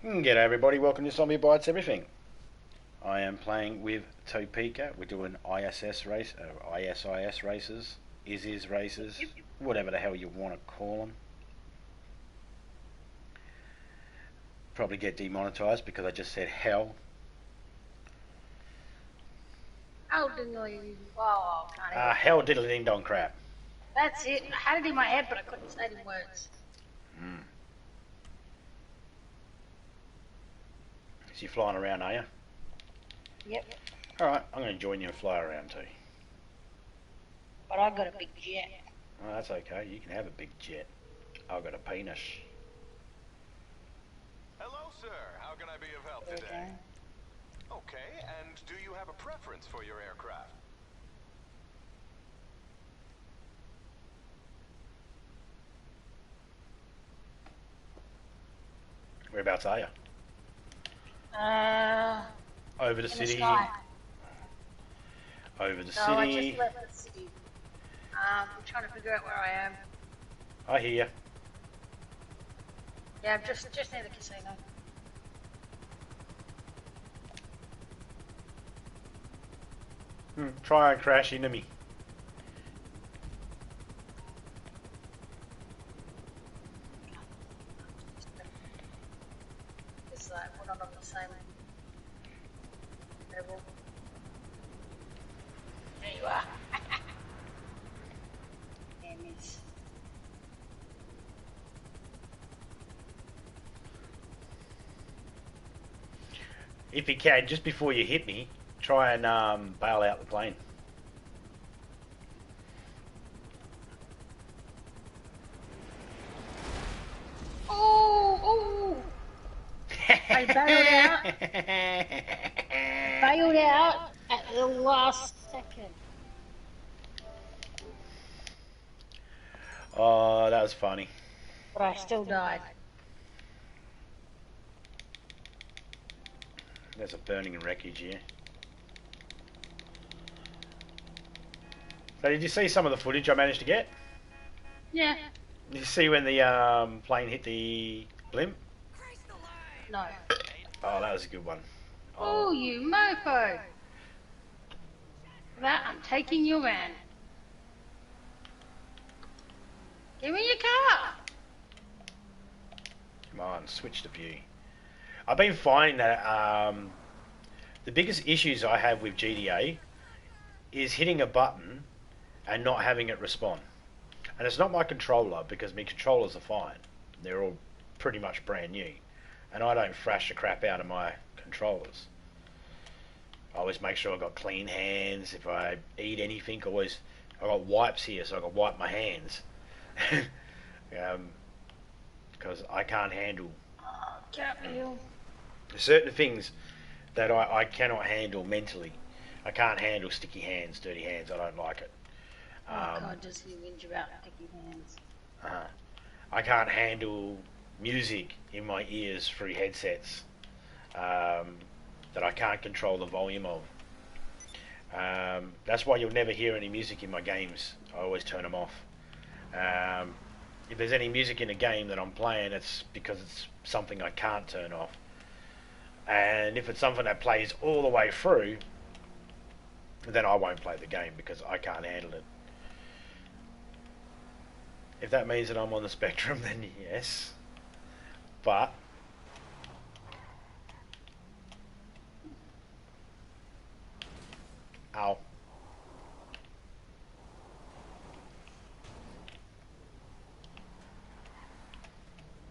G'day everybody, welcome to Zombie Bites Everything. I am playing with Topeka. We're doing ISS race, ISIS races, ISIS races, whatever the hell you want to call them. Probably get demonetized because I just said hell. Hell diddly, oh, Hell diddly ding dong crap. That's it. I had it in my head, but I couldn't say the words. So you're flying around, are you? Yep. Alright, I'm going to join you and fly around too. But I've got a big jet. Oh, that's okay, you can have a big jet. I've got a penis. Hello, sir. How can I be of help today? Okay, and do you have a preference for your aircraft? Whereabouts are you? Over the city. Over the city. I just left the city. I'm trying to figure out where I am. I hear you. Yeah, I'm just near the casino. Try and crash into me. It's like we're not on the same level. There you are. Damn it. If you can, just before you hit me, try and bail out the plane. Oh! I bailed out at the last second. Oh, that was funny. But I still died. There's a burning wreckage here. So did you see some of the footage I managed to get? Yeah. Did you see when the plane hit the blimp? No. Oh, that was a good one. Oh, you mofo! That I'm taking your van. Give me your car! Come on, switch to view. I've been finding that the biggest issues I have with GTA is hitting a button and not having it respond. And it's not my controller, because my controllers are fine. They're all pretty much brand new. And I don't thrash the crap out of my controllers. I always make sure I've got clean hands. If I eat anything, I've got wipes here so I can wipe my hands. Because I can't handle certain things that I cannot handle mentally. I can't handle sticky hands, dirty hands. I don't like it. Oh God, just you whinge about sticky hands. I can't handle music in my ears through headsets that I can't control the volume of. That's why you'll never hear any music in my games. I always turn them off. If there's any music in a game that I'm playing, it's because it's something I can't turn off. And if it's something that plays all the way through, then I won't play the game because I can't handle it. If that means that I'm on the spectrum, then yes. But ow.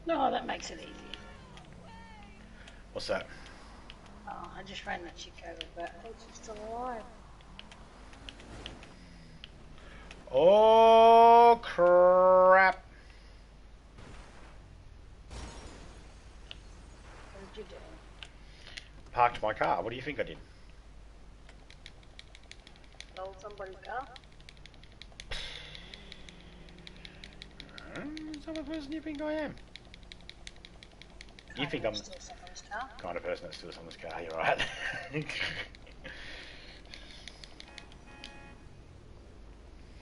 No, that makes it easy. What's that? Oh, I just ran that chick over, but I think she's still alive. Oh crap. What did you do? Parked my car. What do you think I did? Stole somebody's car? Is that the person you think I am? You think I'm the kind of person that steals someone's car, you're right.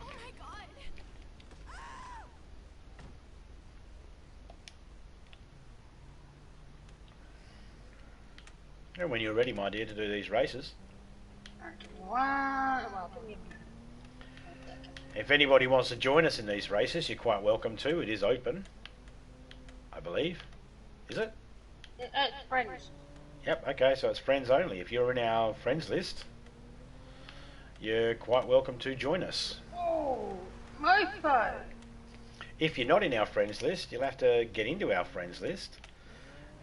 Oh my God. And when you're ready, my dear, to do these races. Alright, give me one. Well, give me If anybody wants to join us in these races, you're quite welcome to. It is open, I believe. Is it? friends. Yep, okay, so it's friends only. If you're in our friends list, you're quite welcome to join us. Oh, mofo. If you're not in our friends list, you'll have to get into our friends list.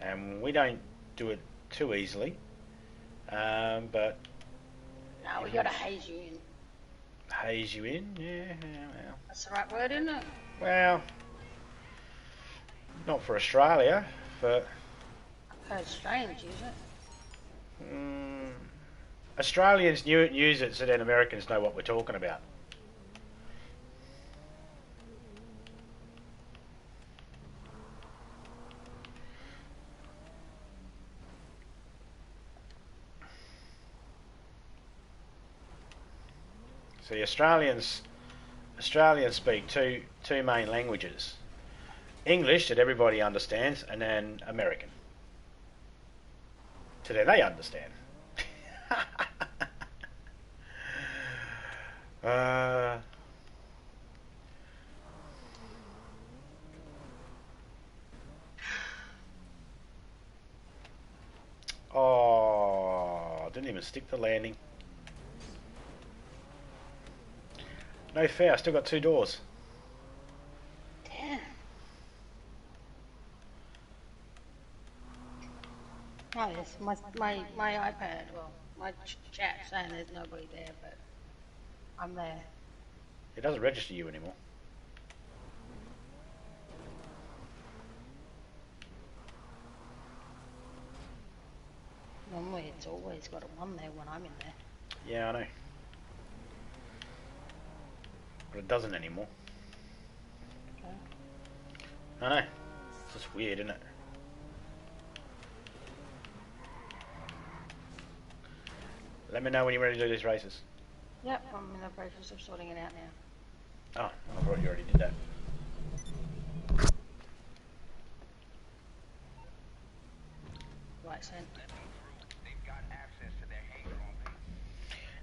And we don't do it too easily. But... No, we gotta haze you in. Haze you in? Yeah, well... That's the right word, isn't it? Well... Not for Australia, but... I've heard Australians use it. Australians use it so then Americans know what we're talking about. See, Australians speak two main languages. English, that everybody understands, and then American. So then they understand. Oh, didn't even stick the landing. No fair, I still got 2 doors. Damn. Oh yes, my iPad, well, my chat saying there's nobody there, but I'm there. It doesn't register you anymore. Normally it's always got a 1 there when I'm in there. Yeah, I know. But it doesn't anymore. Okay. I know. It's just weird, isn't it? Let me know when you're ready to do these races. Yep, I'm in the process of sorting it out now. Oh, I thought you already did that. Right, sent.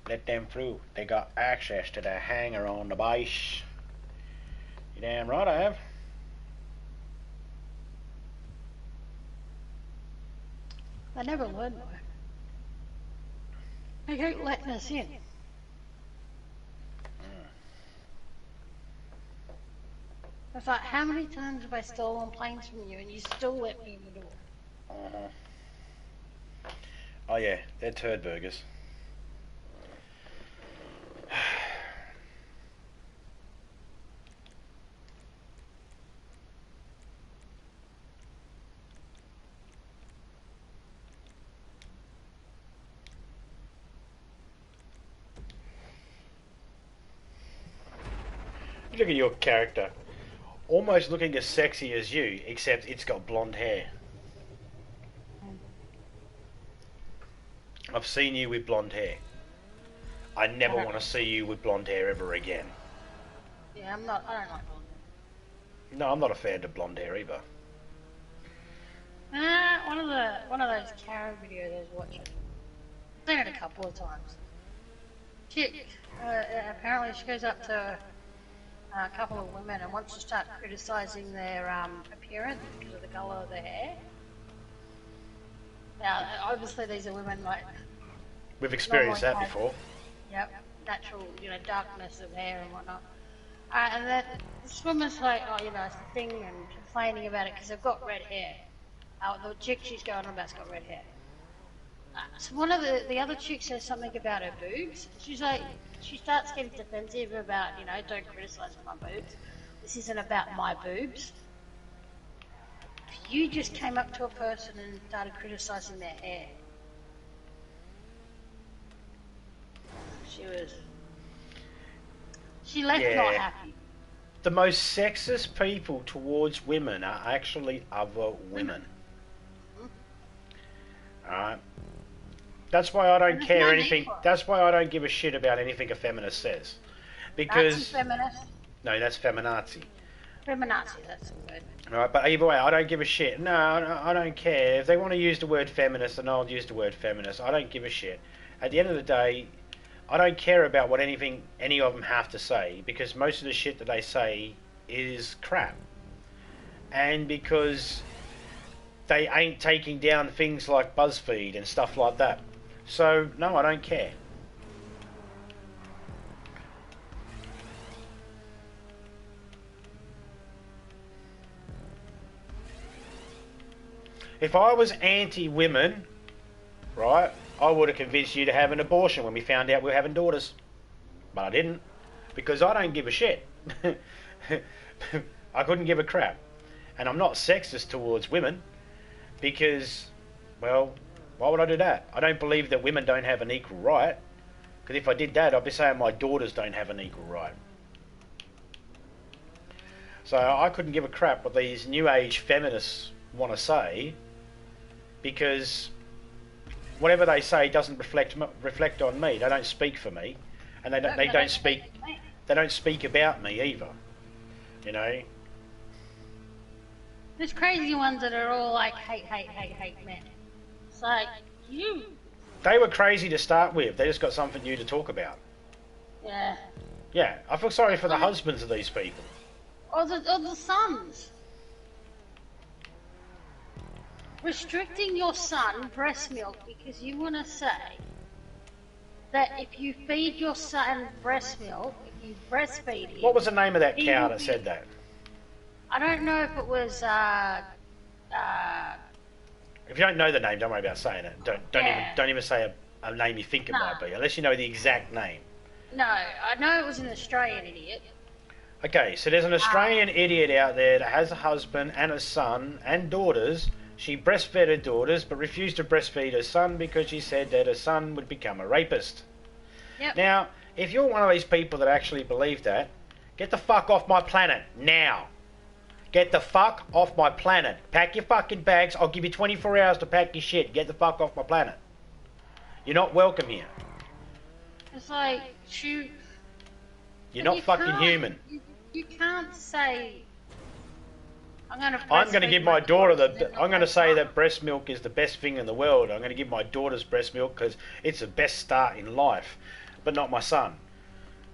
Let them through. They got access to the hangar on the base. You damn right I have. They never learn though. They keep letting us in. It's like, how many times have I stolen planes from you and you still let me in the door? Oh yeah, they're turd burgers. Look at your character. Almost looking as sexy as you, except it's got blonde hair. I've seen you with blonde hair. I never want to see you with blonde hair ever again. Yeah, I don't like blonde. No, I'm not a fan of blonde hair either. One of those Karen videos I was watching. I've seen it a couple of times. Chick, apparently she goes up to a couple of women and wants to start criticising their appearance because of the colour of their hair. Now, obviously these are women like... We've experienced that before. Yep, natural, darkness of hair and whatnot. And then this woman's like, oh, it's a thing, and complaining about it because they've got red hair. The chick she's going on about's got red hair. So one of the other chicks says something about her boobs. She's like, she starts getting defensive about, don't criticise my boobs. This isn't about my boobs. You just came up to a person and started criticising their hair. She left not happy. The most sexist people towards women are actually other women. Alright? That's why I don't care anything. That's why I don't give a shit about anything a feminist says. Because... Nazi feminist? No, that's feminazi. Feminazi, that's the word. Right, but either way, I don't give a shit. No, I don't care. If they want to use the word feminist, then I'll use the word feminist. I don't give a shit. At the end of the day, I don't care about what any of them have to say, because most of the shit that they say is crap. And because they ain't taking down things like BuzzFeed and stuff like that. So, no, I don't care. If I was anti-women, right, I would have convinced you to have an abortion when we found out we were having daughters. But I didn't, because I don't give a shit. I couldn't give a crap. And I'm not sexist towards women, because, well, why would I do that? I don't believe that women don't have an equal right, because if I did that, I'd be saying my daughters don't have an equal right. So I couldn't give a crap what these new age feminists want to say, because whatever they say doesn't reflect on me. They don't speak for me, and they don't speak about me either. You know. There's crazy ones that are all like hate men. It's like you. They were crazy to start with. They just got something new to talk about. Yeah. Yeah, I feel sorry for the husbands of these people. Or the sons. Restricting your son breast milk because you want to say that if you feed your son breast milk, if you breastfeed him... What was the name of that cow that said that? I don't know if it was... If you don't know the name, don't worry about saying it. Don't even say a name you think it might be, unless you know the exact name. No, I know it was an Australian idiot. Okay, so there's an Australian idiot out there that has a husband and a son and daughters. She breastfed her daughters, but refused to breastfeed her son because she said that her son would become a rapist. Yep. Now, if you're one of these people that actually believe that, get the fuck off my planet now. Get the fuck off my planet. Pack your fucking bags. I'll give you 24 hours to pack your shit. Get the fuck off my planet. You're not welcome here. It's like, shoot. You're not fucking human. You can't say... I'm going to give my daughter I'm going to say that breast milk is the best thing in the world. I'm going to give my daughter's breast milk because it's the best start in life, but not my son.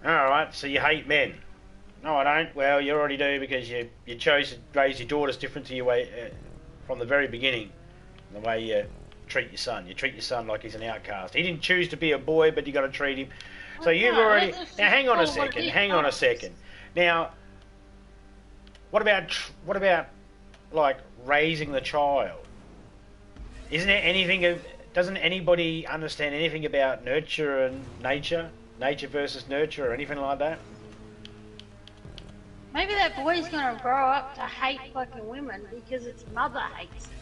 All right, so you hate men. No, I don't. Well, you already do, because you chose to raise your daughters different to your way from the very beginning. The way you treat your son. You treat your son like he's an outcast. He didn't choose to be a boy, but you got to treat him. So you've already... Now, hang on a second. Now, what about like raising the child? Isn't there anything doesn't anybody understand anything about nurture and nature versus nurture or anything like that? Maybe that boy's gonna grow up to hate fucking women because its mother hates him.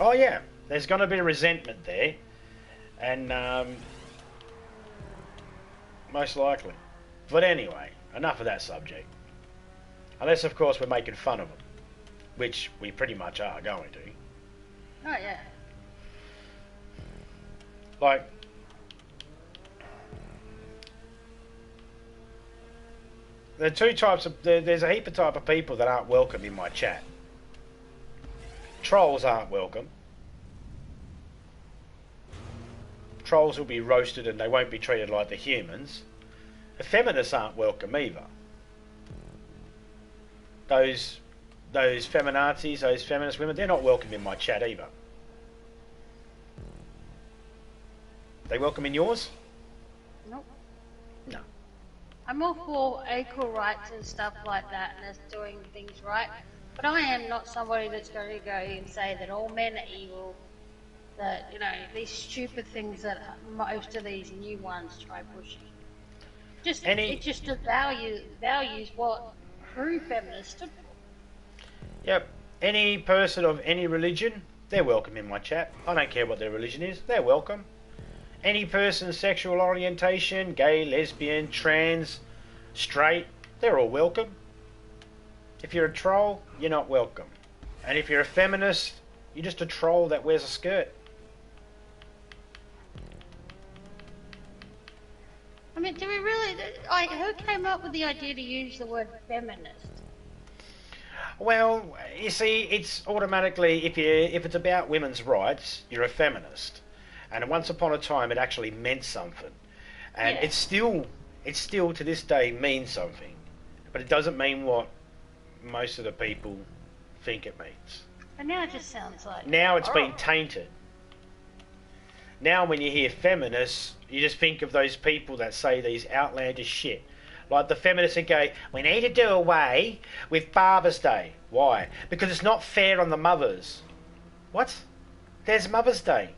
Oh yeah, there's gonna be resentment there, and most likely. But anyway, enough of that subject. Unless, of course, we're making fun of them, which we pretty much are going to. Oh, yeah. Like, there are two types of... There's a heap of type of people that aren't welcome in my chat. Trolls aren't welcome. Trolls will be roasted and they won't be treated like the humans. The feminists aren't welcome either. Those feminazis, those feminist women, they're not welcome in my chat either. They welcome in yours? Nope. No. I'm all for equal rights and stuff like that, and us doing things right. But I am not somebody that's going to go and say that all men are evil. That, you know, these stupid things that most of these new ones try pushing. It just values what true feminists stood for. Yep. Any person of any religion, they're welcome in my chat. I don't care what their religion is, they're welcome. Any person's sexual orientation, gay, lesbian, trans, straight, they're all welcome. If you're a troll, you're not welcome. And if you're a feminist, you're just a troll that wears a skirt. I mean, do we really... who came up with the idea to use the word feminist? Well, you see, it's automatically if it's about women's rights, you're a feminist, and once upon a time it actually meant something, and Yeah. it's still to this day means something, but it doesn't mean what most of the people think it means. But now it just sounds like... Now it's been oh. tainted. Now when you hear feminists, you just think of those people that say these outlandish shit. Like the feminists that go, we need to do away with Father's Day. Why? Because it's not fair on the mothers. What? There's Mother's Day.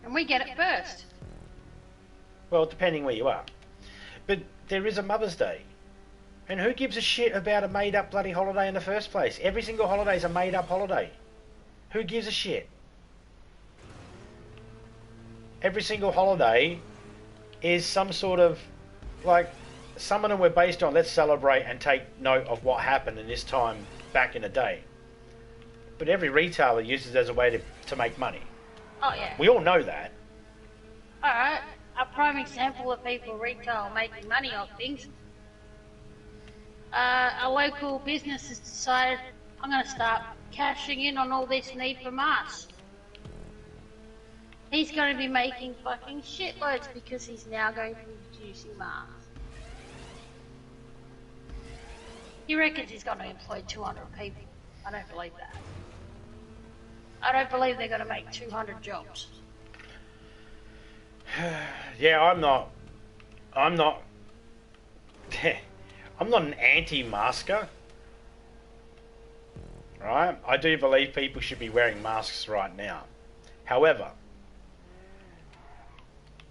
And we get it first. Well, depending where you are. But there is a Mother's Day. And who gives a shit about a made-up bloody holiday in the first place? Every single holiday is a made-up holiday. Who gives a shit? Every single holiday is some sort of, like, some of them were based on let's celebrate and take note of what happened in this time back in the day. But every retailer uses it as a way to make money. Oh, yeah. We all know that. Alright, a prime example of people retail making money off things. A local business has decided, I'm going to start cashing in on all this need for masks. He's going to be making fucking shitloads because he's now going to be producing masks. He reckons he's going to employ 200 people. I don't believe that. I don't believe they're going to make 200 jobs. Yeah, I'm not an anti-masker, right? I do believe people should be wearing masks right now. However,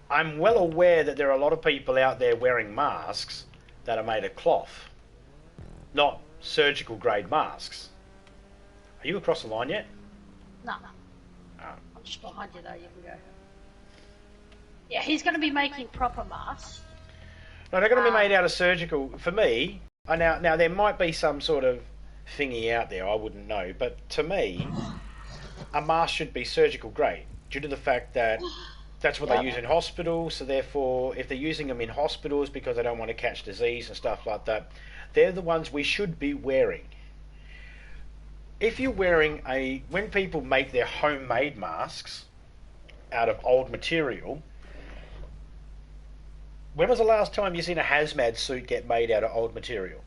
I'm well aware that there are a lot of people out there wearing masks that are made of cloth, not surgical grade masks. Are you across the line yet? No. Oh. I'm just behind you though, you can go. Yeah, he's going to be making proper masks. No, they're going to be made out of surgical. For me, now there might be some sort of thingy out there, I wouldn't know, but to me, a mask should be surgical grade due to the fact that that's what they use in hospitals. So therefore, if they're using them in hospitals because they don't want to catch disease and stuff like that, they're the ones we should be wearing. If you're wearing when people make their homemade masks out of old material, when was the last time you seen a hazmat suit get made out of old material?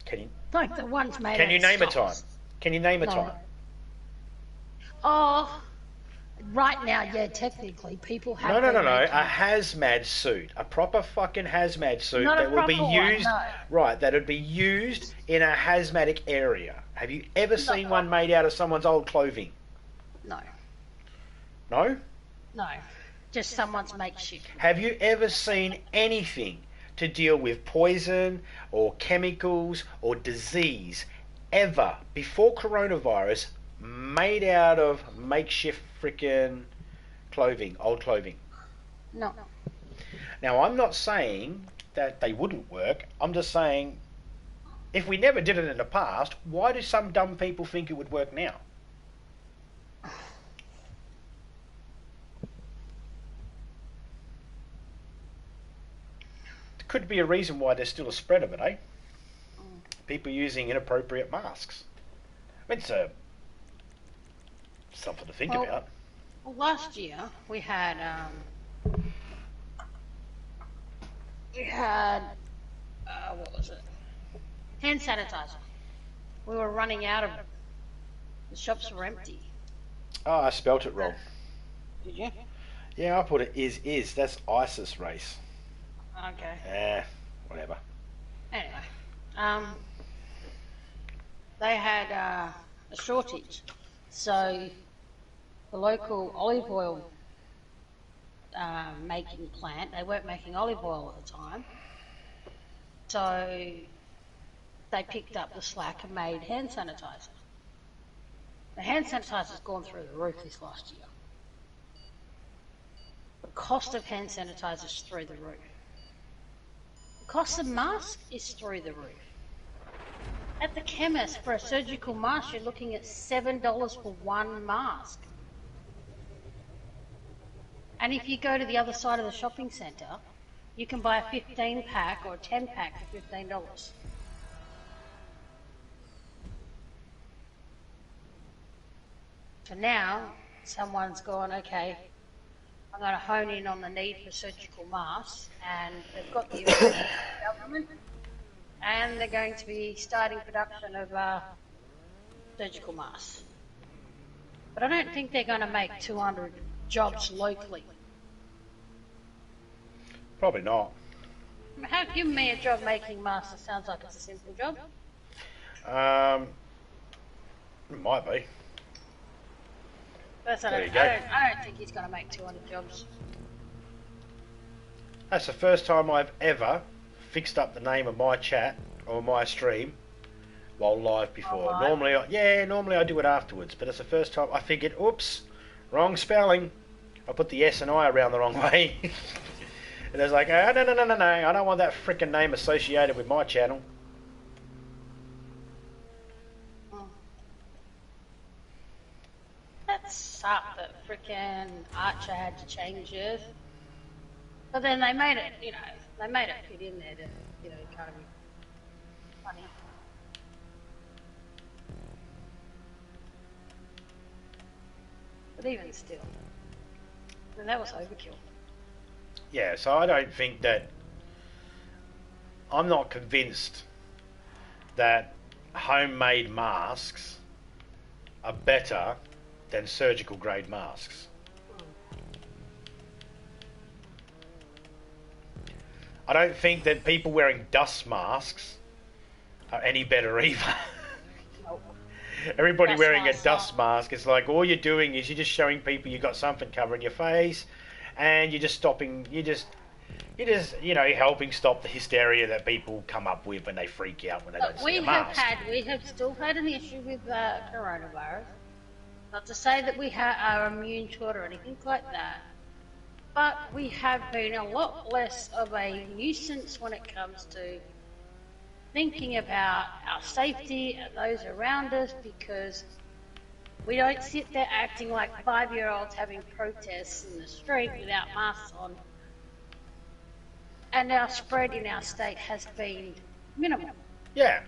Can you? Like the ones made Can out you of name a stocks. time? Can you name a No. time? Oh, right now, yeah, technically, people have... No. been A making- hazmat suit, a proper fucking hazmat suit Not a that will be proper one, used. no. Right, that would be used in a hazmatic area. Have you ever seen one made out of someone's old clothing? No, No. no. Just someone's makeshift. Have you ever seen anything to deal with poison or chemicals or disease ever before coronavirus made out of makeshift frickin' clothing, old clothing? No. Now, I'm not saying that they wouldn't work. I'm just saying if we never did it in the past, why do some dumb people think it would work now? Could be a reason why there's still a spread of it, eh? People using inappropriate masks. I mean, it's something to think Well, about. Well, last year we had what was it? Hand sanitizer. We were running out of it. The shops were empty. Oh, I spelt it wrong. Did you? Yeah, I put it is. That's ISIS race. Okay. Whatever. Anyway, they had a shortage, so the local olive oil making plant, they weren't making olive oil at the time, so they picked up the slack and made hand sanitizer. The hand sanitizer's gone through the roof this last year. The cost of hand sanitizer's through the roof. The cost of mask is through the roof. At the chemist, for a surgical mask, you're looking at $7 for one mask. And if you go to the other side of the shopping centre, you can buy a 15 pack or a 10 pack for $15. So now, someone's gone, okay, I'm going to hone in on the need for surgical masks, and they've got the government, and they're going to be starting production of surgical masks. But I don't think they're going to make 200 jobs locally. Probably not. How give me a job making masks? It sounds like it's a simple job. It might be. But There you go. I don't think he's going to make 200 jobs. That's the first time I've ever fixed up the name of my chat or my stream while live before. Oh, Normally I do it afterwards, but it's the first time I figured, oops, wrong spelling. I put the S and I around the wrong way. And I was like, oh, no, I don't want that frickin' name associated with my channel. That sucked that frickin' Archer had to change it. But then they made it, they made it fit in there to, kind of be funny. But even still, I mean, that was overkill. Yeah, so I don't think that... I'm not convinced that homemade masks are better than surgical grade masks. I don't think that people wearing dust masks are any better either. Nope. Everybody Dust wearing a masks dust are- mask, it's like all you're doing is you're just showing people you've got something covering your face, and you're just helping stop the hysteria that people come up with when they freak out when they don't Look, see a mask. we have still had an issue with coronavirus. Not to say that we are immune to it or anything like that, but we have been a lot less of a nuisance when it comes to thinking about our safety and those around us, because we don't sit there acting like 5-year-olds having protests in the street without masks on. And our spread in our state has been minimal Yeah,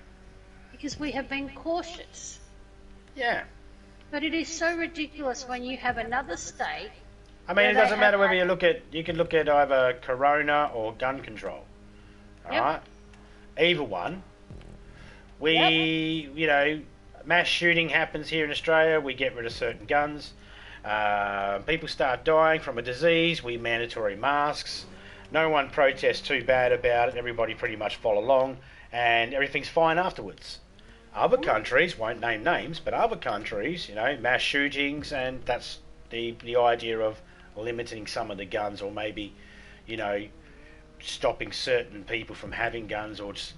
because we have been cautious. yeah. But it is so ridiculous when you have another state. I mean, where it they doesn't matter have whether you can look at either corona or gun control. Yep. Alright? Either one. Mass shooting happens here in Australia, we get rid of certain guns. People start dying from a disease, we mandatory masks. No one protests too bad about it, everybody pretty much follow along, and everything's fine afterwards. Other countries, won't name names, but other countries, mass shootings, and that's the idea of limiting some of the guns, or maybe, stopping certain people from having guns, or just,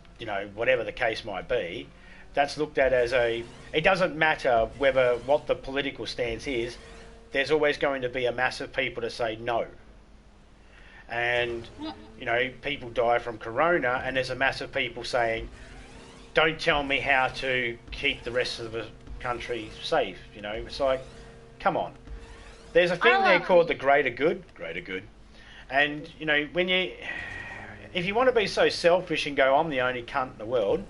whatever the case might be. That's looked at as it doesn't matter what the political stance is, there's always going to be a mass of people to say no. And, people die from corona, and there's a mass of people saying, don't tell me how to keep the rest of the country safe. It's like, come on. There's a thing there called the greater good. And, if you want to be so selfish and go, I'm the only cunt in the world,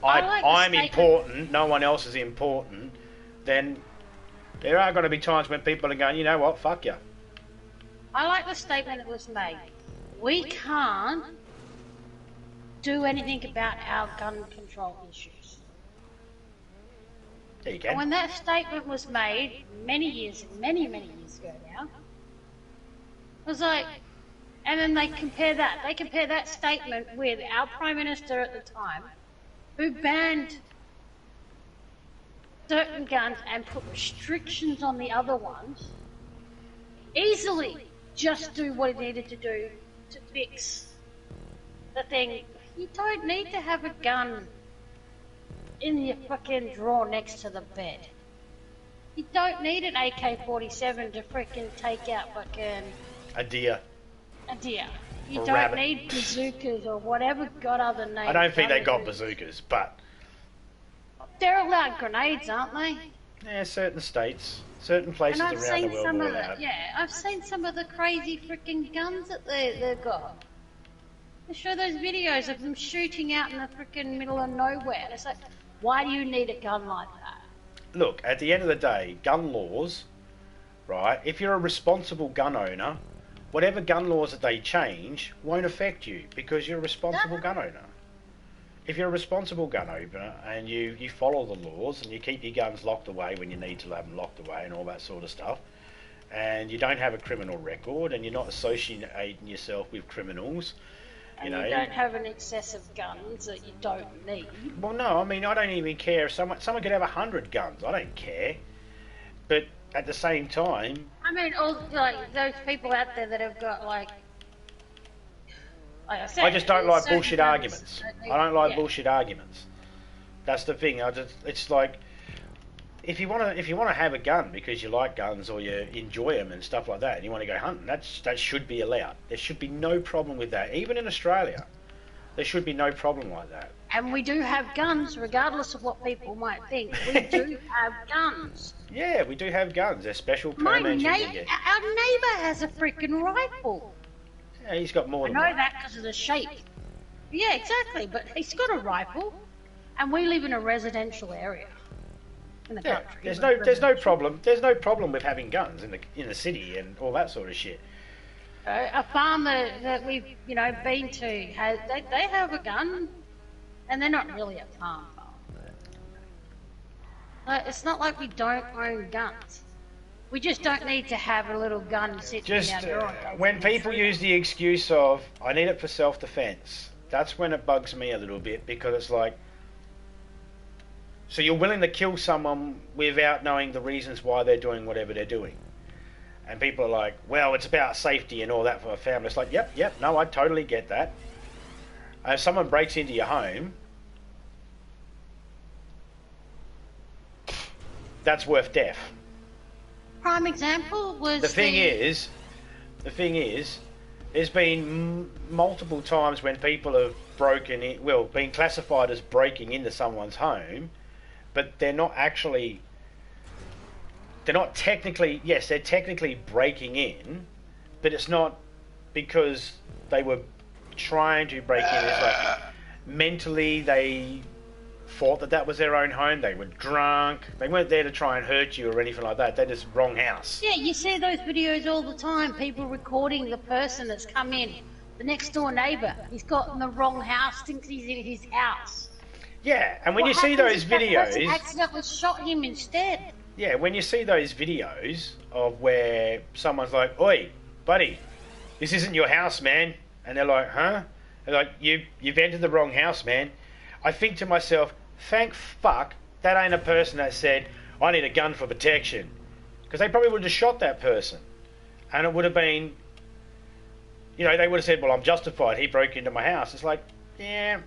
I'm important, no one else is important, then there are going to be times when people are going, you know what, fuck you. I like the statement that was made. We can't do anything about our gun control issues. There you go. And when that statement was made many years ago now, it was like, and then they compare that statement with our Prime Minister at the time, who banned certain guns and put restrictions on the other ones, easily just do what he needed to do to fix the thing. You don't need to have a gun in your fucking drawer next to the bed. You don't need an AK-47 to freaking take out fucking A deer. You Or don't rabbit. need bazookas or whatever god other name. I don't think they got bazookas. bazookas, but They're allowed grenades, aren't they? yeah, certain states, certain places And I've around the seen world some are of allowed. I've seen some of the crazy freaking guns that they've got. They show those videos of them shooting out in the freaking middle of nowhere. And it's like, why do you need a gun like that? look, at the end of the day, gun laws, right? If you're a responsible gun owner, whatever gun laws that they change won't affect you because you're a responsible gun owner. If you're a responsible gun owner and you follow the laws and you keep your guns locked away when you need to have them locked away and all that sort of stuff, and you don't have a criminal record and you're not associating yourself with criminals, and you don't have an excess of guns that you don't need. Well, no, I mean, I don't even care if someone could have 100 guns. I don't care. But at the same time... I mean, all like those people out there that have got, like I said... I just don't like bullshit arguments. I don't like yeah. bullshit arguments. That's the thing. It's like... If you want to have a gun because you like guns or you enjoy them and stuff like that, and you want to go hunting, that should be allowed. There should be no problem with that. Even in Australia, there should be no problem like that. And we do have guns, regardless of what people might think. We do have guns. Yeah, we do have guns. They're special permits you can get. Our neighbour has a freaking rifle. Yeah, he's got more than I know one. that because of the shape. Yeah, exactly. But he's got a rifle, and we live in a residential area. In the country. There's no problem. There's no problem with having guns in the city and all that sort of shit. A farm that we've been to they have a gun, and they're not really a farm. But it's not like we don't own guns. We just don't need to have a little gun sitting Just in our door. when people use the excuse of "I need it for self-defense," that's when it bugs me a little bit because it's like. So you're willing to kill someone without knowing the reasons why they're doing whatever they're doing. And people are like, well, it's about safety and all that for a family. It's like, yep, no, I totally get that. If someone breaks into your home, that's worth death. Prime example was The thing is, there's been multiple times when people have been classified as breaking into someone's home, but they're not technically, yes, they're technically breaking in, but it's not because they were trying to break in. It's like mentally they thought that was their own home. They were drunk. They weren't there to try and hurt you or anything like that. They're just wrong house. Yeah, you see those videos all the time. People recording the person that's come in. The next door neighbour. He's got in the wrong house. Thinks he's in his house. Yeah, and when What you see happens those if that person videos... accidentally shot him instead. Yeah, when you see those videos of where someone's like, oi, buddy, this isn't your house, man. And they're like, huh? They're like, you've entered the wrong house, man. I think to myself, thank fuck that ain't a person that said, I need a gun for protection. Because they probably would have shot that person. And it would have been, they would have said, well, I'm justified. He broke into my house. It's like, yeah.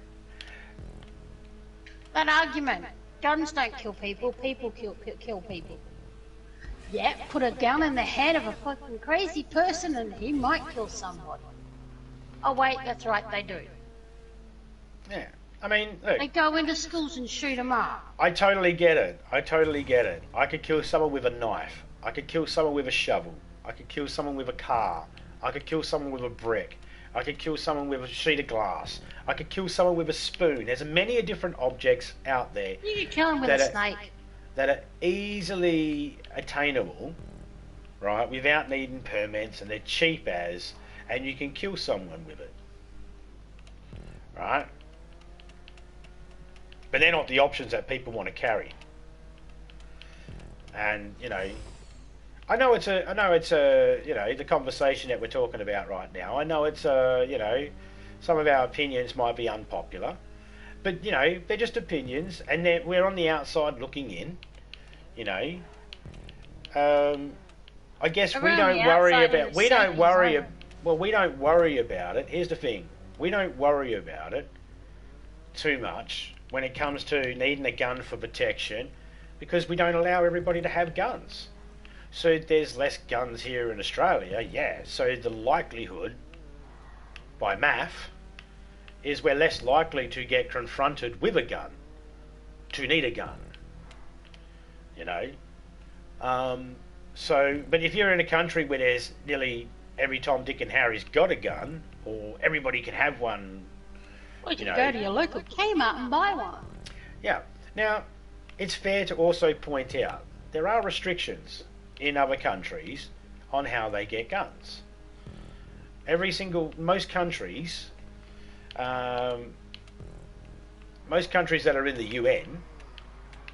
That argument. Guns don't kill people. People kill people. Yeah, put a gun in the head of a fucking crazy person and he might kill somebody. Oh wait, that's right, they do. Yeah. I mean, look. They go into schools and shoot them up. I totally get it. I could kill someone with a knife. I could kill someone with a shovel. I could kill someone with a car. I could kill someone with a brick. I could kill someone with a sheet of glass. I could kill someone with a spoon. There's many different objects out there. You could kill them with a snake. That are easily attainable, right, without needing permits, and they're cheap as, and you can kill someone with it. Right? But they're not the options that people want to carry. And, I know it's the conversation that we're talking about right now. I know it's some of our opinions might be unpopular, but they're just opinions, and we're on the outside looking in. I guess we don't worry about it. Here's the thing: we don't worry about it too much when it comes to needing a gun for protection, because we don't allow everybody to have guns. So there's less guns here in Australia, yeah. So the likelihood, by math, is we're less likely to get confronted with a gun, to need a gun. But if you're in a country where there's nearly every Tom, Dick and Harry's got a gun, or everybody can have one... Well, you can go to your local Kmart and buy one. Yeah. Now, it's fair to also point out there are restrictions in other countries on how they get guns. Most countries that are in the UN,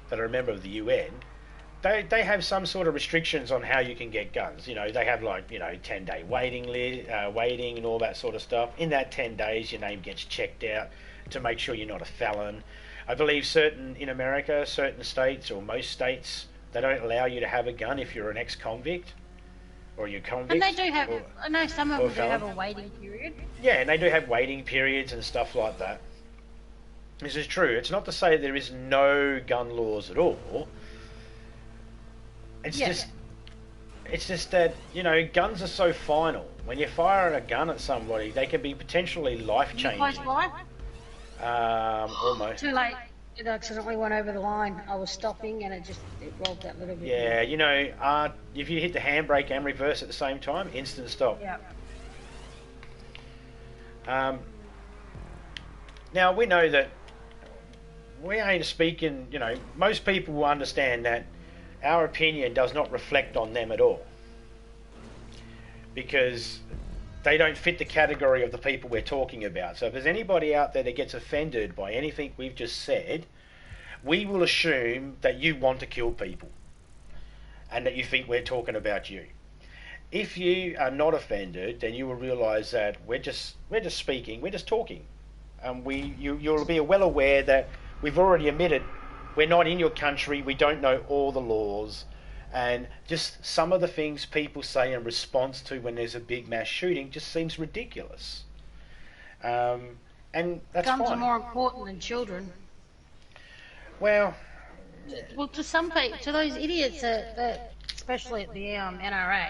that are a member of the UN, they have some sort of restrictions on how you can get guns. You know, they have 10-day waiting and all that sort of stuff. In that 10 days, your name gets checked out to make sure you're not a felon. I believe in America, certain states or most states, they don't allow you to have a gun if you're an ex-convict or you're convict. And they do have, I know some of them do have a waiting period. Yeah, and they do have waiting periods and stuff like that. This is true. It's not to say there is no gun laws at all. It's just that, guns are so final. When you fire a gun at somebody, they can be potentially life-changing. You close life? Almost. Too late. It accidentally went over the line. I was stopping and it rolled that little bit. Yeah, if you hit the handbrake and reverse at the same time, instant stop. Yeah. Now, we know that we ain't speaking, most people will understand that our opinion does not reflect on them at all. Because they don't fit the category of the people we're talking about. So if there's anybody out there that gets offended by anything we've just said, we will assume that you want to kill people and that you think we're talking about you. If you are not offended, then you will realise that we're just speaking, we're just talking. You'll be well aware that we've already admitted we're not in your country, we don't know all the laws, and just some of the things people say in response to when there's a big mass shooting just seems ridiculous. And that's Guns fine. are more important than children. Well, to some people, to those idiots, especially at the NRA,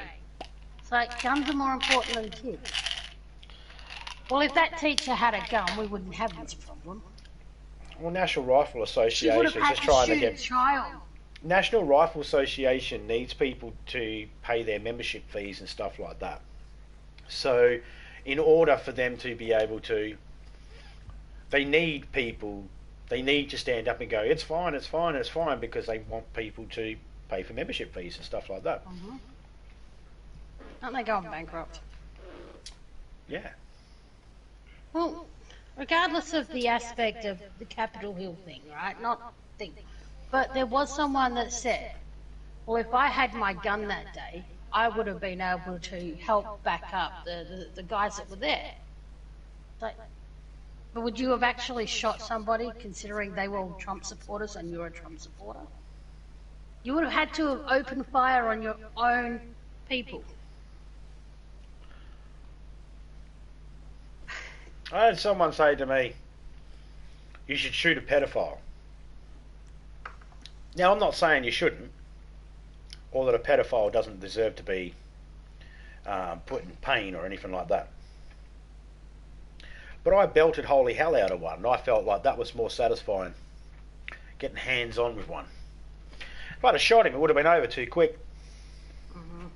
it's like guns are more important than kids. Well, if that teacher had a gun, we wouldn't have this problem. well, National Rifle She would Association have is had just trying to to shoot a get. child. National Rifle Association needs people to pay their membership fees and stuff like that. So, in order for them to be able to, they need people. They need to stand up and go, it's fine, it's fine, it's fine, because they want people to pay for membership fees and stuff like that. Mm-hmm. Aren't they going bankrupt? Yeah. Well, regardless of the aspect of the Capitol Hill thing, right? But there was someone that said, well, if I had my gun that day, I would have been able to help back up the guys that were there. But would you have actually shot somebody considering they were all Trump supporters and you're a Trump supporter? You would have had to have opened fire on your own people. I had someone say to me, you should shoot a pedophile. Now, I'm not saying you shouldn't, or that a pedophile doesn't deserve to be put in pain or anything like that. But I belted holy hell out of one, and I felt like that was more satisfying, getting hands-on with one. If I'd have shot him, it would have been over too quick. Mm-hmm.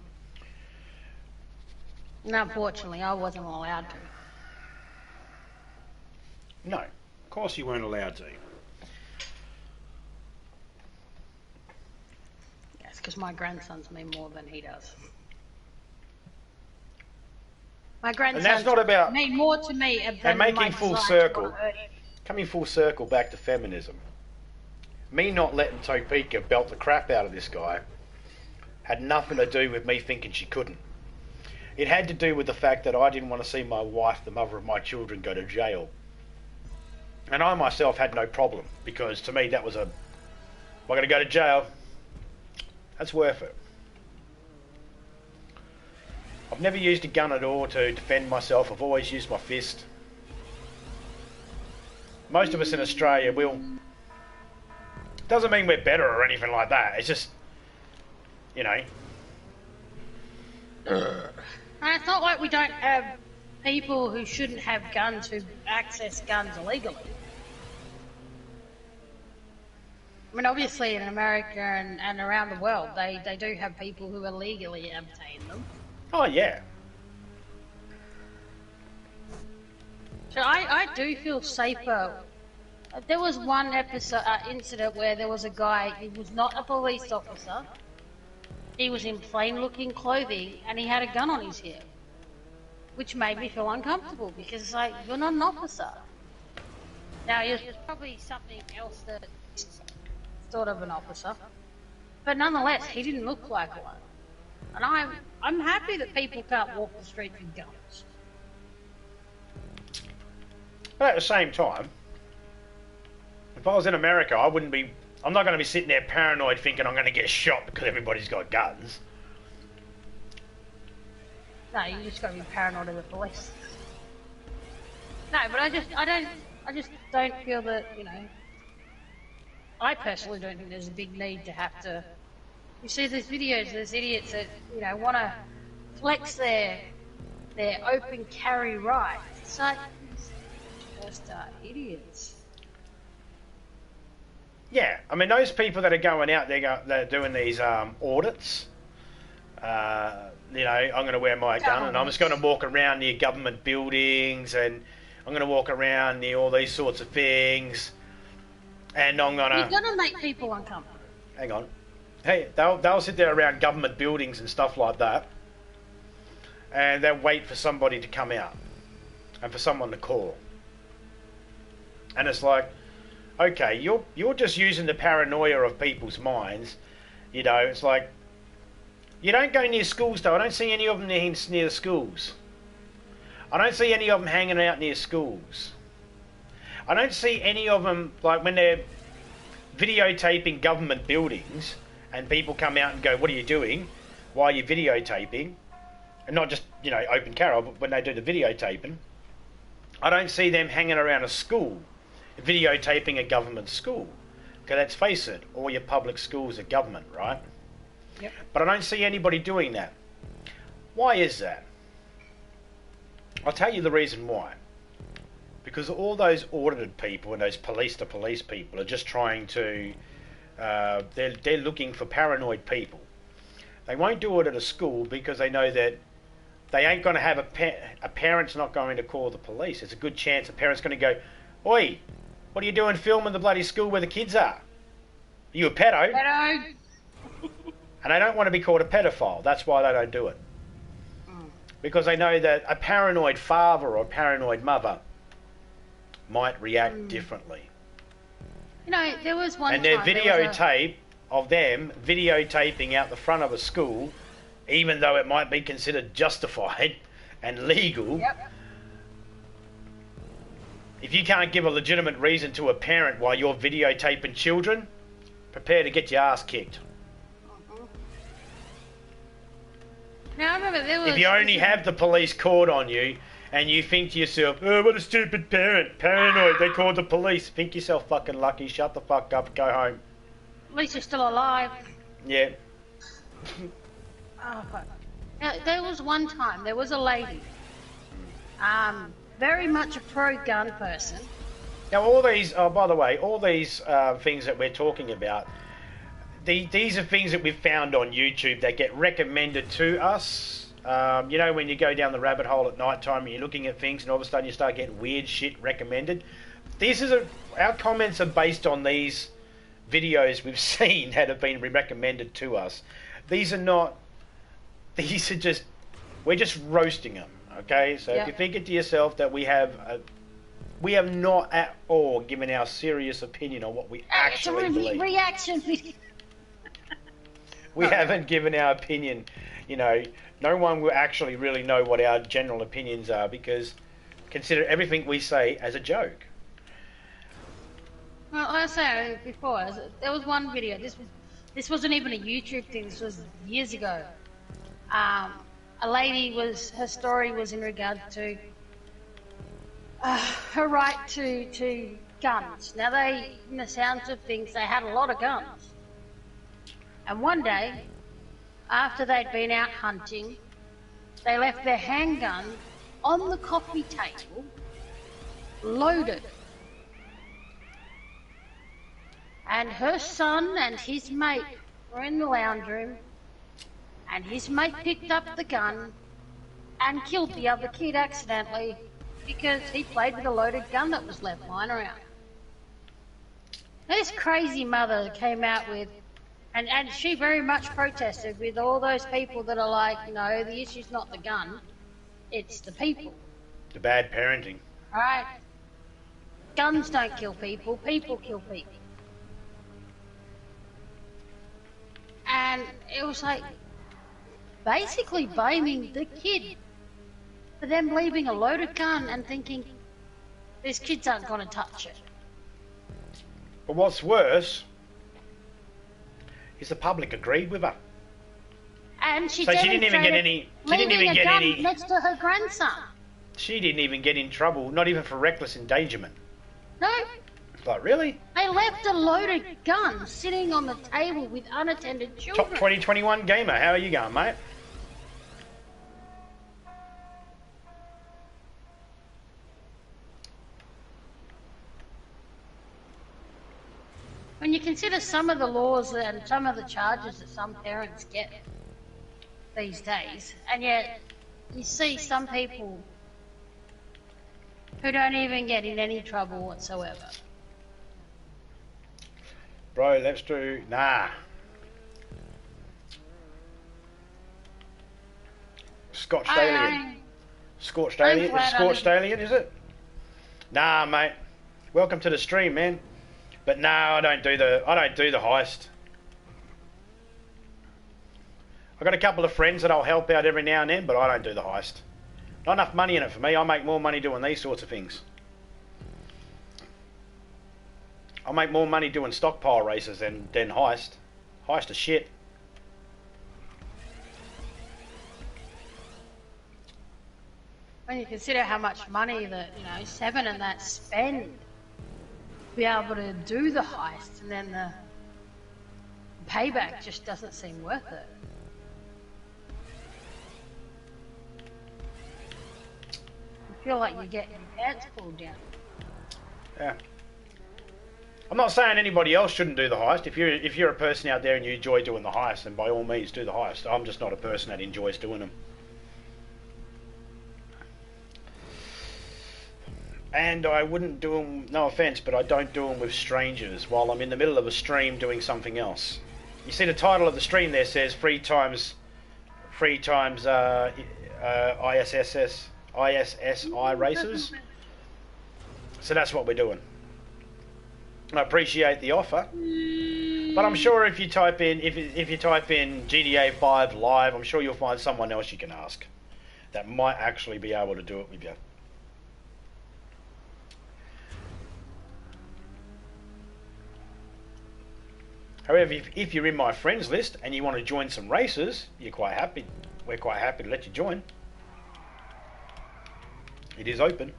And unfortunately, I wasn't allowed to. No, of course you weren't allowed to. Yes, because my grandsons mean more than he does. My grandsons And that's not about mean more to me than and making my full desire to circle, want to hurt him. coming full circle back to feminism. Me not letting Topeka belt the crap out of this guy had nothing to do with me thinking she couldn't. It had to do with the fact that I didn't want to see my wife, the mother of my children, go to jail. And I myself had no problem, because to me that was am I going to go to jail? That's worth it. I've never used a gun at all to defend myself. I've always used my fist. Most of us in Australia will. Doesn't mean we're better or anything like that. It's just, And it's not like we don't have people who shouldn't have guns who access guns illegally. I mean, obviously in America and around the world, they do have people who illegally obtain them. oh yeah. So I do feel safer There was one episode incident where there was a guy. He was not a police officer. He was in plain-looking clothing, and he had a gun on his hip, which made me feel uncomfortable because it's like, you're not an officer. Now, there's probably something else that is sort of an officer, but nonetheless, he didn't look like one. And I'm happy that people can't walk the streets with guns. But at the same time, if I was in America, I'm not going to be sitting there paranoid thinking I'm going to get shot because everybody's got guns. No, you just got to be paranoid of the police. No, but I just don't feel that, you know, I personally don't think there's a big need to have to. You see these videos, there's idiots that, you know, want to flex their open carry rights. It's like, just idiots. Yeah, I mean, those people that are going out there, they're doing these audits. You know, I'm going to wear my gun and I'm just going to walk around near government buildings and I'm going to walk around near all these sorts of things. And I'm going to... You're going to make people uncomfortable. Hang on. Hey, they'll sit there around government buildings and stuff like that. And they'll wait for somebody to come out. And for someone to call. And it's like... Okay, you're just using the paranoia of people's minds. You know, it's like... You don't go near schools, though. I don't see any of them near the schools. I don't see any of them hanging out near schools. I don't see any of them, like, when they're videotaping government buildings and people come out and go, what are you doing? Why are you videotaping? And not just, you know, open carol, but when they do the videotaping. I don't see them hanging around a school videotaping a government school. Because let's face it, all your public schools are government, right? Yep. But I don't see anybody doing that. Why is that? I'll tell you the reason why. Because all those audited people and those police-to-police people are just trying to... they're looking for paranoid people. They won't do it at a school because they know that they ain't going to have a parent's not going to call the police. There's a good chance a parent's going to go, "Oi, what are you doing filming the bloody school where the kids are? Are you a pedo?" Pedo! And they don't want to be called a pedophile. That's why they don't do it. Because they know that a paranoid father or a paranoid mother might react differently. You know, there was one and time... their videotape of them videotaping out the front of a school, even though it might be considered justified and legal... Yep. If you can't give a legitimate reason to a parent why you're videotaping children, prepare to get your ass kicked. Now, I remember there was... If you only have the police called on you and you think to yourself, "Oh, what a stupid parent, paranoid, they called the police," think yourself fucking lucky, shut the fuck up, go home. At least you're still alive. Yeah. Oh, fuck. Now, there was one time, there was a lady, very much a pro-gun person. Now all these, by the way, all these things that we're talking about, these are things that we've found on YouTube that get recommended to us. You know, when you go down the rabbit hole at night time and you're looking at things and all of a sudden you start getting weird shit recommended. Our comments are based on these videos we've seen that have been recommended to us. These are just, we're just roasting them, okay? So if you're thinking to yourself that we have not at all given our serious opinion on what we actually believe. Reaction video. We haven't given our opinion, you know. No one will actually really know what our general opinions are because consider everything we say as a joke. Well, like I said before, there was one video. This wasn't even a YouTube thing. This was years ago. A lady her story was in regard to her right to guns. Now in the sounds of things, they had a lot of guns. And one day, after they'd been out hunting, they left their handgun on the coffee table, loaded. And her son and his mate were in the lounge room, and his mate picked up the gun and killed the other kid accidentally because he played with a loaded gun that was left lying around. This crazy mother came out with, and she very much protested with all those people that are like, no, the issue's not the gun, it's the people. The bad parenting. Right? Guns don't kill people, people kill people. And it was like, basically blaming the kid for them leaving a loaded gun and thinking, these kids aren't going to touch it. But what's worse is the public agreed with her. And she So she didn't even get any. She didn't even get any. Next to her grandson. She didn't even get in trouble, not even for reckless endangerment. No, It's like, really? they left a loaded gun sitting on the table with unattended children. Top 2021 gamer, how are you going, mate? When you consider some of the laws and some of the charges that some parents get these days, and yet you see some people who don't even get in any trouble whatsoever. Bro, let's do... Nah. Scotched alien. Scorched alien? glad I Scorched didn't- alien, is it? Nah, mate. Welcome to the stream, man. But no, I don't do the heist. I've got a couple of friends that I'll help out every now and then, but I don't do the heist. Not enough money in it for me. I make more money doing these sorts of things. I make more money doing stockpile races than heist. Heist is shit. When you consider how much money that, you know, Seven and that spend to be able to do the heist, and then the payback just doesn't seem worth it. You feel like you're getting your pants pulled down. Yeah. I'm not saying anybody else shouldn't do the heist. If you're a person out there and you enjoy doing the heist, then by all means do the heist. I'm just not a person that enjoys doing them. And I wouldn't do them, no offence, but I don't do them with strangers while I'm in the middle of a stream doing something else. You see the title of the stream there says free times ISSI races. So that's what we're doing. I appreciate the offer, but I'm sure if you type in if you type in GTA 5 live, I'm sure you'll find someone else you can ask that might actually be able to do it with you. However, if you're in my friends list and you want to join some races, we're quite happy to let you join. It is open.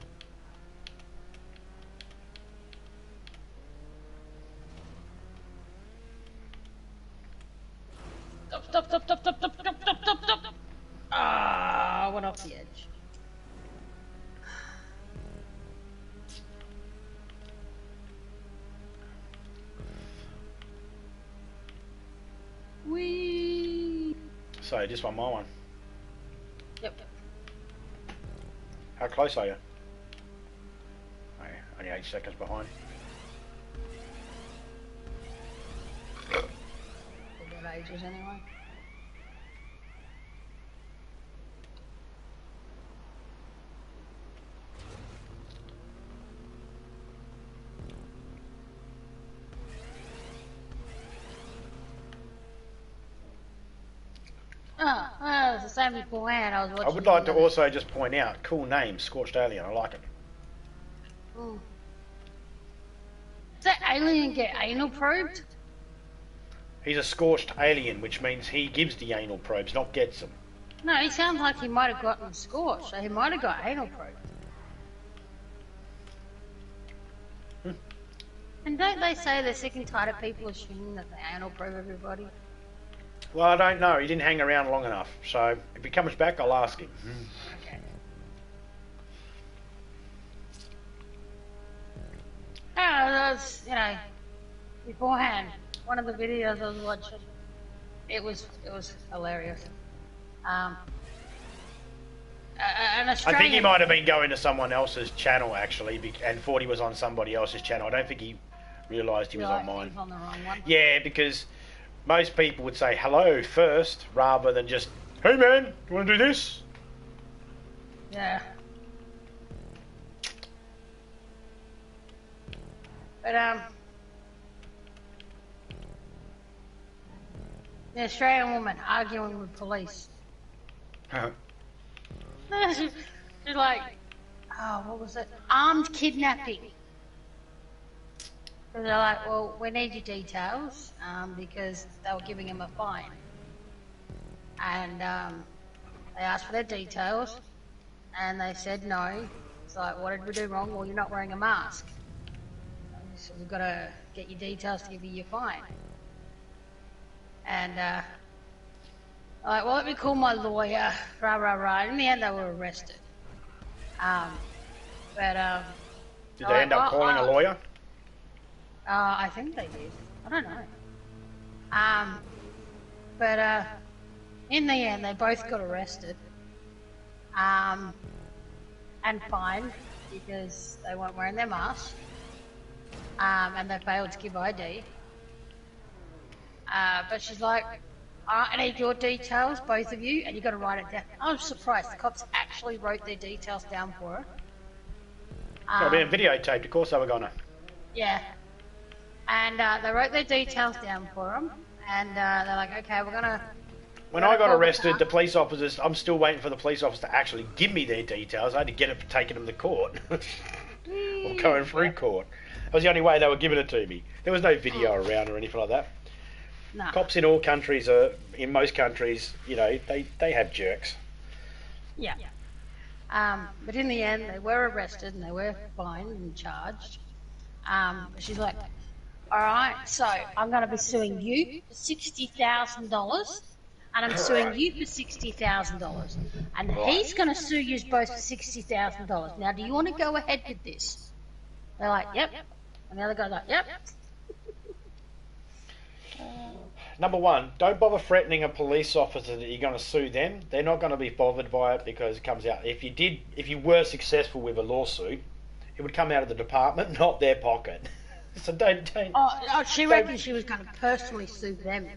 Stop. Ah, I went off the edge. Whee! So, just one more one. Yep. How close are you? Oh, only 8 seconds behind. We've got ages anyway. Oh, it's the same beforehand. I was watching. I would like to also just point out, cool name, Scorched Alien. I like it. Does that alien get anal probed? He's a scorched alien, which means he gives the anal probes, not gets them. No, he sounds like he might have gotten scorched, so he might have got anal probed. And don't they say they're sick and tired of people assuming that they anal probe everybody? Well, I don't know. He didn't hang around long enough. So if he comes back, I'll ask him. Okay. Oh, that was, you know, beforehand, one of the videos I was watching, it was hilarious. And I Australian, think he might have been going to someone else's channel, actually, and thought he was on somebody else's channel. I don't think he realised he was on mine. He was on the wrong one. Yeah, because most people would say hello first rather than just, hey man, you want to do this? Yeah. But the Australian woman arguing with police. She's like, oh, what was it? Armed kidnapping. So they're like, well, we need your details because they were giving him a fine. And they asked for their details and they said no. It's like, what did we do wrong? Well, you're not wearing a mask. So we've got to get your details to give you your fine. And like, well, let me call my lawyer. Rah, rah, rah. In the end, they were arrested. Did they end up calling a lawyer? I think they did. I don't know. In the end, they both got arrested. And fined because they weren't wearing their masks. And they failed to give ID. But she's like, I need your details, both of you, and you got to write it down. I was surprised the cops actually wrote their details down for her. Being videotaped, of course they were gonna. Yeah. And they wrote their details down for them, and they're like, okay, we're gonna... When I got arrested, the police officers, I'm still waiting for the police officer to actually give me their details. I had to get it for taking them to court. Or going through court. That was the only way they were giving it to me. There was no video around or anything like that. No. Cops in all countries in most countries, you know, they have jerks. Yeah. But in the end, they were arrested and they were fined and charged. She's like, all right, so I'm going to be suing you for $60,000 and I'm suing you for $60,000. And he's going to sue you both for $60,000. Now, do you want to go ahead with this? They're like, yep. And the other guy's like, yep. Number one, don't bother threatening a police officer that you're going to sue them. They're not going to be bothered by it because it comes out. If you were successful with a lawsuit, it would come out of the department, not their pocket. So don't. Oh, she reckoned she was going to personally sue them.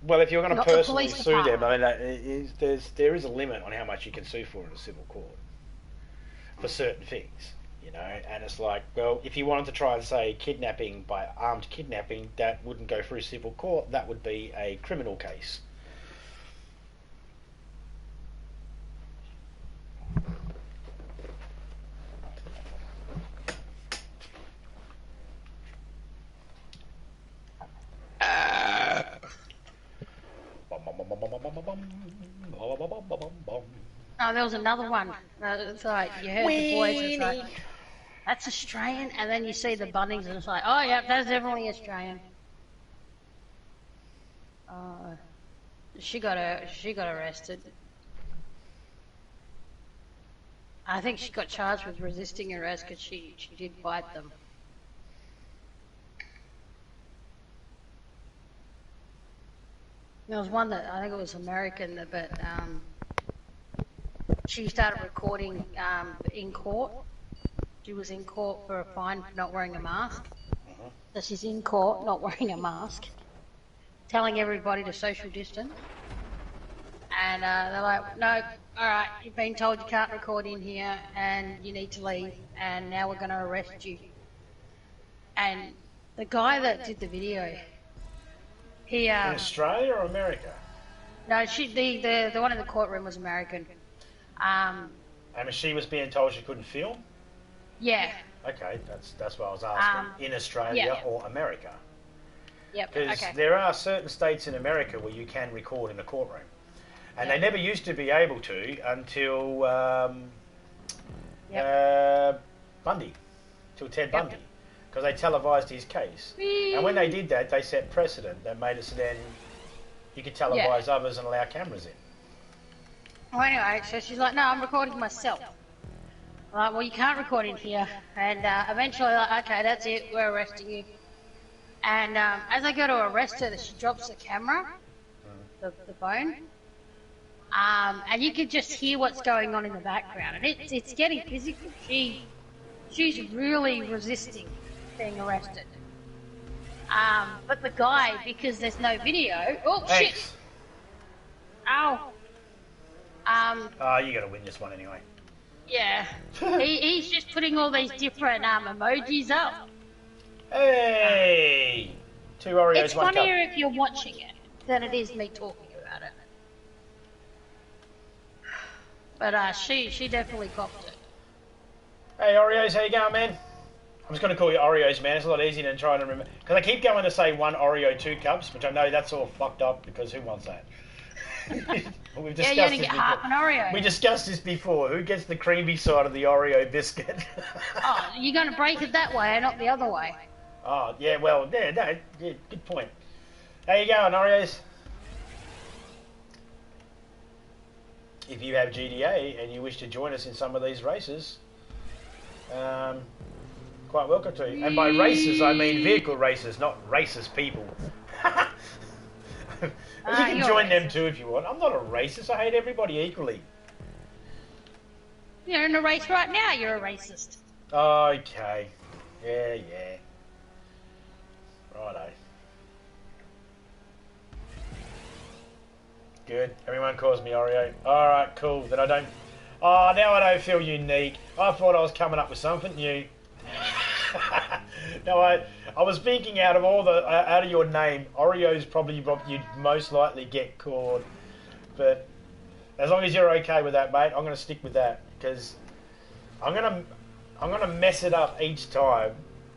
Well, if you're going to Not the personally police sue them, department. I mean, there is a limit on how much you can sue for in a civil court for certain things. You know, and it's like, well, if you wanted to try and say kidnapping by armed kidnapping, that wouldn't go through civil court. That would be a criminal case. Oh, there was another one. It's like, you heard the voice, it's like, that's Australian, and then you see the Bunnings, and it's like, oh yeah, that's definitely Australian. She got arrested. I think she got charged with resisting arrest because she did fight them. There was one that I think it was American, but she started recording in court. She was in court for a fine for not wearing a mask. So she's in court not wearing a mask, telling everybody to social distance. And they're like, no, all right, you've been told you can't record in here and you need to leave, and now we're going to arrest you. And the guy that did the video, he... in Australia or America? No, the one in the courtroom was American. And she was being told she couldn't film? Yeah. Okay, that's what I was asking. In Australia or America? Yep. Because Okay. there are certain states in America where you can record in a courtroom. And they never used to be able to until Bundy, till Ted Bundy, because they televised his case. And when they did that, they set precedent that made it so then you could televise others and allow cameras in. Well, anyway, so she's like, no, I'm recording myself. I'm like, well, you can't record in here. And eventually, like, okay, that's it, we're arresting you. And as I go to arrest her, she drops the camera, the phone. And you can just hear what's going on in the background. And it's getting physical. She's really resisting. being arrested. But the guy, because there's no video. Oh Thanks. shit! Ow. Oh, you gotta win this one anyway. Yeah. He's just putting all these different emojis up. Hey! 2 Oreos, It's 1 cup. funnier if you're watching it than it is me talking about it. But she definitely copped it. Hey Oreos, how you going, man? I'm just going to call you Oreos, man. It's a lot easier than trying to remember. Because I keep going to say 1 Oreo, 2 cups, which I know that's all fucked up because who wants that? We've Yeah, discussed you only this get before. half an Oreo. We discussed this before. Who gets the creamy side of the Oreo biscuit? Oh, you're going to break it that way, not the other way. Oh, yeah, well, yeah, no, yeah, good point. How you going, Oreos? If you have GDA and you wish to join us in some of these races, quite welcome to. And by races, I mean vehicle races, not racist people. You can join them too if you want. I'm not a racist. I hate everybody equally. You're in a race right now. You're a racist. Okay. Yeah. Righto. Good. Everyone calls me Oreo. Alright, cool. Then I don't... Oh, now I don't feel unique. I thought I was coming up with something new. No, I was thinking out of all the... out of your name, Oreo's probably what you'd most likely get called. But as long as you're okay with that, mate, I'm going to stick with that. Because I'm gonna mess it up each time.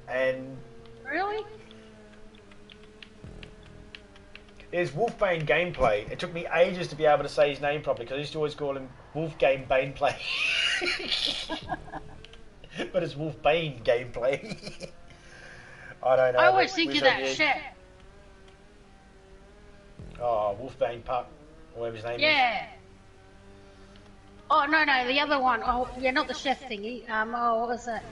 And... Really? There's Wolfbane Gameplay. It took me ages to be able to say his name properly because I used to always call him Wolfgame Baneplay. But it's Wolfbane Gameplay. I don't know. I always think of that chef. Oh, Wolfbane Pup, whatever his name is. Yeah. Oh, no, the other one. Oh, yeah, not the chef thingy. Oh, what was that?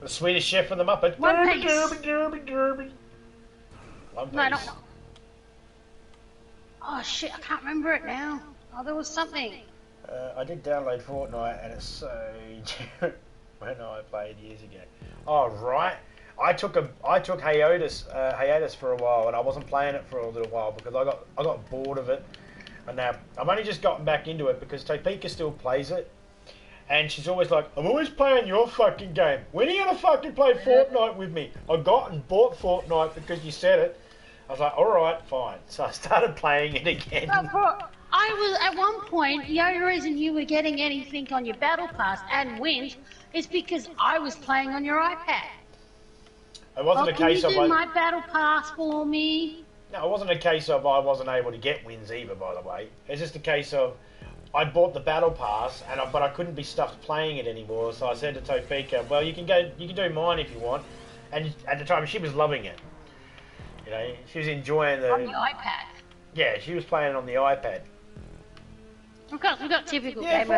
The Swedish Chef from the Muppet. One Piece. Derby. One Piece. No, not... Oh, shit, I can't remember it now. Oh, there was something. I did download Fortnite and it's so when I played years ago. Oh right, I took hiatus for a while and I wasn't playing it for a little while because I got bored of it, and now I've only just gotten back into it because Topeka still plays it, and she's always like, I'm always playing your fucking game. When are you gonna fucking play Fortnite with me? I got and bought Fortnite because you said it. I was like, alright, fine. So I started playing it again. I was, at one point, the only reason you were getting anything on your Battle Pass and wins is because I was playing on your iPad. It wasn't a case can of... you do my Battle Pass for me? No, it wasn't a case of I wasn't able to get wins either, by the way. It's just a case of I bought the Battle Pass, but I couldn't be stuffed playing it anymore, so I said to Topeka, well, you can do mine if you want. And at the time, she was loving it. You know, she was enjoying the... On the iPad. Yeah, she was playing on the iPad. We've got typical Yeah, gamer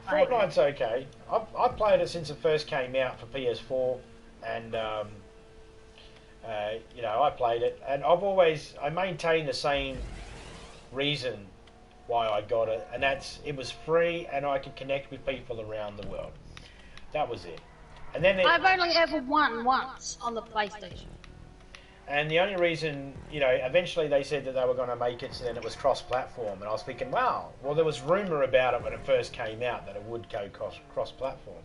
Fortnite's okay. I've played it since it first came out for PS4, and you know, I played it, and I maintain the same reason why I got it, and that's it was free, and I could connect with people around the world. That was it. And then I've only ever won once on the PlayStation. And the only reason, you know, eventually they said that they were going to make it so then it was cross-platform. And I was thinking, wow, well, there was rumour about it when it first came out that it would go cross-platform.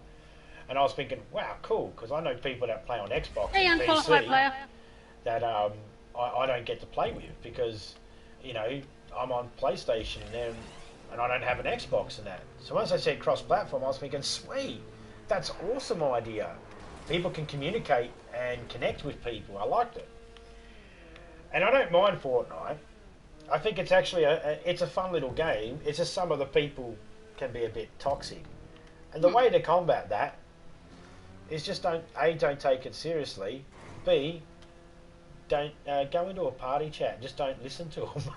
And I was thinking, wow, cool, because I know people that play on Xbox and PC that I don't get to play with because, you know, I'm on PlayStation and I don't have an Xbox and that. So once I said cross-platform, I was thinking, sweet, that's an awesome idea. People can communicate and connect with people. I liked it. And I don't mind Fortnite. I think it's actually it's a fun little game. It's just some of the people can be a bit toxic. And the way to combat that is just don't take it seriously. B, don't go into a party chat. Just don't listen to them.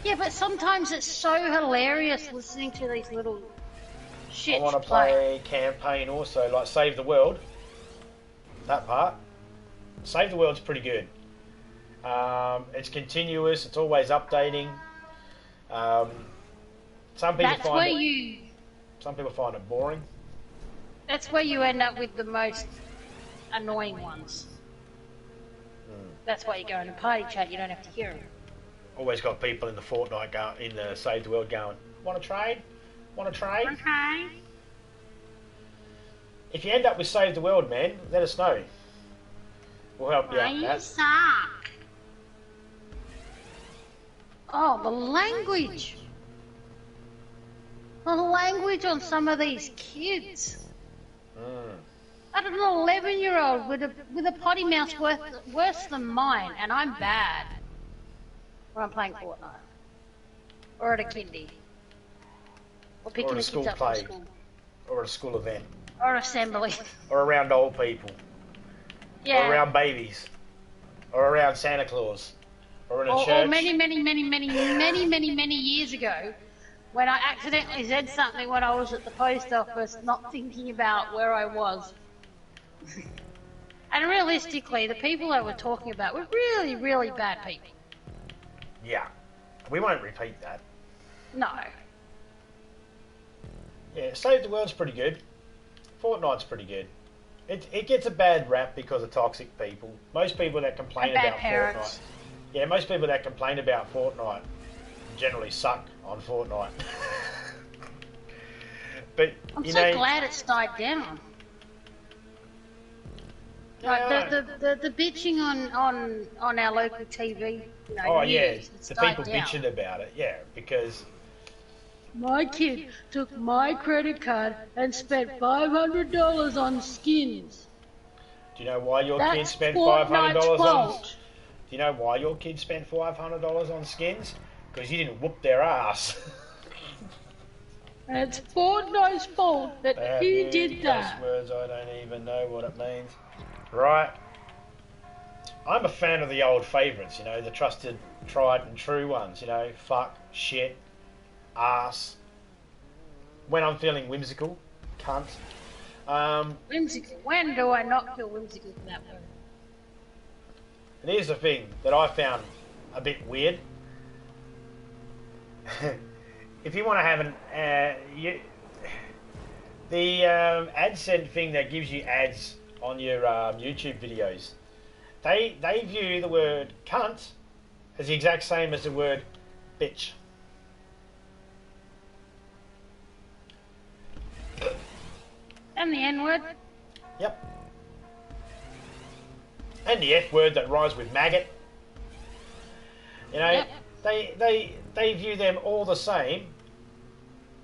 Yeah, but sometimes it's so hilarious listening to these little shits. I want to play campaign also, like Save the World. That part. Save the World's pretty good. It's continuous. It's always updating. Some people find it boring. That's where you end up with the most annoying ones. That's why you go in a party chat, you don't have to hear them. Always got people in the Fortnite in the Save the World going, want to trade? Want to trade? Okay. If you end up with Save the World, man, let us know. We'll help you out with You that. suck. Oh, the language. The language on some of these kids. I don't know, 11-year-old with a potty mouth worse than mine, and I'm bad when I'm playing Fortnite. Or at a kindy. Or picking Or a the school kids up from play. school. Or a school event. Or assembly. Or around old people. Yeah. Or around babies. Or around Santa Claus. Or in a church. Or many years ago, when I accidentally said something when I was at the post office, not thinking about where I was. And realistically, the people I were talking about were really, really bad people. Yeah. We won't repeat that. No. Yeah, Save the World's pretty good. Fortnite's pretty good. It gets a bad rap because of toxic people. Most people that complain And bad about parents. Fortnite... Yeah, most people that complain about Fortnite generally suck on Fortnite. But, I'm you so know... glad it's died down. Like the bitching on our local TV, you know, Oh, yeah, news, it's the died people down. bitching about it, yeah, because... My kid took my credit card and spent $500 on skins. Do you know why your kid That's spent Fortnite's $500 on... fault. Do you know why your kid spent $500 on skins? Because you didn't whoop their ass. And it's Fortnite's fault that he did that. Words, I don't even know what it means. Right. I'm a fan of the old favourites, you know, the trusted, tried and true ones, you know, fuck, shit, ass. When I'm feeling whimsical, cunt. Whimsical. When do I not feel whimsical for that word? And here's the thing that I found a bit weird. If you want to have the AdSense thing that gives you ads on your YouTube videos, they view the word cunt as the exact same as the word bitch. And the N-word? Yep. And the F word that rhymes with maggot. You know, Yep. they view them all the same.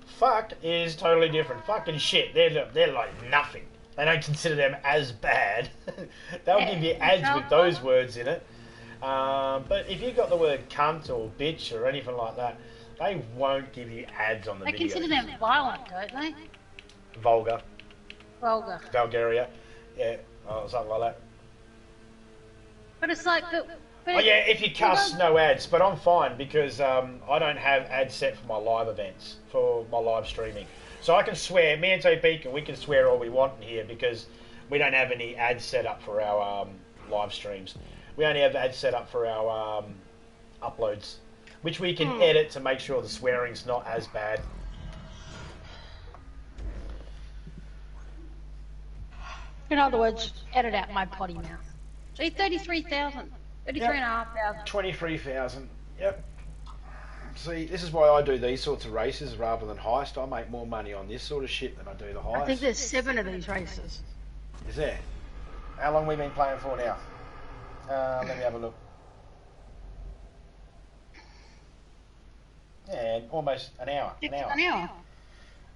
Fuck is totally different. Fuck and shit, they're like nothing. They don't consider them as bad. They'll give you ads with those words in it. But if you've got the word cunt or bitch or anything like that, they won't give you ads on the They video. consider them violent, don't they? Vulgar. Vulgar. Vulgaria. Yeah, something like that. But it's like... Oh yeah, if you cuss, no ads, but I'm fine because I don't have ads set for my live events, for my live streaming. So I can swear, me and Topeka, we can swear all we want in here because we don't have any ads set up for our live streams. We only have ads set up for our uploads, which we can edit to make sure the swearing's not as bad. In other words, edit out my potty mouth. See, 33,000. 33,500. 23,000, yep. See, this is why I do these sorts of races rather than heist. I make more money on this sort of shit than I do the heist. I think there's 7 of these races. Is there? How long have we been playing for now? Let me have a look. Yeah, almost an hour. An hour.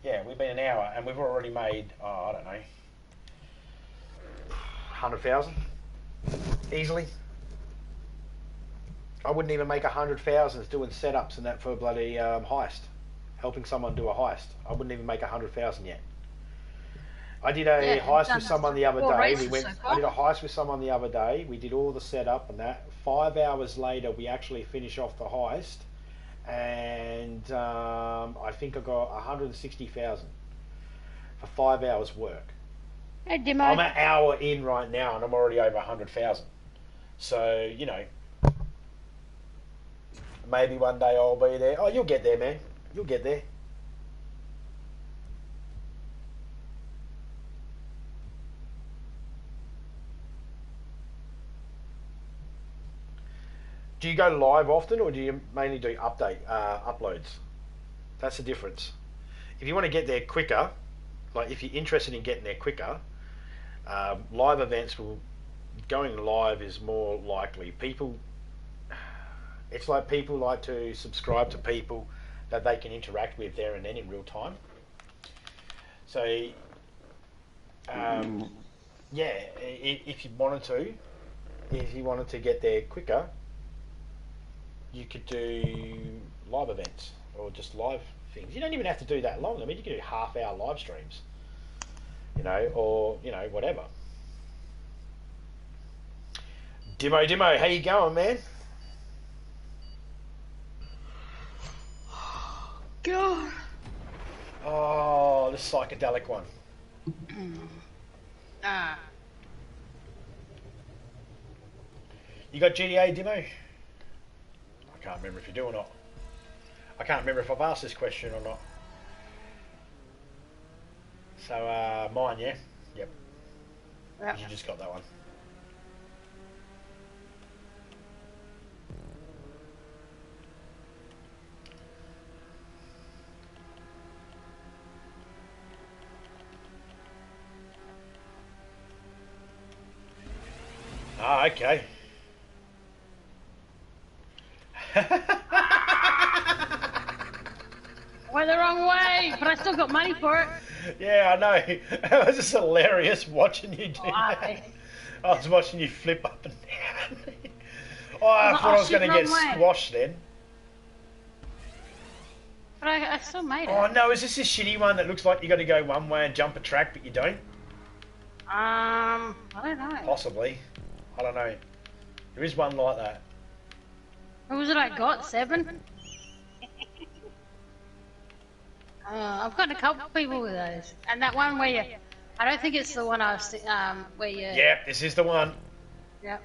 Yeah, we've been an hour and we've already made, I don't know, 100,000 easily. I wouldn't even make 100,000 doing setups and that for a bloody heist, helping someone do a heist. I wouldn't even make 100,000 yet. I did a heist with someone the other day. I did a heist with someone the other day. We did all the setup and that. 5 hours later, we actually finish off the heist, and I think I got 160,000 for 5 hours work. Hey, Dimo. I'm an hour in right now, and I'm already over 100,000. So you know, maybe one day I'll be there. Oh, you'll get there, man. You'll get there. Do you go live often, or do you mainly do uploads? That's the difference. If you want to get there quicker, like if you're interested in getting there quicker, live events will going live is more likely. It's like people like to subscribe to people that they can interact with there and then in real time. So, yeah, if you wanted to get there quicker, you could do live events or just live things. You don't even have to do that long. I mean, you can do half-hour live streams, or whatever. Dimo, how you going, man? God. Oh, the psychedelic one. You got GTA, Dimo? I can't remember if you do or not. I can't remember if I've asked this question or not. So, mine, yeah? Yep. You just got that one. Ah, okay. Went the wrong way, but I still got money for it. Yeah, I know. It was just hilarious watching you do that. I was watching you flip up and down. I thought I was going to get squashed then. But I still made it. Oh no, is this a shitty one that looks like you got to go one way and jump a track, but you don't? I don't know. Possibly. I don't know. There is one like that. What was it I got? 7? I've got a couple people with those. And that one where you... I don't think it's the one I was... where you... Yep, this is the one. Yep.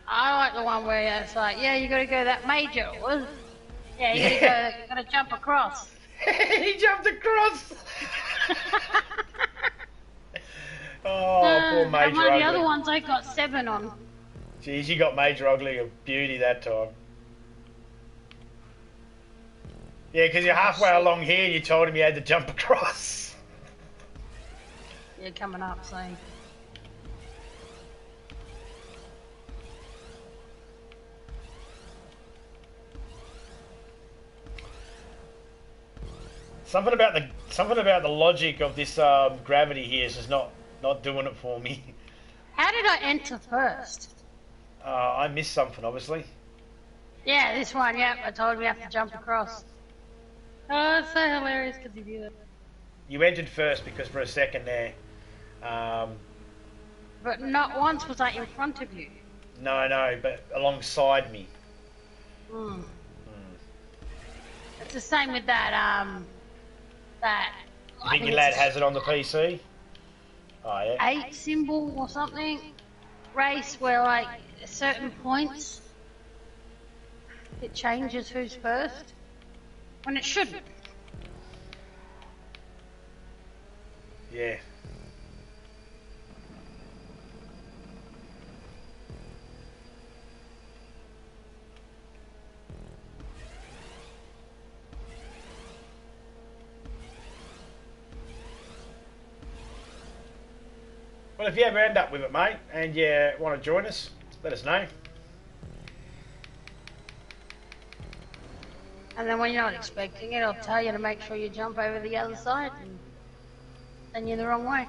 I like the one where it's like, yeah, you gotta go that major. What? Yeah, you gotta jump across. He jumped across! Oh, poor Major And one of Ugly. the other ones I got 7 on. Jeez, you got Major Ugly a beauty that time. Yeah, because you're halfway along here and you told him you had to jump across. Yeah, coming up, so... Something about the logic of this gravity here is just not doing it for me. How did I enter first? I missed something, obviously. Yeah, this one, yep. I told him we have to jump across. Oh, it's so hilarious because he did it. You entered first because for a second there... But not once was I in front of you. No, but alongside me. It's the same with that, You think your lad has it on the PC? Oh, yeah. 8 symbol or something? Race where, like, at certain points it changes who's first. When it shouldn't. Yeah. Well, if you ever end up with it, mate, and you want to join us, let us know. And then when you're not expecting it, I'll tell you to make sure you jump over the other side and you're the wrong way.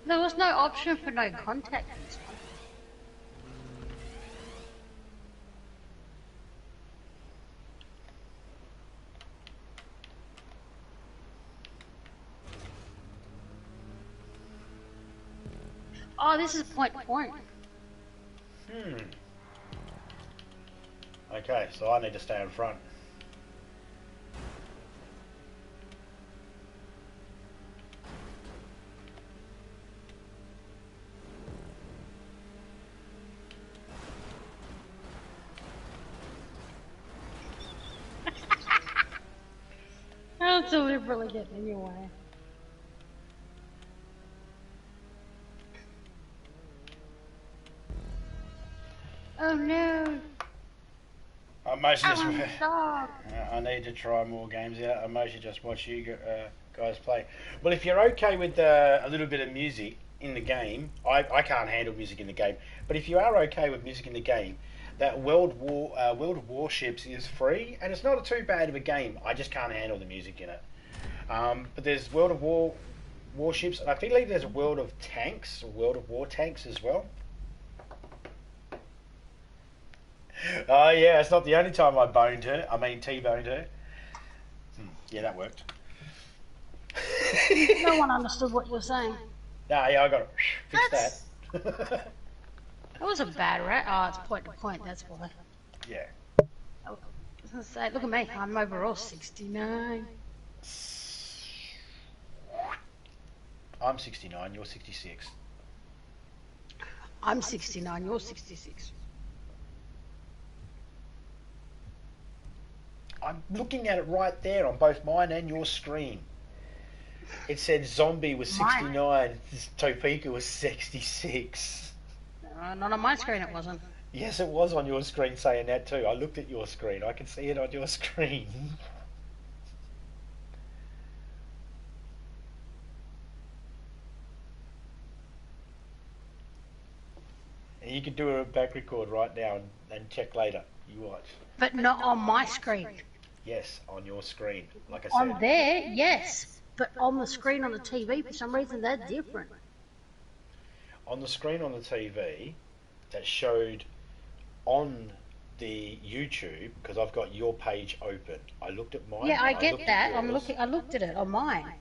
There was no option for no contact in this one. Oh, this is point to point. Okay, so I need to stay in front. I'll deliberately get in your way. Oh no! I mostly just. Alan, stop! I need to try more games out. I mostly just watch you guys play. Well, if you're okay with a little bit of music in the game, I can't handle music in the game. But if you are okay with music in the game, that World of Warships is free, and it's not too bad of a game. I just can't handle the music in it. But there's Warships, and I believe there's a World of Tanks, World of War Tanks as well. Oh yeah, it's not the only time I boned her. I mean T-boned her. Yeah, that worked. No one understood what you were saying. Nah, yeah, I got to fix That's- that. That was a bad rat. Oh, it's point to point, that's why. Yeah. I was gonna say, look at me, I'm overall 69. I'm 69, you're 66. I'm 69, you're 66. I'm looking at it right there on both mine and your screen. It said Zombie was 69, Topeka was 66. Not on my screen, it wasn't. Yes, it was on your screen saying that too. I looked at your screen. I can see it on your screen. And you can do a back record right now and check later. You watch. But not on my screen. Yes, on your screen. Like I On said. there, yes. But on the screen on the TV, for some reason, they're different. On the screen on the TV that showed on the YouTube, because I've got your page open. I looked at mine. Yeah, I looked get at that. yours. I looked at it on mine,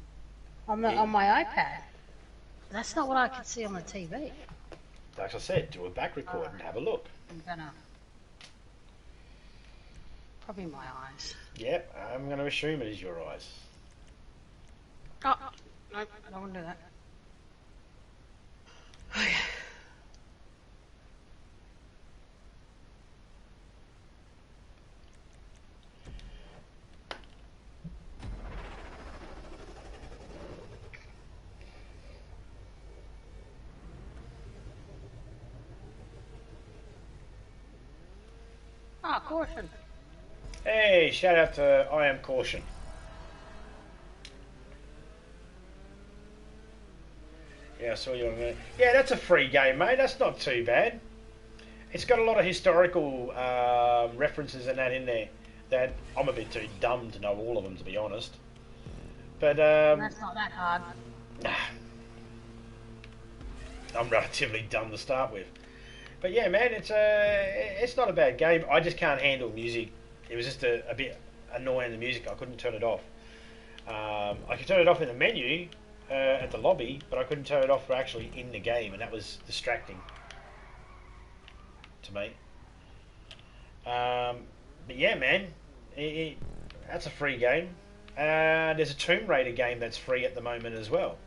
on Yeah. my iPad. That's not what I could see on the TV. Like I said, do a back record and have a look. I'm gonna. Probably my eyes. Yep, I'm going to assume it is your eyes. Oh, no, I don't want to do that. Okay. Ah, caution. Hey, shout out to I Am Caution. Yeah, I saw you on there. Yeah, that's a free game, mate. That's not too bad. It's got a lot of historical references and that in there that I'm a bit too dumb to know all of them, to be honest. But That's not that hard. I'm relatively dumb to start with. But yeah, man, it's not a bad game. I just can't handle music. It was just a bit annoying, the music. I couldn't turn it off. I could turn it off in the menu at the lobby, but I couldn't turn it off for actually in the game, and that was distracting to me. But yeah, man, that's a free game. There's a Tomb Raider game that's free at the moment as well.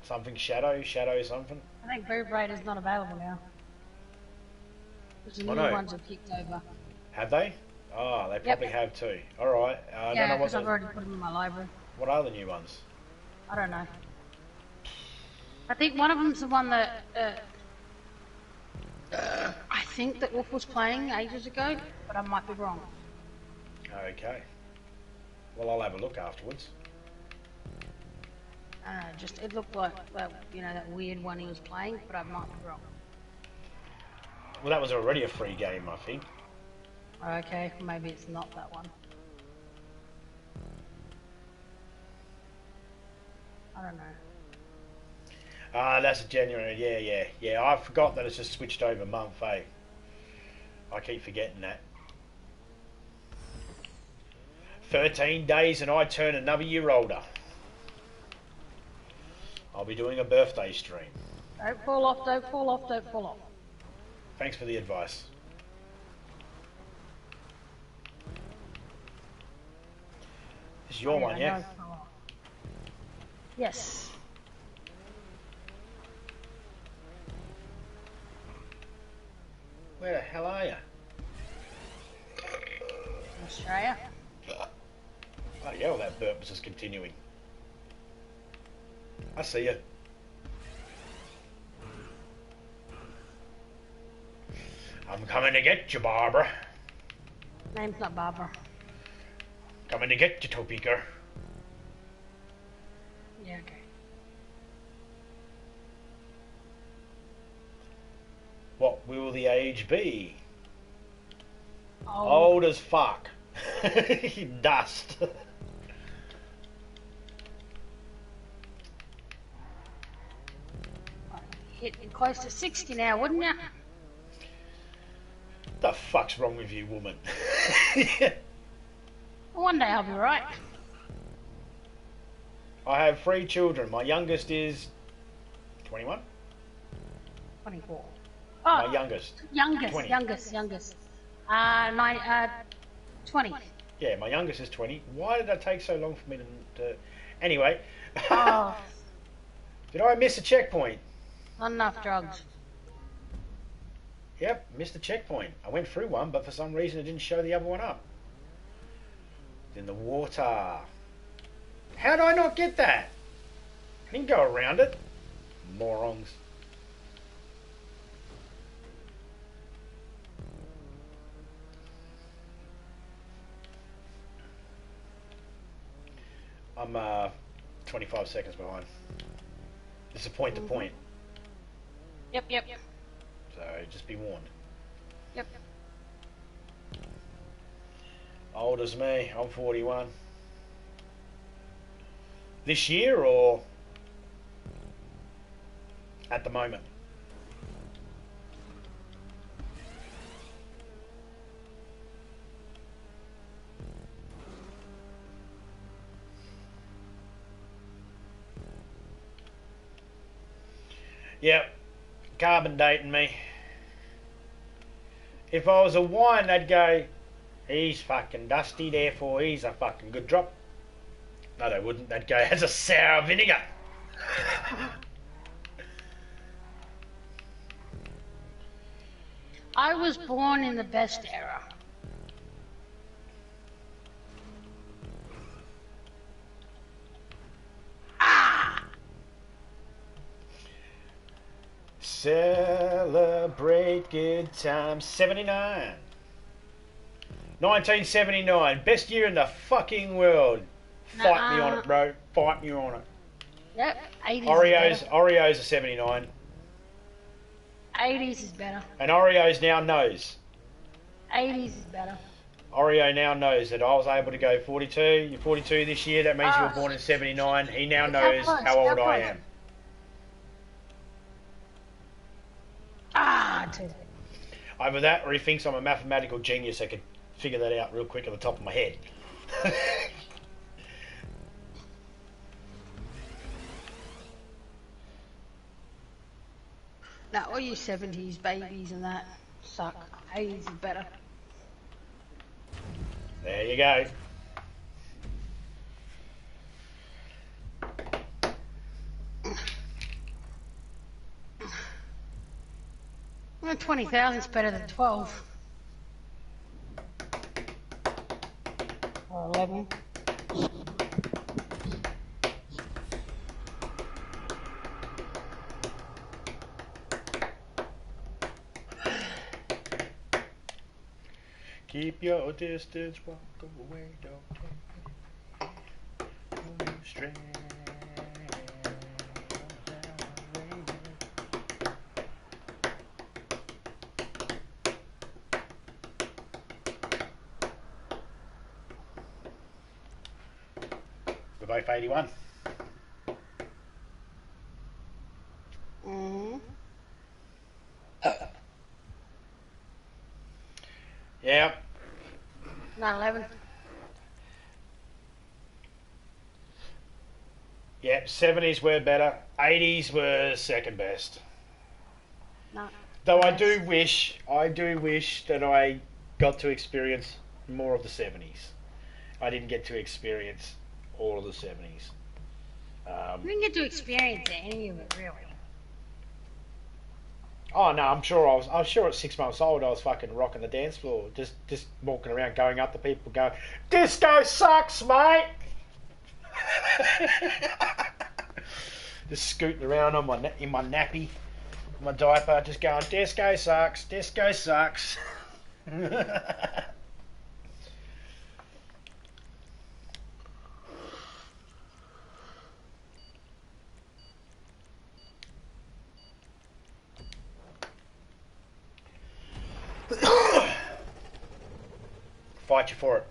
Something Shadow something. I think Tomb Raider's not available now. Because the I new know. ones have kicked over. Have they? Oh, they probably have too. All right. I Yeah, don't know because I've already put them in my library. what are the new ones. I don't know. I think one of them's the one that I think that Wolf was playing ages ago, but I might be wrong. Okay. Well, I'll have a look afterwards. I don't know, just it looked like you know, that weird one he was playing, but I might be wrong. Well, that was already a free game, I think. Okay, maybe it's not that one. I don't know. That's a January. Yeah. I forgot that it's just switched over month, eh? I keep forgetting that. 13 days and I turn another year older. I'll be doing a birthday stream. Don't fall off, don't fall off, don't fall off. Thanks for the advice. This is your one, yeah? don't fall off. Yes. Where the hell are you? Australia. Oh yeah, well that burp was just continuing. I see you. I'm coming to get you, Barbara. Name's not Barbara. Coming to get you, Topeka. Yeah, okay. What will the age be? Oh, Old as fuck. Dust. hitting close to 60 now, wouldn't you? The fuck's wrong with you, woman? One day I'll be right. I have 3 children. My youngest is 21. 24. My Oh, youngest. 20. youngest. 20. Yeah, my youngest is 20. Why did that take so long for me to... Anyway. Oh, Did I miss a checkpoint? not enough drugs. Yep, missed a checkpoint. I went through one, but for some reason it didn't show the other one up. In the water. How did I not get that? I didn't go around it. Morons. I'm 25 seconds behind. This is point to point, Yep. so just be warned. Yep. Old as me, I'm 41. This year or at the moment? Yep, carbon dating me. If I was a wine, they'd go, he's fucking dusty, therefore he's a fucking good drop. No, they wouldn't. They'd go, has a sour vinegar. I was born in the best era. Celebrate good times. 79. 1979. Best year in the fucking world. Fight me on it, bro. Fight me on it. Yep. 80s Oreos are 79. 80s is better. And Oreos now knows. 80s is better. Oreo now knows that I was able to go 42. You're 42 this year. That means you were born in 79. He now knows how old I am. Dude. Either that or he thinks I'm a mathematical genius that could figure that out real quick at the top of my head. Now, all you 70s babies and that suck. 80s is better. There you go. Well, 20,000 is better than 12. Or 11. Keep your distance, walk away, don't move straight. We're both 81. Yeah. 9/11. Yep, 70s were better. 80s were second best. No. Though I do wish that I got to experience more of the 70s. I didn't get to experience all of the 70s. We didn't get to experience any of it, really. Oh no, I'm sure at 6 months old I was fucking rocking the dance floor, just walking around, going up to people, going, "Disco sucks, mate." Just scooting around in my nappy, My diaper just going, disco sucks, disco sucks. 'Fight you for it.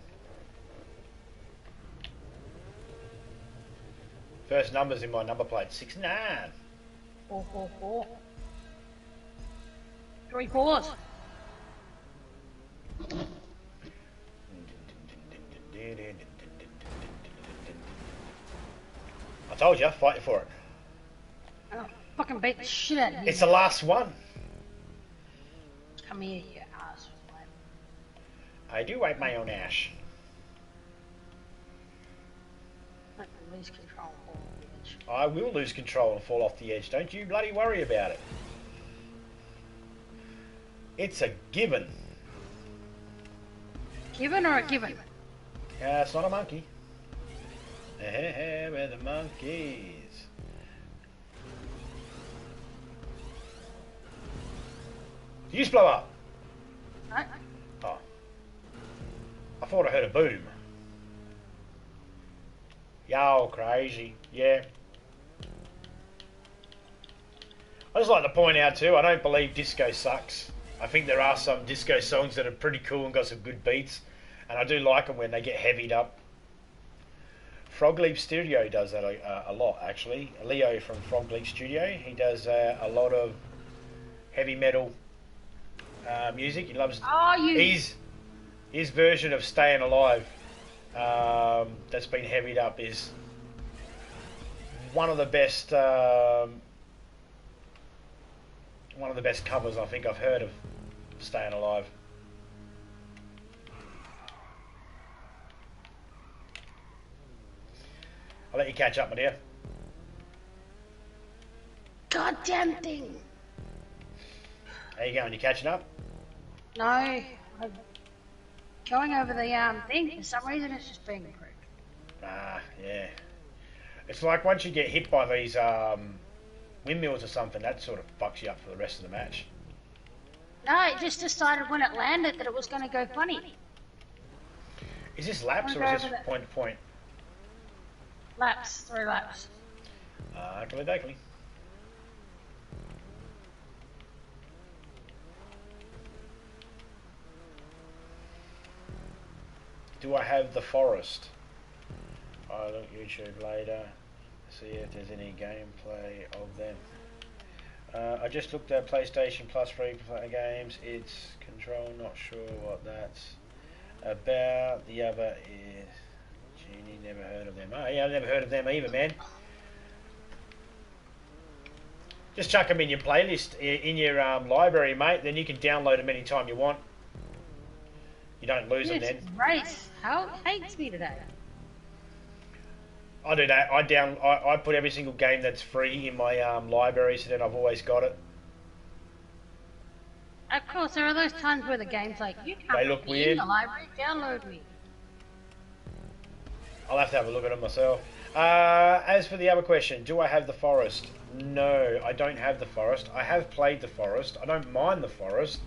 First numbers in my number plate, 69. 444. 3 4s. I told you, fight you for it. I'll fucking beat the shit out of you. It's the last one. Come here, you ass. I do wipe my own ass. I can lose control of the edge. I will lose control and fall off the edge. Don't you bloody worry about it. It's a given. Given or a given? It's not a monkey. We're the monkeys. Did you just blow up? No. Oh. I thought I heard a boom. Yo, crazy. Yeah. I just like to point out too, I don't believe disco sucks. I think there are some disco songs that are pretty cool and got some good beats. And I do like them when they get heavied up. Frog Leap Studio does that a lot, actually. Leo from Frog Leap Studio, he does a lot of heavy metal music. He loves his version of Staying Alive that's been heavied up is one of the best covers I think I've heard of Staying Alive. I'll let you catch up, my dear. Goddamn thing! How you going? You catching up? No, I'm going over the thing. For some reason, it's just being a prick. Ah, yeah. It's like once you get hit by these windmills or something, that sort of fucks you up for the rest of the match. No, it just decided when it landed that it was going to go funny. Is this laps or is this point to point? Laps, 3 laps. Okey-dokey. Do I have the forest? I'll look YouTube later, see if there's any gameplay of them. I just looked at PlayStation Plus free play games. It's Control, not sure what that's about. The other is Genie, never heard of them. Oh yeah, I've never heard of them either, man. Just chuck them in your playlist, in your library, mate. Then you can download them anytime you want. You don't lose them then. Race, how hates me today? I do that. I put every single game that's free in my library, so then I've always got it. Of course, there are those times where the game's like, you can't They look be weird. in the library, download me. I'll have to have a look at them myself. As for the other question, do I have the forest? No, I don't have the forest. I have played the forest. I don't mind the forest.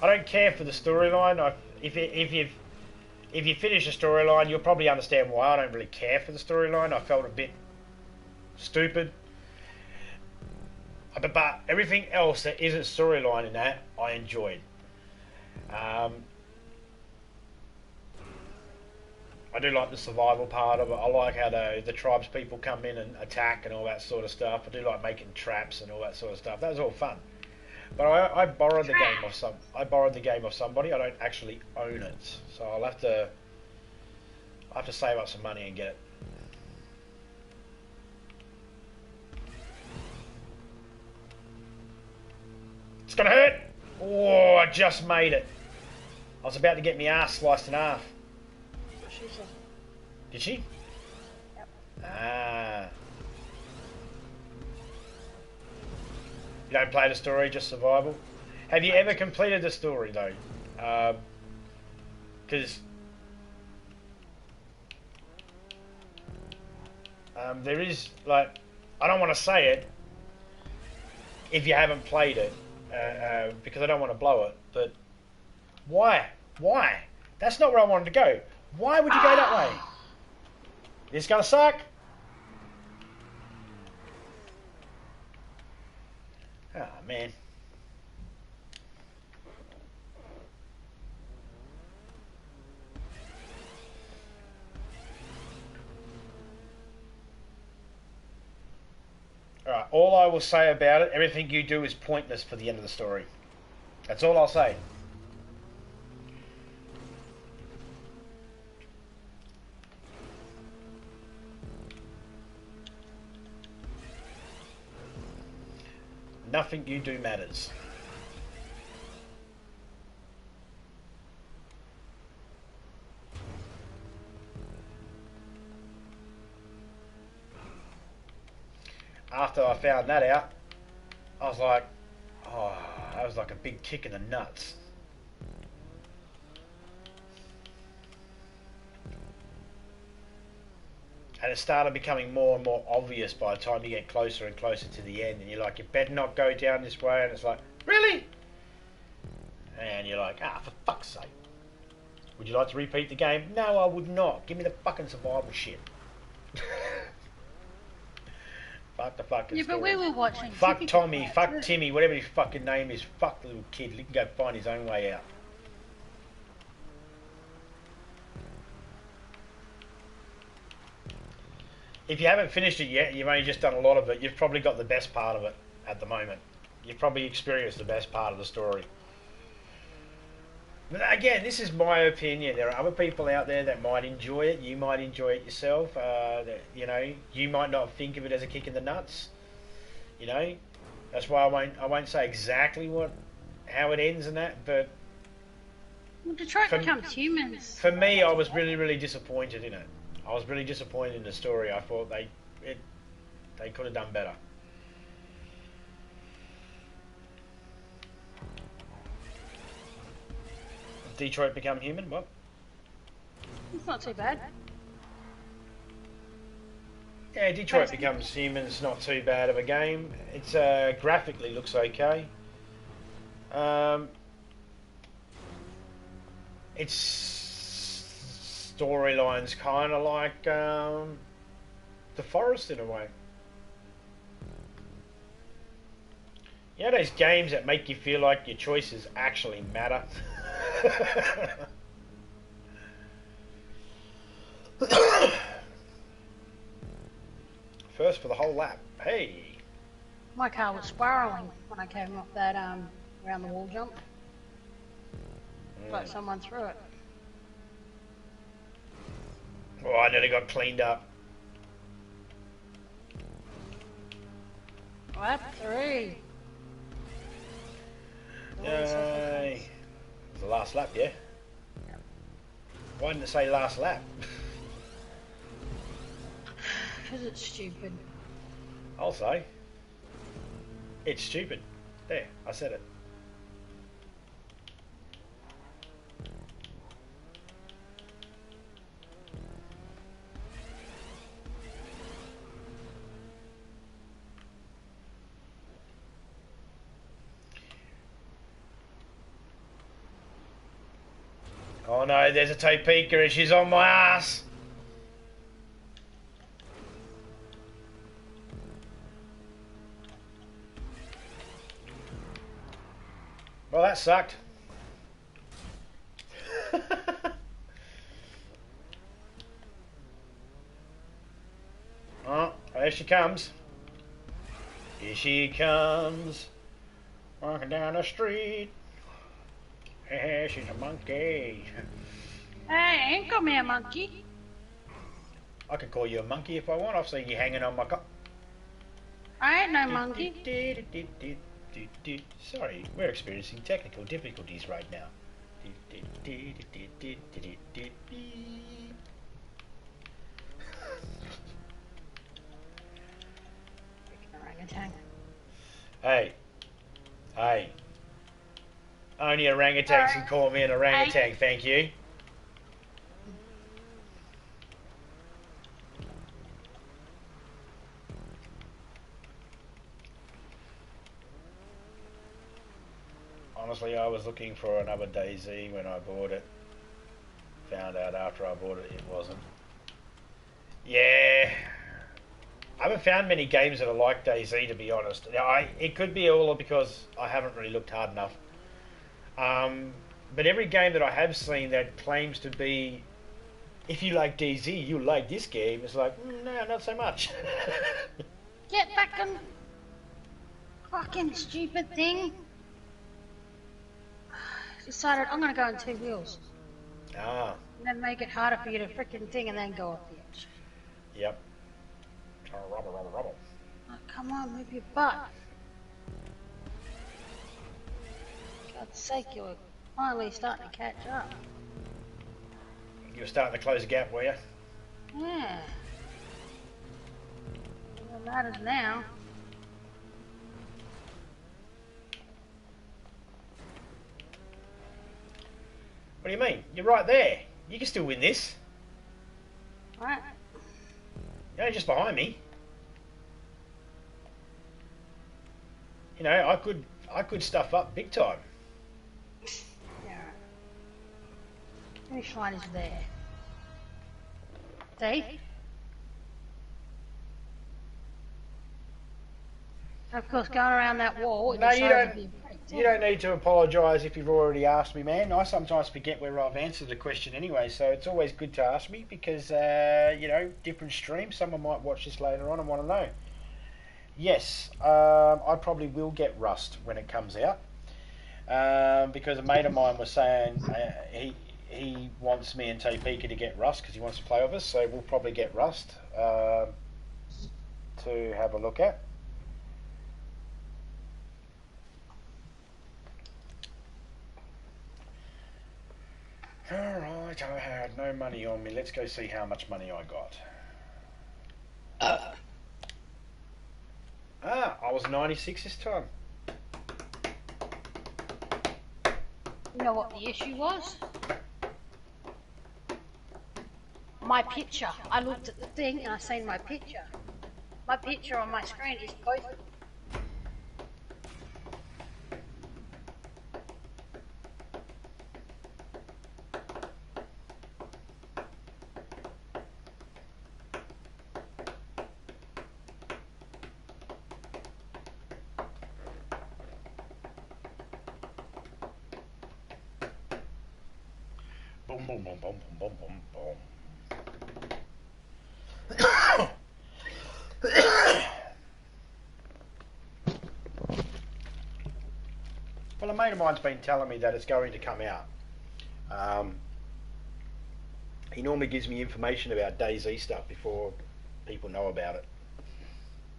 I don't care for the storyline. If you finish a storyline, you'll probably understand why I don't really care for the storyline. I felt a bit stupid. But everything else that isn't storyline in that, I enjoyed. I do like the survival part of it. I like how the tribes people come in and attack and all that sort of stuff. I do like making traps and all that sort of stuff. That was all fun. But I borrowed the game off somebody. I don't actually own it, so I'll have to save up some money and get it. It's gonna hurt. Oh, I just made it. I was about to get my ass sliced in half. Did she? Yep. Ah. You don't play the story, just survival? Have you ever completed the story, though? Because there is, like, I don't want to say it, if you haven't played it, because I don't want to blow it. But why? Why? That's not where I wanted to go. Why would you go that way? This is gonna suck. Oh man. Alright, all I will say about it, everything you do is pointless for the end of the story. That's all I'll say. Nothing you do matters. After I found that out, I was like, oh, that was like a big kick in the nuts. And it started becoming more and more obvious by the time you get closer and closer to the end, and you're like, you better not go down this way, and it's like, really? And you're like, for fuck's sake. Would you like to repeat the game? No, I would not. Give me the fucking survival shit. Fuck the fucking story. But we were watching. Fuck Tommy, fuck Timmy, whatever his fucking name is. Fuck the little kid. He can go find his own way out. If you haven't finished it yet, you've only just done a lot of it, you've probably got the best part of it at the moment. You've probably experienced the best part of the story. But again, this is my opinion. There are other people out there that might enjoy it. You might enjoy it yourself. You know, you might not think of it as a kick in the nuts. You know, that's why I won't say exactly how it ends and that. But well, Detroit becomes humans. For me, I was really disappointed in it. I was really disappointed in the story. I thought they could have done better. Detroit Become Human? What? It's not too bad. Yeah, Detroit Becomes Human is not too bad of a game. It's graphically looks okay. Its storyline's kind of like The Forest in a way. You know those games that make you feel like your choices actually matter? First for the whole lap. Hey. My car was spiraling when I came off that around the wall jump. Like someone threw it. Oh, I nearly got cleaned up. Lap 3. Yay. It was the last lap, yeah? Why didn't it say last lap? Because it's stupid. I'll say. It's stupid. There, I said it. Oh no, there's a Topeka and she's on my ass. Well, that sucked. Oh, there she comes. Here she comes. Walking down the street. Hey, she's a monkey. Hey, come here, monkey. I could call you a monkey if I want. I've seen you hanging on my cup. I ain't no monkey. Sorry, we're experiencing technical difficulties right now. Orangutan. Hey. Hey. Only orangutans can call me an orangutan, thank you. honestly, I was looking for another DayZ when I bought it. Found out after I bought it, it wasn't. Yeah. I haven't found many games that are like DayZ, to be honest. It could be all because I haven't really looked hard enough. But every game that I have seen that claims to be, if you like DayZ, you'll like this game, it's like, no, not so much. Get back on... Fucking stupid thing. Decided I'm gonna go on 2 wheels. Ah, And then make it harder for you to frickin' thing and then go off the edge. yep. Oh, rubble. Oh, come on, move your butt. God's sake, you're finally starting to catch up. You were starting to close the gap, were you? Yeah. It matters now. What do you mean? You're right there. You can still win this. Right. You're just behind me. You know, I could stuff up big time. Yeah. Finish line is there. See? Of course, going around that wall. No, you decided to don't. be a prick, You don't need to apologise if you've already asked me, man. I sometimes forget where I've answered the question anyway, so it's always good to ask me because, you know, different streams. Someone might watch this later on and want to know. Yes, I probably will get Rust when it comes out because a mate of mine was saying he wants me and Topeka to get Rust because he wants to play with us, so we'll probably get Rust to have a look at. Alright, I had no money on me. Let's go see how much money I got. I was 96 this time. You know what the issue was? My picture. I looked at the thing and I seen my picture. My picture on my screen is both. Boom, boom, boom, boom, boom, boom, boom, Well, a mate of mine's been telling me that it's going to come out. He normally gives me information about DayZ stuff before people know about it.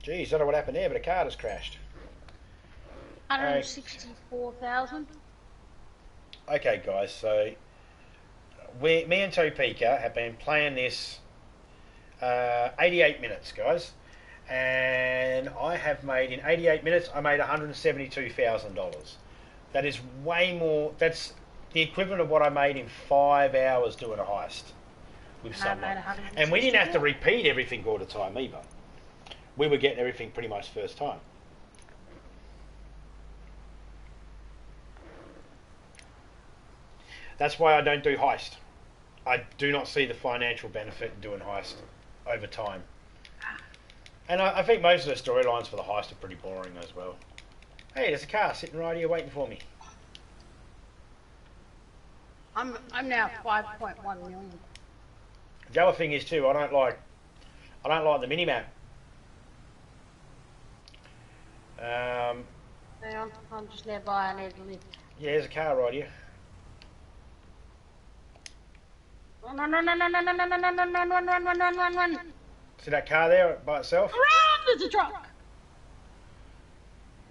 Geez, I don't know what happened there, but a car just crashed. 164,000. Okay, guys, so me and Topeka have been playing this 88 minutes, guys, and I have made, in 88 minutes, I made $172,000. That is way more, that's the equivalent of what I made in 5 hours doing a heist with someone. And we didn't have to repeat everything all the time either. We were getting everything pretty much first time. That's why I don't do heist. I do not see the financial benefit in doing heist over time. And I think most of the storylines for the heist are pretty boring as well. Hey, there's a car sitting right here waiting for me. I'm now 5.1 million. The other thing is too, I don't like the minimap. Hang on, I'm just nearby. I need to live. Yeah, there's a car right here. Run. See that car there by itself? There's a truck.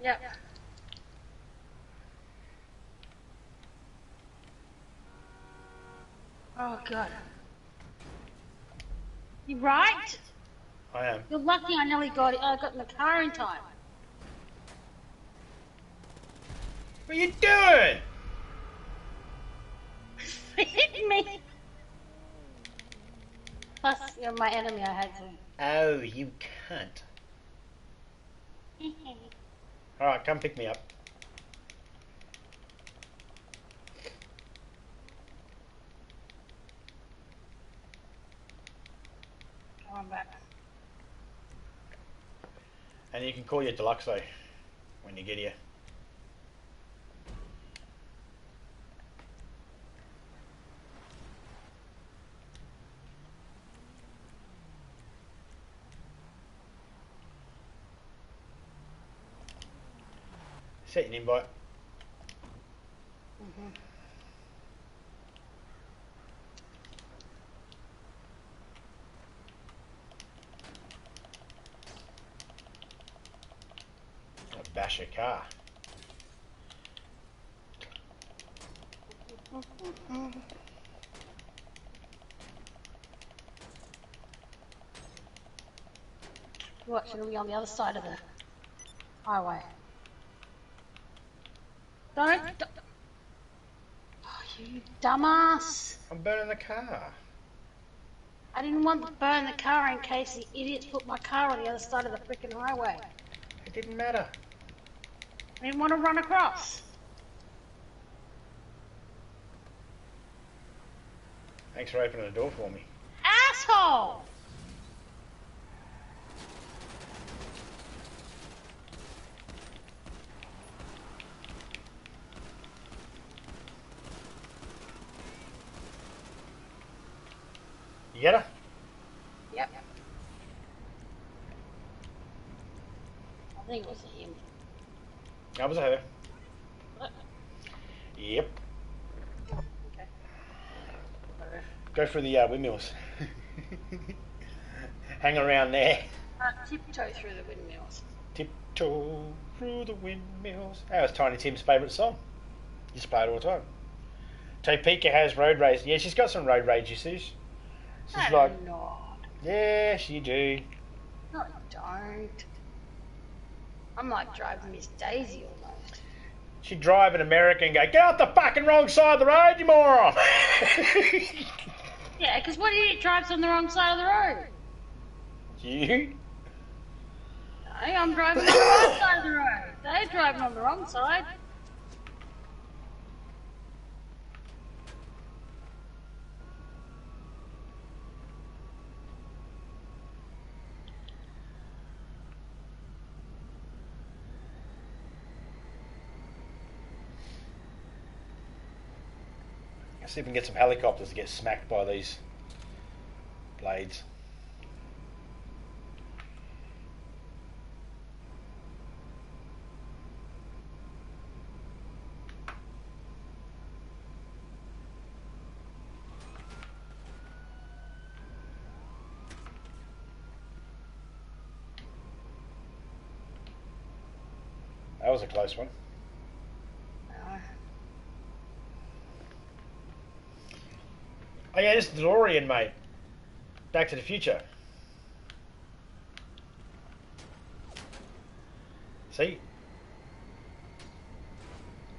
Yep. Oh god. You right? I am. You're lucky I nearly got it. I got in the car in time. What are you doing? Hit me. Plus, you're my enemy. I had to. Oh, you can't. Alright, come pick me up. I'm back. And you can call your deluxe though when you get here. Set an invite. I'll bash a car. What, should we be on the other side of the highway? Don't. Oh, you dumbass. I'm burning the car. I didn't want to burn the car in case the idiots put my car on the other side of the freaking highway. It didn't matter. I didn't want to run across. Thanks for opening the door for me. Asshole! You get her? Yep. I think it was him. That was her. What? Yep. Okay. Go through the windmills. Hang around there. Tiptoe through the windmills. Tiptoe through the windmills. That was Tiny Tim's favourite song. Used to play it all the time. Topeka has road rage. Yeah, she's got some road rage issues. She's like, not. yes, you do. No, I don't. I'm like driving Miss Daisy almost. She'd drive in America and go, get off the fucking wrong side of the road, you moron! Yeah, because what idiot drives on the wrong side of the road? You? No, I'm driving on the right side of the road. They're driving on the wrong side. See if we can get some helicopters to get smacked by these blades. That was a close one. Oh yeah, this is DeLorean, mate. Back to the Future. See?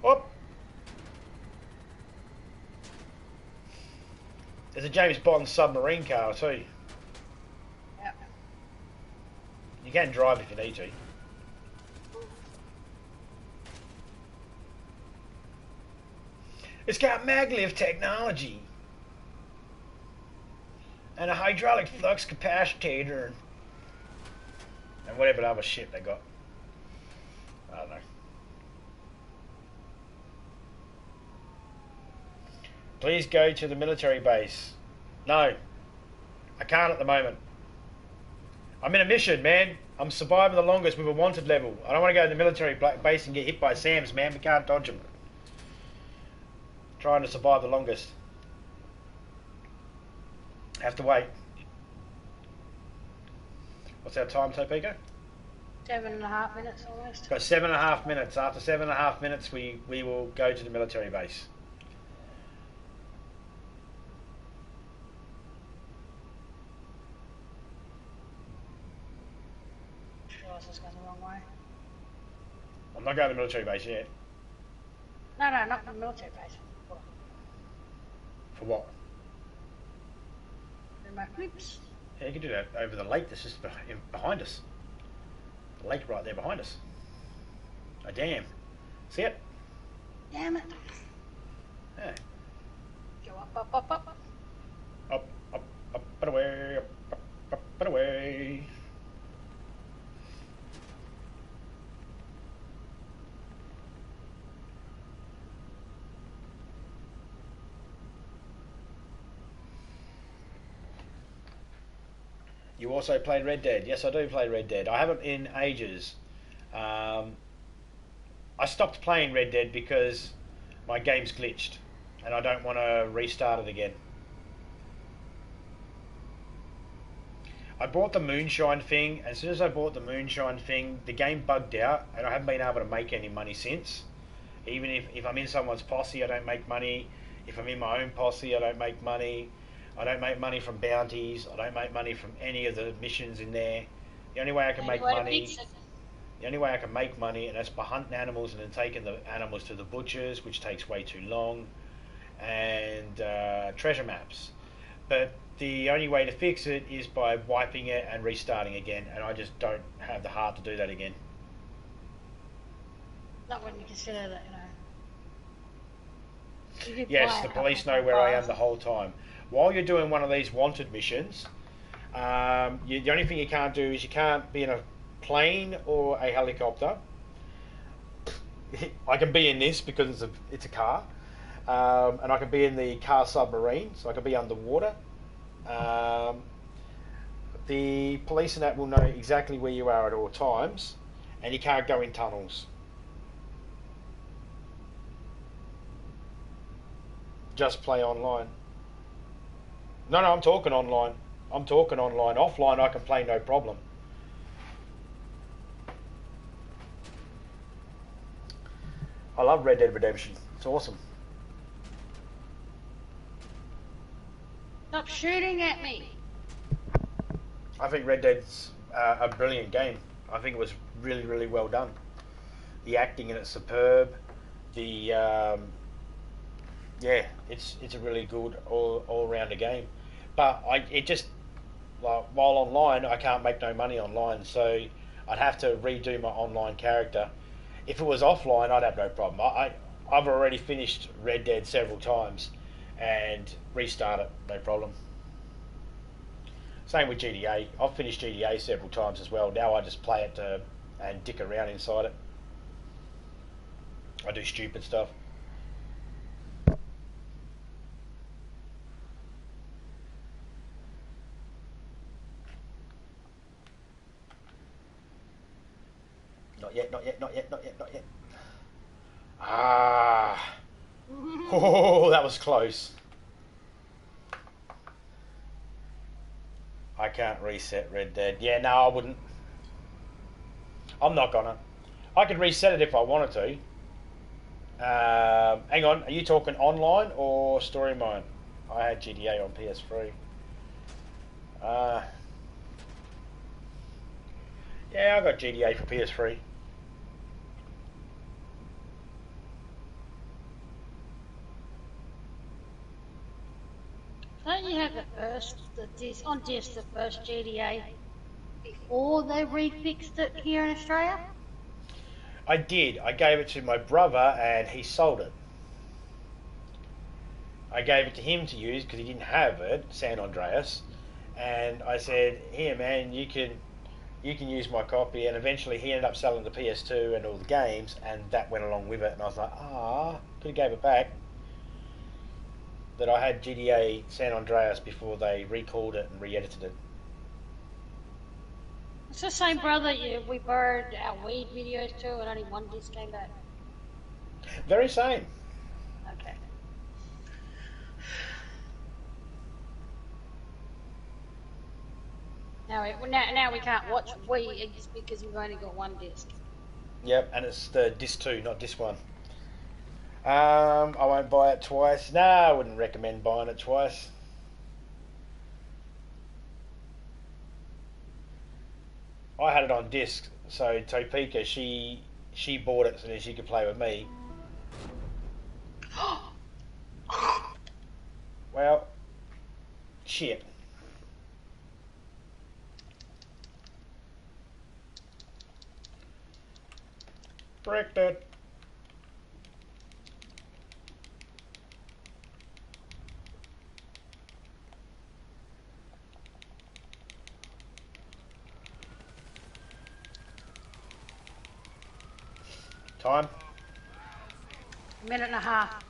Oh! There's a James Bond submarine car too. Yep. You can drive if you need to. It's got maglev technology. And a hydraulic flux capacitor and whatever other shit they got. I don't know. Please go to the military base. No, I can't at the moment. I'm in a mission, man. I'm surviving the longest with a wanted level. I don't want to go to the military base and get hit by SAMs, man. We can't dodge them. Trying to survive the longest. Have to wait. What's our time, Topeka? 7.5 minutes almost. Got 7.5 minutes. After 7.5 minutes, we will go to the military base. Sure, this is going the wrong way. I'm not going to the military base yet. No, not the military base. For what? Do my flips. Yeah, you can do that over the lake that's just behind us. The lake right there behind us. A dam. See it? Damn it. Yeah. Go up. Up and away, up and away. You also played Red Dead. Yes, I do play Red Dead. I haven't in ages. I stopped playing Red Dead because my game's glitched, and I don't want to restart it again. I bought the Moonshine thing. As soon as I bought the Moonshine thing, the game bugged out, and I haven't been able to make any money since. Even if I'm in someone's posse, I don't make money. If I'm in my own posse, I don't make money. I don't make money from bounties. I don't make money from any of the missions in there. The only way I can make money, the only way I can make money, and that's by hunting animals and then taking the animals to the butchers, which takes way too long, and treasure maps. But the only way to fix it is by wiping it and restarting again, and I just don't have the heart to do that again. Not when you consider that, you know. Yes, the police know where I am the whole time. While you're doing one of these wanted missions, the only thing you can't do is you can't be in a plane or a helicopter. I can be in this because it's a car, and I can be in the car submarine, so I can be underwater. The police and that will know exactly where you are at all times, and you can't go in tunnels. Just play online. No, I'm talking online. I'm talking online. Offline, I can play no problem. I love Red Dead Redemption. It's awesome. Stop shooting at me. I think Red Dead's a brilliant game. I think it was really, really well done. The acting in it's superb. The yeah, it's a really good all rounder game. But it just, like, while online, I can't make no money online, so I'd have to redo my online character. If it was offline, I'd have no problem. I've already finished Red Dead several times and restart it, no problem. Same with GTA. I've finished GTA several times as well. Now I just play it and dick around inside it. I do stupid stuff. Not yet, not yet, not yet, not yet, not yet. Ah. Oh, that was close. I can't reset Red Dead. Yeah, no, I wouldn't. I'm not gonna. I could reset it if I wanted to. Hang on, are you talking online or story mode? I had GTA on PS3. Yeah, I got GTA for PS3. Don't you have on disc the first GTA before they refixed it here in Australia? I did. I gave it to my brother and he sold it. I gave it to him to use because he didn't have it, San Andreas, and I said, "Here, man, you can use my copy." And eventually, he ended up selling the PS2 and all the games, and that went along with it. And I was like, could have gave it back. But I had GTA San Andreas before they recalled it and re-edited it. It's the same brother we borrowed our weed videos to, and only one disc came back. Very same. Okay. Now we can't watch weed because we've only got one disc. Yep, and it's the disc 2, not disc 1. I won't buy it twice. No, I wouldn't recommend buying it twice. I had it on disc, so Topeka, she bought it so that she could play with me. Well, shit. Bricked it. Time? A minute and a half.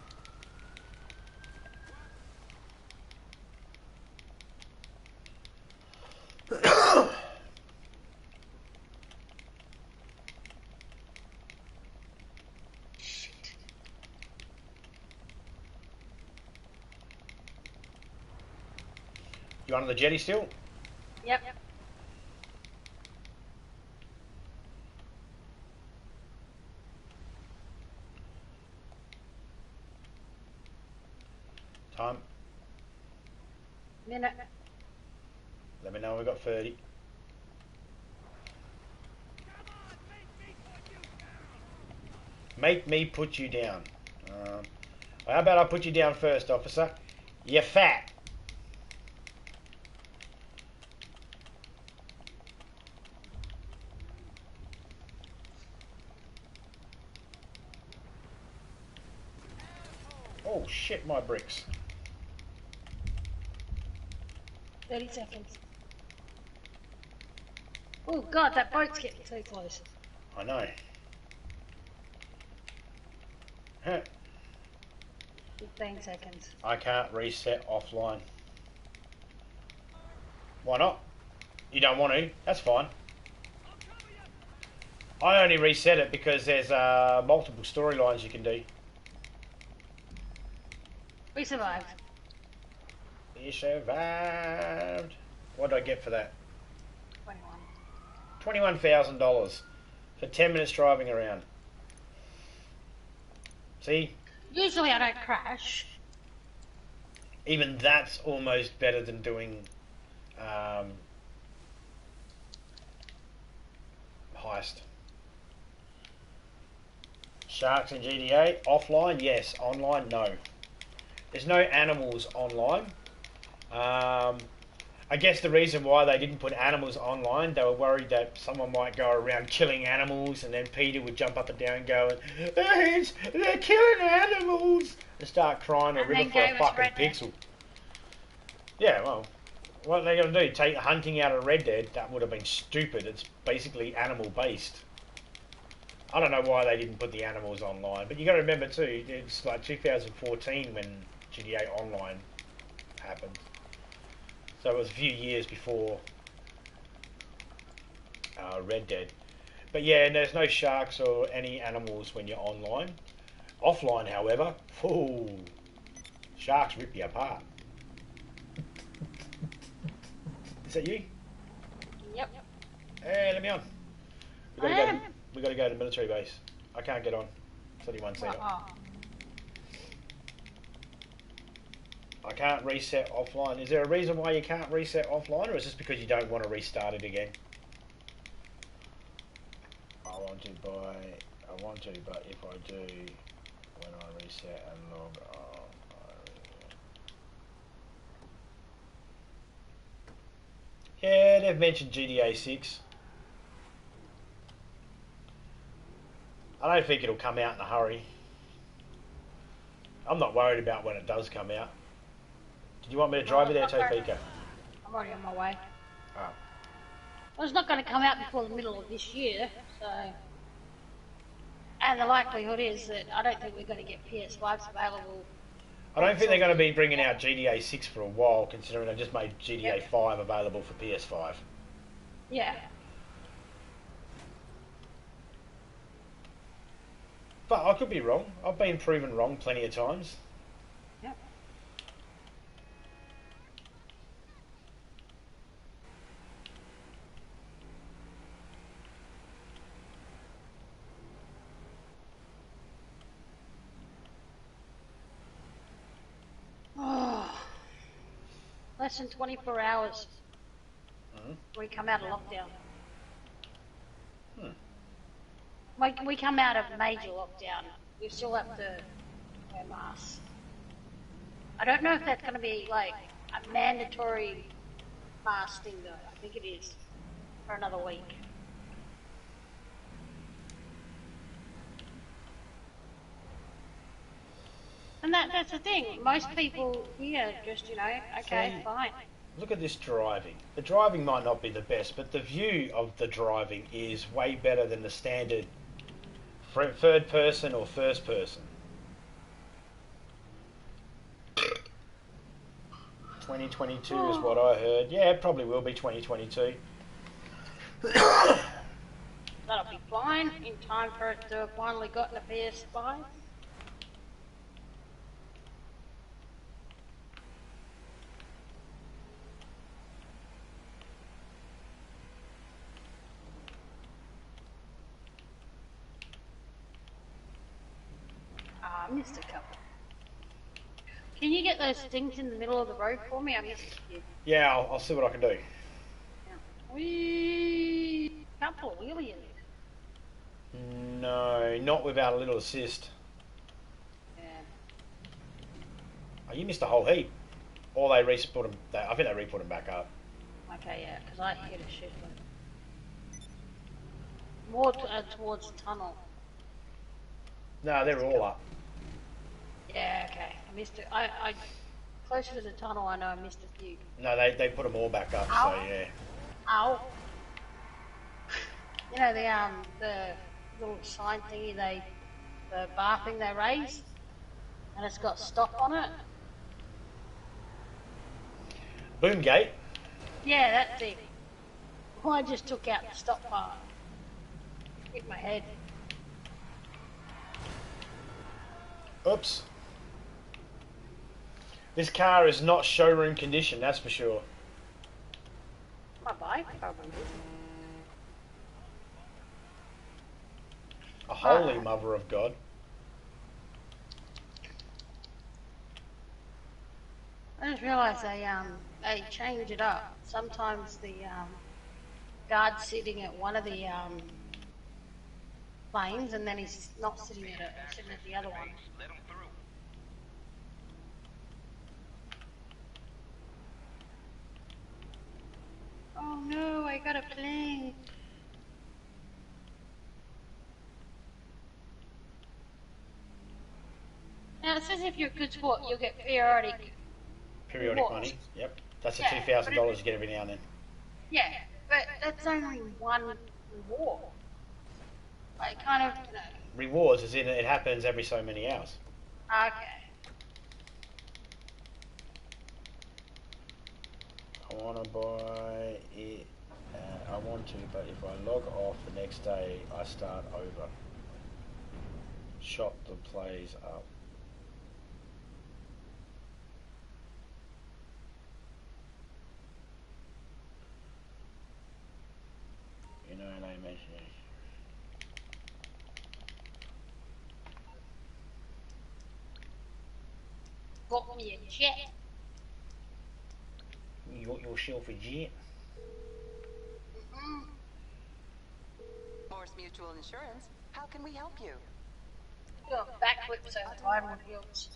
You on the jetty still? Yep. Time. Minute. Let me know when we got 30. Make me put you down. How about I put you down first, officer? You're fat. Oh shit, my bricks. 30 seconds. Oh god, that boat's getting too close. I know. Huh. 15 seconds. I can't reset offline. Why not? You don't want to? That's fine. I only reset it because there's multiple storylines you can do. We survived. You survived. What did I get for that? 21. $21,000 for 10 minutes driving around. See? Usually I don't crash. Even that's almost better than doing heist. Sharks in GTA? Offline? Yes. Online? No. There's no animals online. I guess the reason why they didn't put animals online, they were worried that someone might go around killing animals, and then Peter would jump up and down going, they're killing animals, and start crying a And river then for a gave us fucking Red Dead. pixel. Yeah, well, what are they going to do? Take hunting out of Red Dead? That would have been stupid. It's basically animal based. I don't know why they didn't put the animals online, but you got to remember too, it's like 2014 when GTA Online happened. So it was a few years before Red Dead. But yeah, and there's no sharks or any animals when you're online. Offline, however, ooh, sharks rip you apart. Is that you? Yep. Hey, let me on. We I am. we got to go to the military base. I can't get on. It's only one seat. Oh. I can't reset offline. Is there a reason why you can't reset offline, or is this because you don't want to restart it again? I want to, but if I do, when I reset and log off, yeah, they've mentioned GTA 6. I don't think it'll come out in a hurry. I'm not worried about when it does come out. Did you want me to drive you there, Topeka? I'm already on my way. Oh. Well, it's not going to come out before the middle of this year, so... And the likelihood is that I don't think we're going to get PS5s available. I don't think they're going to be bringing out GTA 6 for a while, considering they just made GTA 5 available for PS5. Yeah. But I could be wrong. I've been proven wrong plenty of times. Yep. Oh, less than 24 hours we come out of lockdown. We come out of major lockdown. We still have to wear masks. I don't know if that's going to be like a mandatory mask thing though. I think it is for another week. And that's the thing. Most people here just, okay, See? fine. Look at this driving. The driving might not be the best, but the view of the driving is way better than the standard third person or first person. 2022 is what I heard. Yeah, it probably will be 2022. That'll be fine in time for it to have finally gotten a PS5. I missed a couple. Can you get those things in the middle of the road for me? I missed a few. Yeah, I'll see what I can do. Wee! Couple of wheelies. No, not without a little assist. Yeah. Oh, you missed a whole heap. Or they re-put them. I think they re-put them back up. Okay, yeah, because I hit a shit one. More towards the tunnel. No, they're all up. Yeah, okay. I missed it. I closer to the tunnel. I know I missed a few. No, they put them all back up. Ow. So yeah. Ow. You know the little sign thingy the bar thing they raised, and it's got stop on it. Boomgate. Yeah, that's it. Well, I just took out the stop part. Hit my head. Oops. This car is not showroom condition, that's for sure. My bike probably is. A holy mother of God. I just realised they change it up. Sometimes the guard's sitting at one of the lanes, and then he's not sitting at it, he's sitting at the other one. Oh no, I got a plane. Now it says if you're a good sport, you'll get periodic rewards. Money. Yep. That's the Yeah, $2,000 you get every now and then. Yeah, but that's only one reward. Like, kind of, you know. Rewards as in it happens every so many hours. Okay. I want to buy it. I want to, but if I log off the next day, I start over. Shop the plays up. You know, they mention it. Got me a jet. You got yourself a jet? Morse Mutual Insurance. How can we help you? Doing backflips over diamond hills.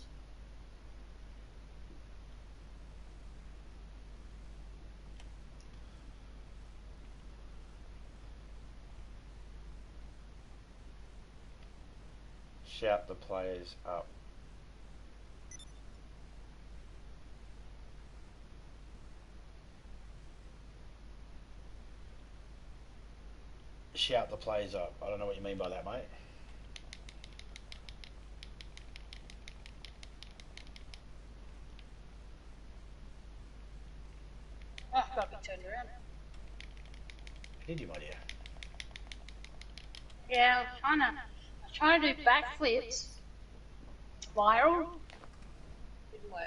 Shout the players up. Shout the players up. I don't know what you mean by that, mate. Oh, I've got to be turned around. Did you, my dear? Yeah, I was trying to do backflips. Spiral. Didn't work.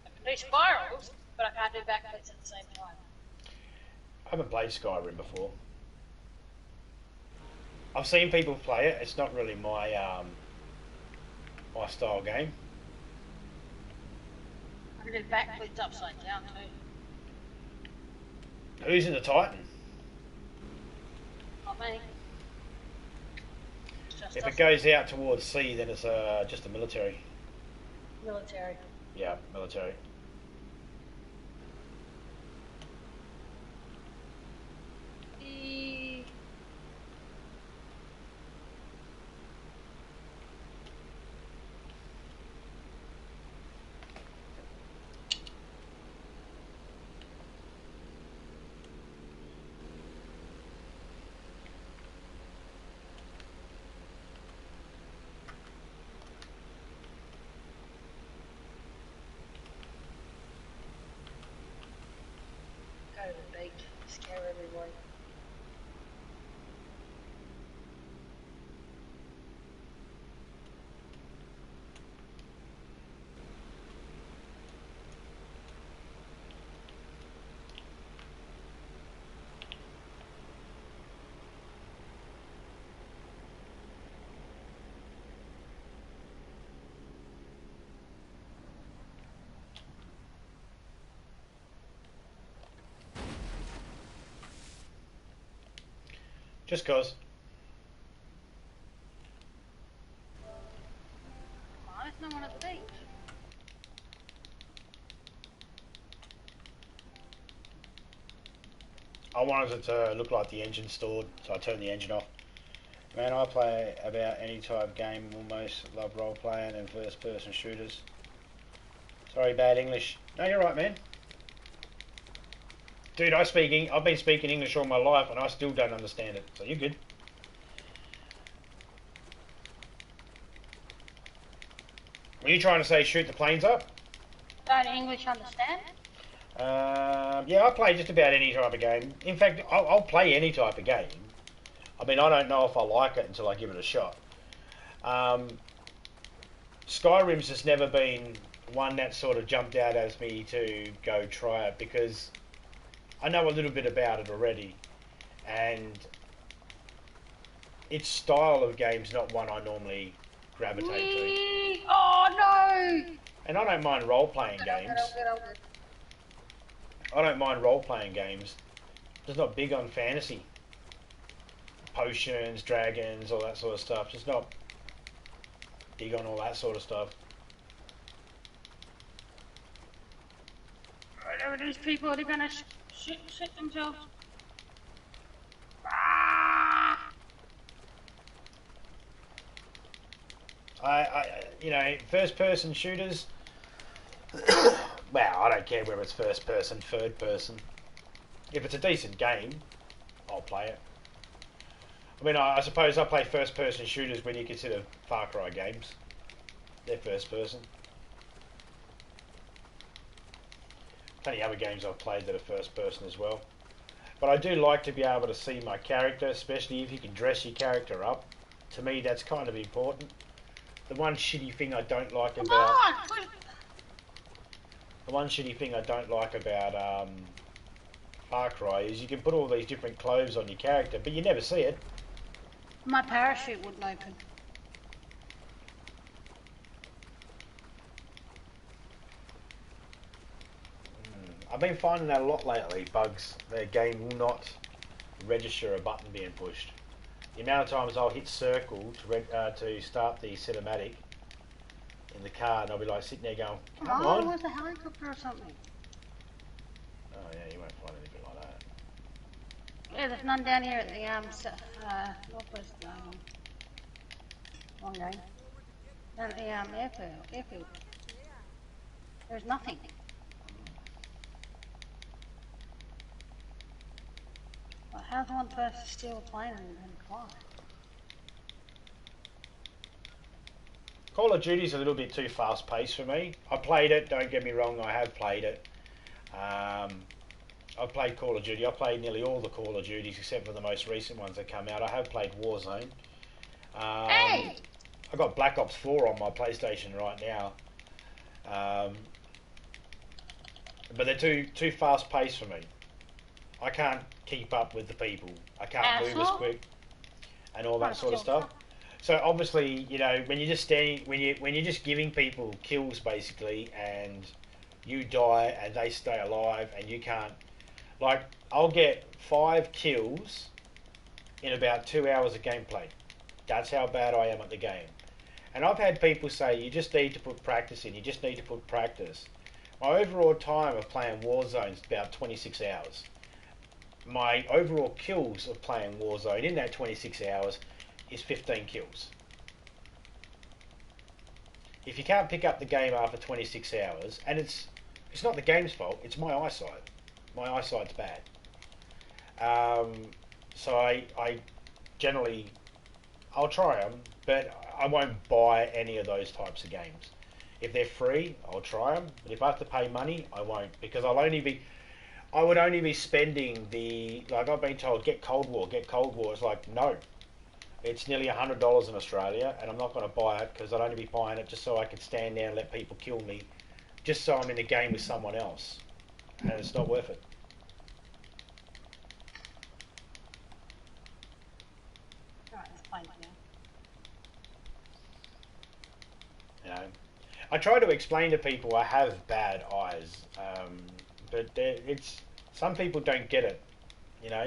I can do spirals, but I can't do backflips at the same time. I haven't played Skyrim before. I've seen people play it. It's not really my my style game. I can do backflips upside down too. Who's in the Titan? Not me. It's just If us it goes out towards sea, then it's just a military. military. Yeah, military. Go to the beach, scare everyone. Just cause. Oh, there's no one at the beach. I wanted it to look like the engine stored, so I turned the engine off. Man, I play about any type of game almost. Love role playing and first person shooters. Sorry, bad English. No, you're right, man. Dude, I've been speaking English all my life and I still don't understand it. So you're good. Were you trying to say shoot the planes up? Don't English understand? Yeah, I play just about any type of game. In fact, I'll play any type of game. I mean, I don't know if I like it until I give it a shot. Skyrim's just never been one that sort of jumped out as me to go try it because I know a little bit about it already, and its style of game's not one I normally gravitate to. Oh no! And I don't mind role-playing games. I don't mind role-playing games. Just not big on fantasy. Potions, dragons, all that sort of stuff. Just not big on all that sort of stuff. Whatever these people are gonna shit themselves. Ah! You know, first-person shooters. Well, I don't care whether it's first-person, third-person. If it's a decent game, I'll play it. I mean, I suppose I play first-person shooters when you consider Far Cry games. They're first-person. Plenty of other games I've played that are first-person as well. But I do like to be able to see my character, especially if you can dress your character up. To me, that's kind of important. The one shitty thing I don't like about... The one shitty thing I don't like about Far Cry is you can put all these different clothes on your character, but you never see it. My parachute wouldn't open. I've been finding that a lot lately, bugs. The game will not register a button being pushed. The amount of times I'll hit circle to start the cinematic in the car, and I'll be like sitting there going, come on. Where's a helicopter or something? Oh yeah, you won't find anything like that. Yeah, there's none down here at the northwest one game. Down at the airfield. There's nothing. Well, how's one person steal a plane and fly? Call of Duty's a little bit too fast paced for me. I played it, don't get me wrong, I have played it. I've played Call of Duty. I've played nearly all the Call of Duties except for the most recent ones that come out. I have played Warzone. Hey! I've got Black Ops 4 on my PlayStation right now. But they're too fast paced for me. I can't keep up with the people. I can't move as quick and all that sort of stuff. So obviously, you know, when you're just when you're just giving people kills basically, and you die and they stay alive, and you can't, like, I'll get 5 kills in about 2 hours of gameplay. That's how bad I am at the game. And I've had people say, you just need to put practice in. You just need to put practice. My overall time of playing Warzone is about 26 hours. My overall kills of playing Warzone in that 26 hours is 15 kills. If you can't pick up the game after 26 hours, and it's not the game's fault, it's my eyesight. My eyesight's bad. So I generally, I'll try them, but I won't buy any of those types of games. If they're free, I'll try them, but if I have to pay money, I won't, because I would only be spending like I've been told, get Cold War. It's like, no. It's nearly $100 in Australia, and I'm not going to buy it because I'd only be buying it just so I could stand there and let people kill me, just so I'm in a game with someone else, and it's not worth it. Alright, let's play it now. You know, I try to explain to people I have bad eyes, but some people don't get it. You know,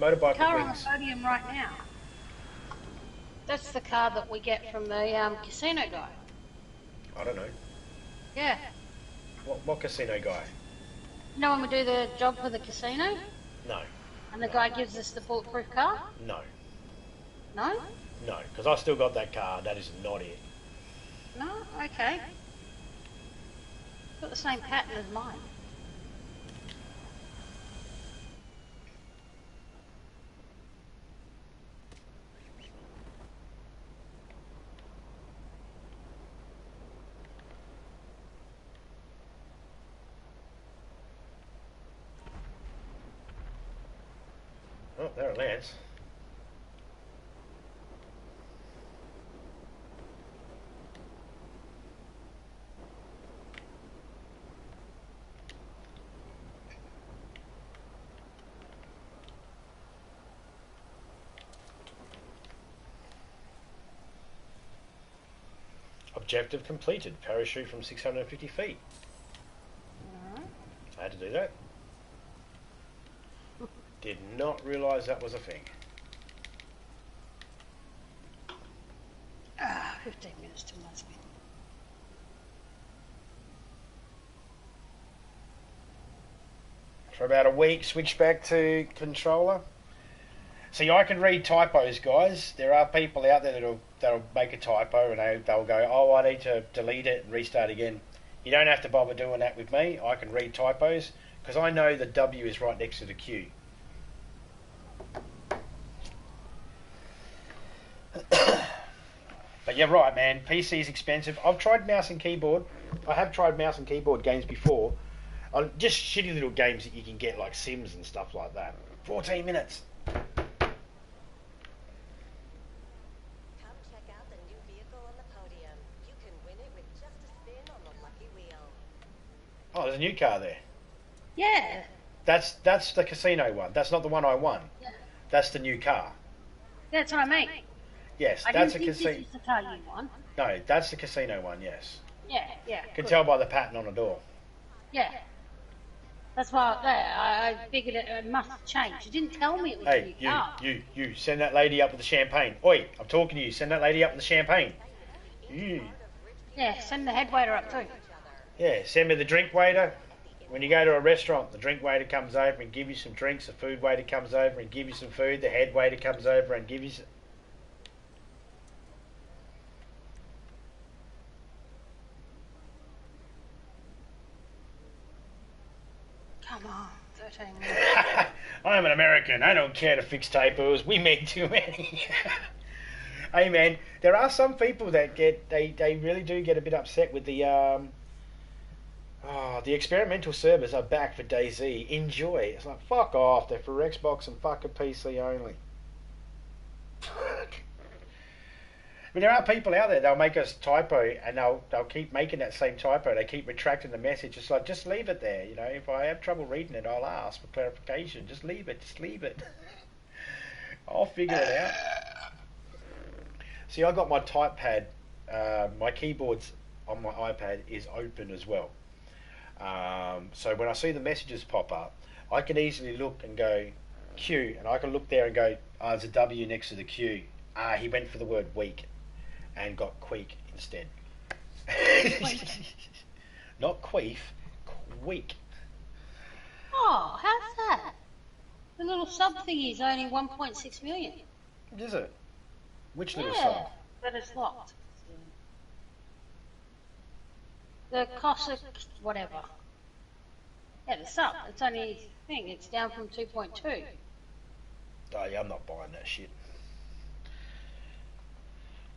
Motorbike Car with on the wings. podium right now. That's the car that we get from the casino guy. I don't know. Yeah. What casino guy? You know when we do the job for the casino? No. And the guy gives us the bulletproof car? No. No? No. Because I still got that car. That is not it. No? Okay. Got the same pattern as mine. Oh, there it lands. Objective completed. Parachute from 650 feet. Alright. I had to do that. Did not realise that was a thing. 15 minutes till my spin. For about a week, switch back to controller. See, I can read typos, guys. There are people out there that'll make a typo and they'll go, oh, I need to delete it and restart again. You don't have to bother doing that with me. I can read typos because I know the W is right next to the Q. But you're right, man. PC is expensive. I've tried mouse and keyboard. I have tried mouse and keyboard games before. Just shitty little games that you can get like Sims and stuff like that. 14 minutes. Come check out the new vehicle on the podium. You can win it with just a spin on the lucky wheel. Oh, there's a new car there. Yeah. That's the casino one. That's not the one I won. Yeah. That's the new car. That's what I mean. Yes, I that's didn't a think this casino. is the car you want. No, that's the casino one. Yes, Yeah, yeah. can good. tell by the pattern on the door. Yeah. That's why I figured it must have changed. You didn't tell me it was a Hey, new car. you, send that lady up with the champagne. Oi, I'm talking to you. Send that lady up with the champagne. You. Yeah, send the head waiter up too. Yeah, send me the drink waiter. When you go to a restaurant, the drink waiter comes over and give you some drinks. The food waiter comes over and give you some food. The head waiter comes over and give you some... Come on, 13 minutes. I'm an American. I don't care to fix typos. We make too many. Hey man, there are some people that they really do get a bit upset with the experimental servers are back for DayZ. Enjoy. It's like fuck off. They're for Xbox and fucking PC only. But there are people out there, they'll make us typo and they'll keep making that same typo. They keep retracting the message. It's like, just leave it there. You know, if I have trouble reading it, I'll ask for clarification. Just leave it. Just leave it. I'll figure it out. See, I got my type pad, my keyboards on my iPad is open as well. So when I see the messages pop up, I can easily look and go, Q, and I can look there and go, there's a W next to the Q. He went for the word weak and got queek instead. Not queef, queek. Oh, how's that? The little sub thingy is only 1.6 million. Is it? Which little Yeah, song? but it's locked. The Cossack, whatever. Yeah, the sub. It's only a thing. It's down from 2.2. Oh yeah, I'm not buying that shit.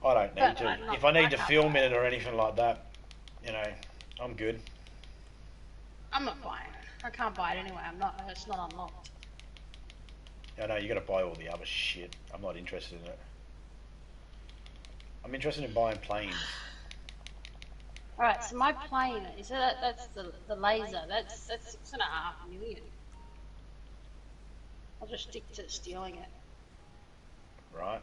I don't need But to. I'm not- If I need to I'm not film buying in it or anything like that, you know, I'm good. I'm not buying it. I can't buy it anyway. I'm not. It's not unlocked. I know you got to buy all the other shit. I'm not interested in it. I'm interested in buying planes. All right. So my plane is that. That's the laser. That's 6.5 million. I'll just stick to stealing it. Right.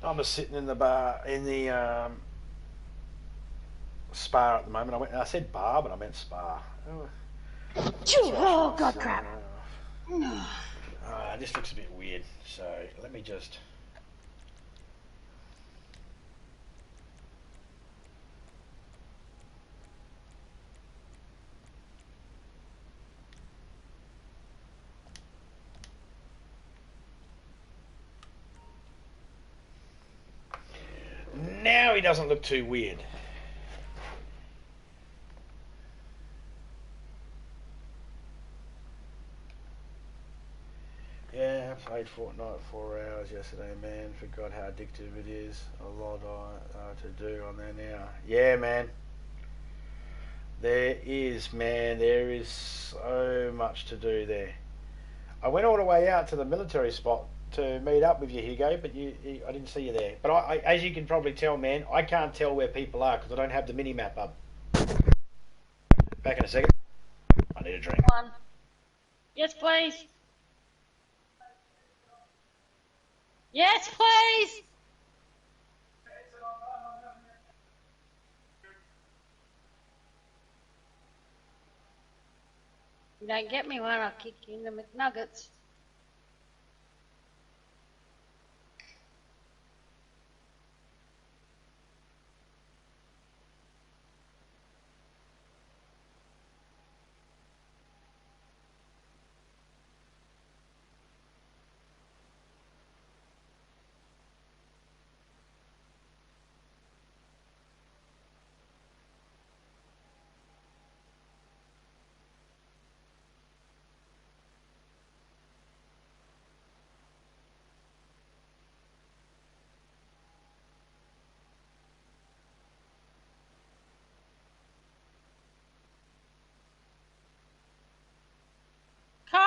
I'm just sitting in the bar in the spa at the moment. I said bar, but I meant spa. Oh God, crap. This looks a bit weird, so let me just... Now he doesn't look too weird. Yeah, I played Fortnite 4 hours yesterday, man. Forgot how addictive it is. A lot to do on there now. Yeah, man. There is, man. There is so much to do there. I went all the way out to the military spot to meet up with you, Hugo, but I didn't see you there. But I, as you can probably tell, man, I can't tell where people are because I don't have the mini-map up. Back in a second. I need a drink. One. Yes, please. Yes, please. You don't get me one, I'll kick you in the McNuggets. Coke!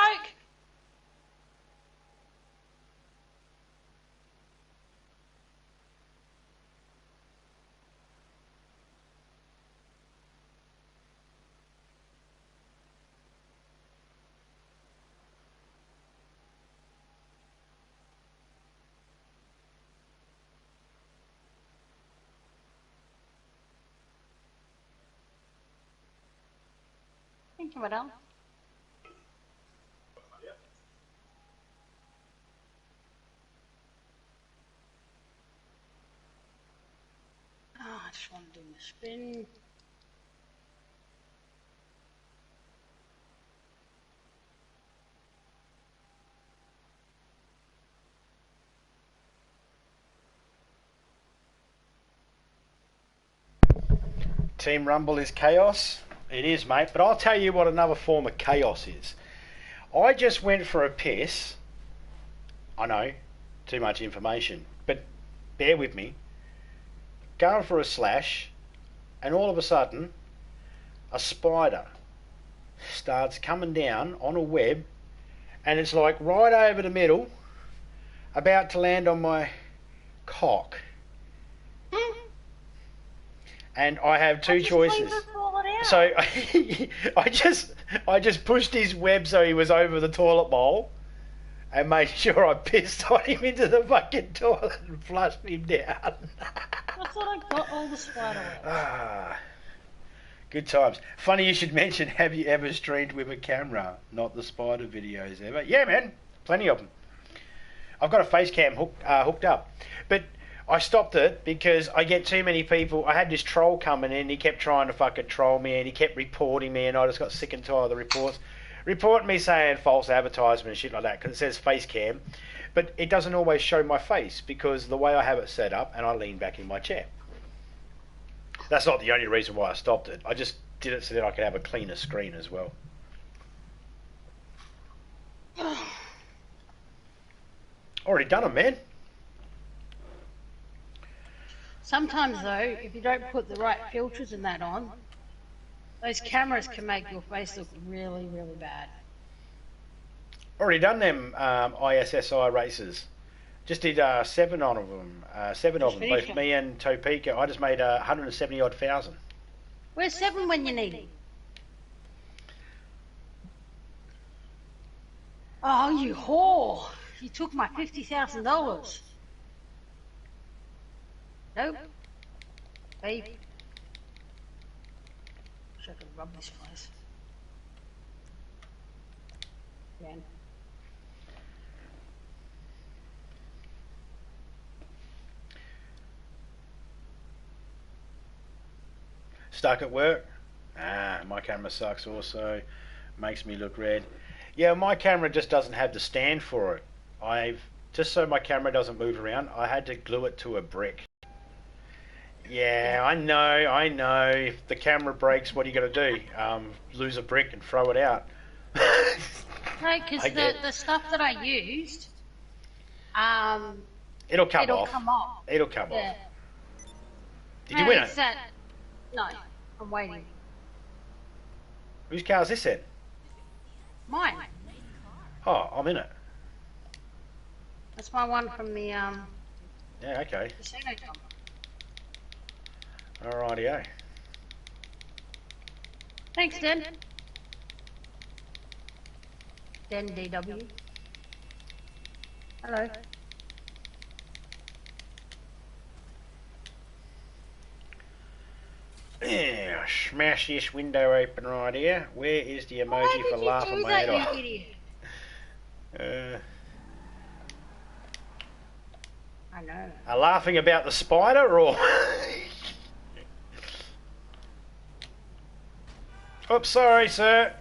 Thank you, madam. Oh, I just want to do my spin. Team Rumble is chaos. It is, mate. But I'll tell you what another form of chaos is. I just went for a piss. I know, too much information. But bear with me. Going for a slash, and all of a sudden, a spider starts coming down on a web, and it's like right over the middle, about to land on my cock. And I have two choices. So I just pushed his web so he was over the toilet bowl and made sure I pissed on him into the fucking toilet and flushed him down. I thought I got all the spider webs. Good times. Funny you should mention, have you ever streamed with a camera? Not the spider videos ever. Yeah, man. Plenty of them. I've got a face cam hooked up. But I stopped it because I get too many people. I had this troll coming in. He kept trying to fucking troll me and he kept reporting me, and I just got sick and tired of the reports. Reporting me saying false advertisement and shit like that because it says face cam. But it doesn't always show my face because the way I have it set up, and I lean back in my chair. That's not the only reason why I stopped it. I just did it so that I could have a cleaner screen as well. Already done it, man. Sometimes though, if you don't put the right filters and that on, those cameras can make your face look really, really bad. Already done them ISSI races. Just did 7 of them. 7 of them, both me and Topeka. I just made 170 odd thousand. Where's 7 when you need it? Oh, you whore! You took my $50,000. Nope. Babe. Wish I could rub this place. Again. stuck at work. My camera sucks also. Makes me look red. Yeah, my camera just doesn't have the stand for it. Just so my camera doesn't move around, I had to glue it to a brick. Yeah, I know. If the camera breaks, what are you going to do? Lose a brick and throw it out? No, because the stuff that I used, it'll come it'll off. come off. It'll come Yeah. off. Did you win it? No, I'm waiting. Whose car is this then? Mine. Oh, I'm in it. That's my one from the Yeah, okay. casino jump. Alrighty-o. Thanks, Den. Den DW. Hello. Yeah, smash this window open right here. Where is the Why emoji did for you laughing do my that, head off? you idiot? I know. Are laughing about the spider or? Oops, sorry, sir.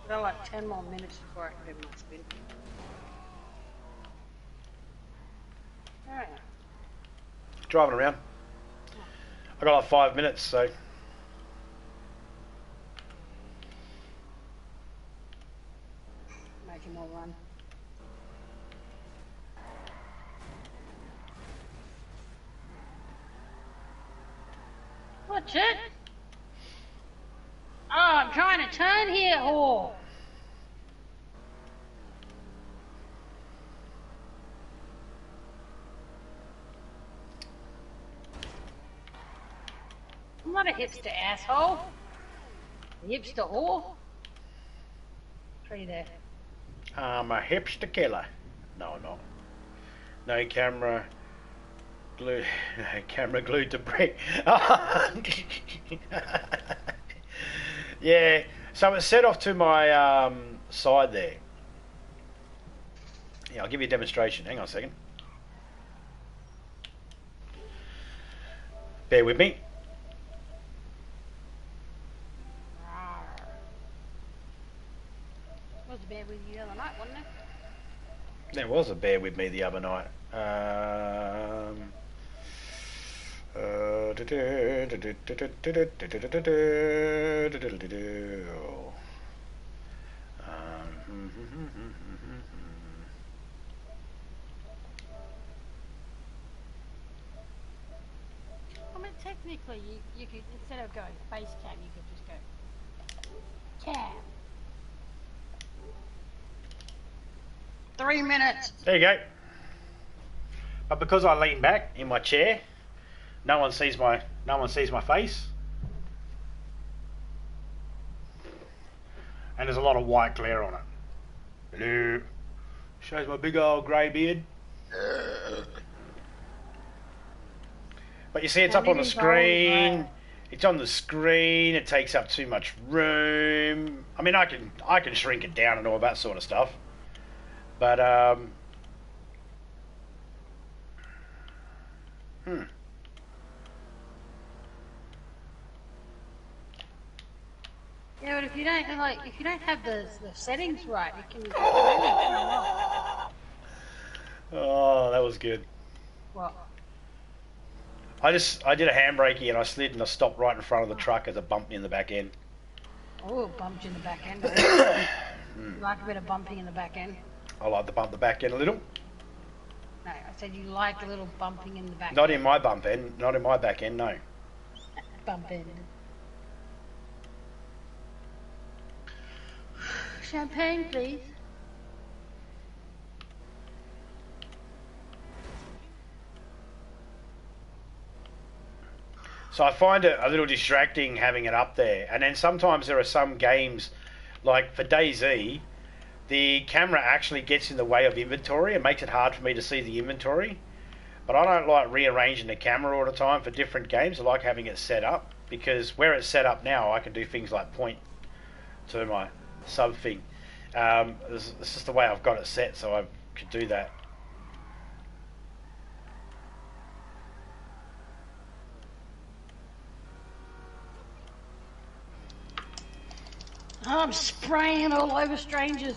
I've got like 10 more minutes before I can do my spin. Alright. Driving around. I got like 5 minutes, so. Make him all run. Watch it. Oh, I'm trying to turn here, whore. I'm not a hipster asshole. A hipster whore. Tree there. I'm a hipster killer. No, I'm not. No camera glued. Camera glued to brick. Yeah. So it's set off to my side there. Yeah, I'll give you a demonstration. Hang on a second. Bear with me. Was the bear with you the other night, wasn't it? There was a bear with me the other night. I mean, technically, you could, instead of going face cam, you could just go cam. 3 minutes. There you go. But because I lean back in my chair, no one sees my face. And there's a lot of white glare on it. Hello. Shows my big old grey beard. But you see, it's up on the screen. It's on the screen. It takes up too much room. I mean, I can shrink it down and all that sort of stuff. But Yeah, but if you don't have the settings right, you can really turn off. Oh, that was good. What? I did a handbrakey and I slid and I stopped right in front of the truck as it bumped me in the back end. Oh, it bumped you in the back end. You like a bit of bumping in the back end? I like to bump the back end a little. No, I said you like a little bumping in the back Not end. in my bump end, not in my back end, no. Bump end. Champagne, please. So I find it a little distracting having it up there. And then sometimes there are some games, like for DayZ, the camera actually gets in the way of inventory and makes it hard for me to see the inventory. But I don't like rearranging the camera all the time for different games. I like having it set up, because where it's set up now, I can do things like point to my sub thing. This is the way I've got it set, so I could do that. I'm spraying all over strangers.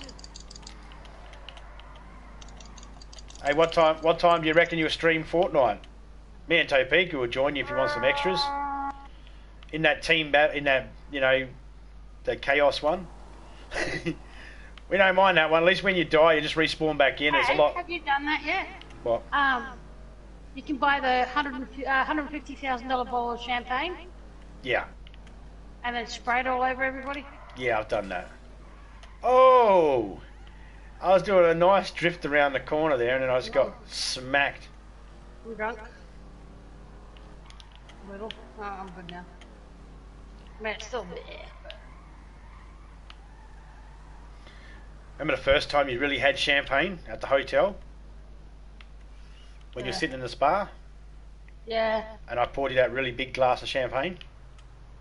Hey, what time do you reckon you'll stream Fortnite? Me and Topeka will join you if you want some extras. In that team in that, you know, the chaos one. We don't mind that one. At least when you die, you just respawn back in. There's a lot. Have you done that yet? What? You can buy the $150,000 bottle of champagne. Yeah. And then spray it all over everybody. Yeah, I've done that. Oh! I was doing a nice drift around the corner there and then I just got smacked. I'm drunk. A little. Oh, I'm good now. I mean, it's still there, but... Remember the first time you really had champagne at the hotel? When you're sitting in the spa? Yeah. And I poured you that really big glass of champagne?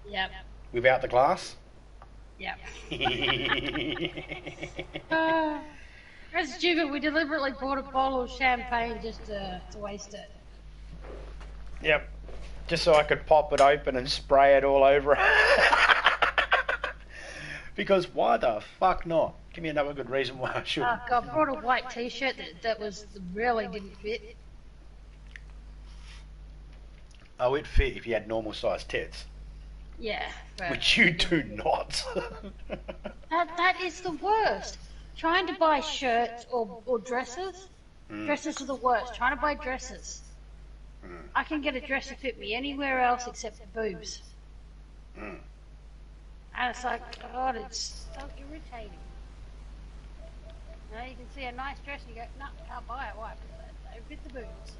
Yep. Without the glass? Yep. That's stupid. We deliberately bought a bottle of champagne just to waste it. Yep. Just so I could pop it open and spray it all over. Because why the fuck not? Give me another good reason why I should. I brought a white t-shirt that really didn't fit. Oh, it'd fit if you had normal sized tits. Yeah. Which you do not. That is the worst. Trying to buy shirts or dresses. Dresses are the worst. Trying to buy dresses. I can get a dress to fit me anywhere else except the boobs. And it's like, God, it's so irritating. You know, you can see a nice dress and you go, no, can't buy it. Why? Because they don't fit the boobs.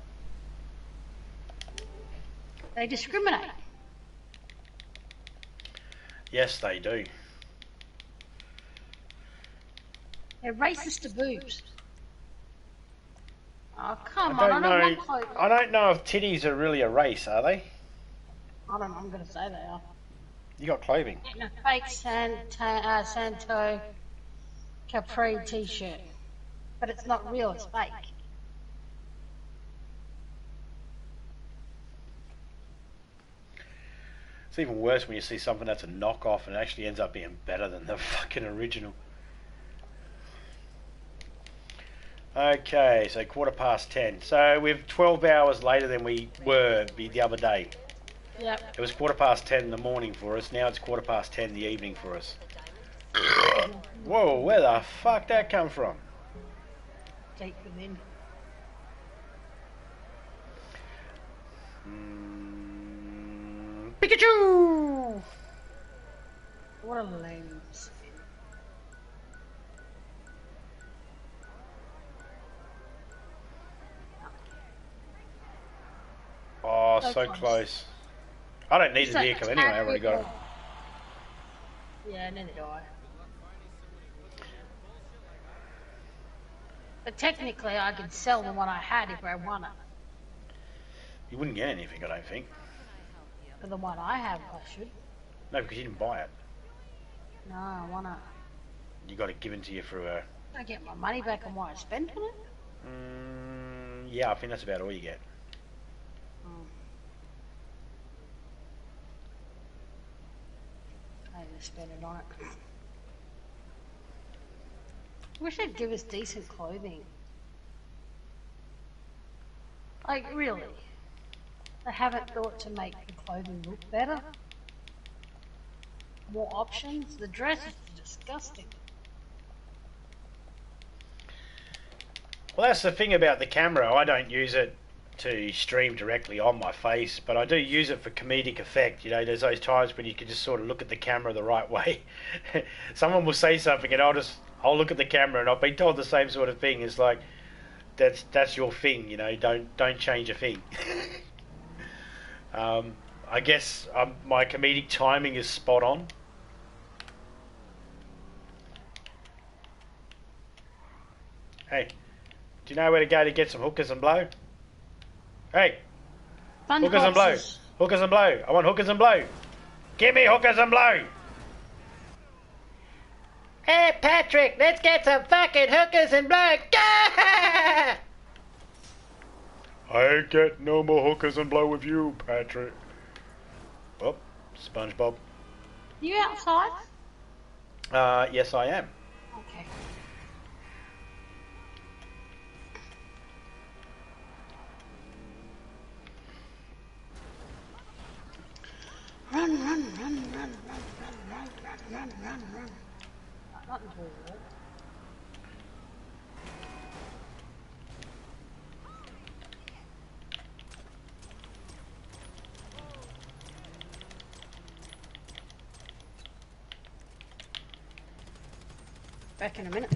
They discriminate. Yes, they do. They're racist to boobs. Oh, come I on, don't I know. don't want clothes. I don't know if titties are really a race, are they? I don't know, I'm going to say they are. You got clothing. Getting a fake Santo Capri t-shirt. But it's not real, it's fake. It's even worse when you see something that's a knockoff and it actually ends up being better than the fucking original. Okay, so 10:15. So we're 12 hours later than we were the other day. Yep. It was 10:15 in the morning for us. Now it's 10:15 in the evening for us. Whoa, where the fuck that come from? Take them in. Pikachu! What a lame spin. Oh, so close. I don't need the vehicle anyway, I already got it. Yeah, neither do I. But technically I could sell the one I had if I won it. You wouldn't get anything, I don't think. For the one I have, I should. No, because you didn't buy it. No, I want to. You got it given to you through a... I get my money back on what I spent on it? Yeah, I think that's about all you get. I need to spend it on it. I wish they'd give us decent clothing. Like, really? They haven't thought to make the clothing look better? More options? The dress is disgusting. Well, that's the thing about the camera. I don't use it to stream directly on my face, but I do use it for comedic effect. You know, there's those times when you can just sort of look at the camera the right way. Someone will say something and I'll look at the camera and I've been told the same sort of thing. It's like, that's your thing, you know, don't change a thing. I guess my comedic timing is spot on. Hey, do you know where to go to get some hookers and blow? Hey, hookers and blow. Hookers and blow. I want hookers and blow. Give me hookers and blow. Hey, Patrick, let's get some fucking hookers and blow. I ain't get no more hookers and blow with you, Patrick. Oh, SpongeBob. You outside? Yes, I am. Okay. Run, run, run, run, run, run, run, run, run, run, run. Not into a wall. Back in a minute.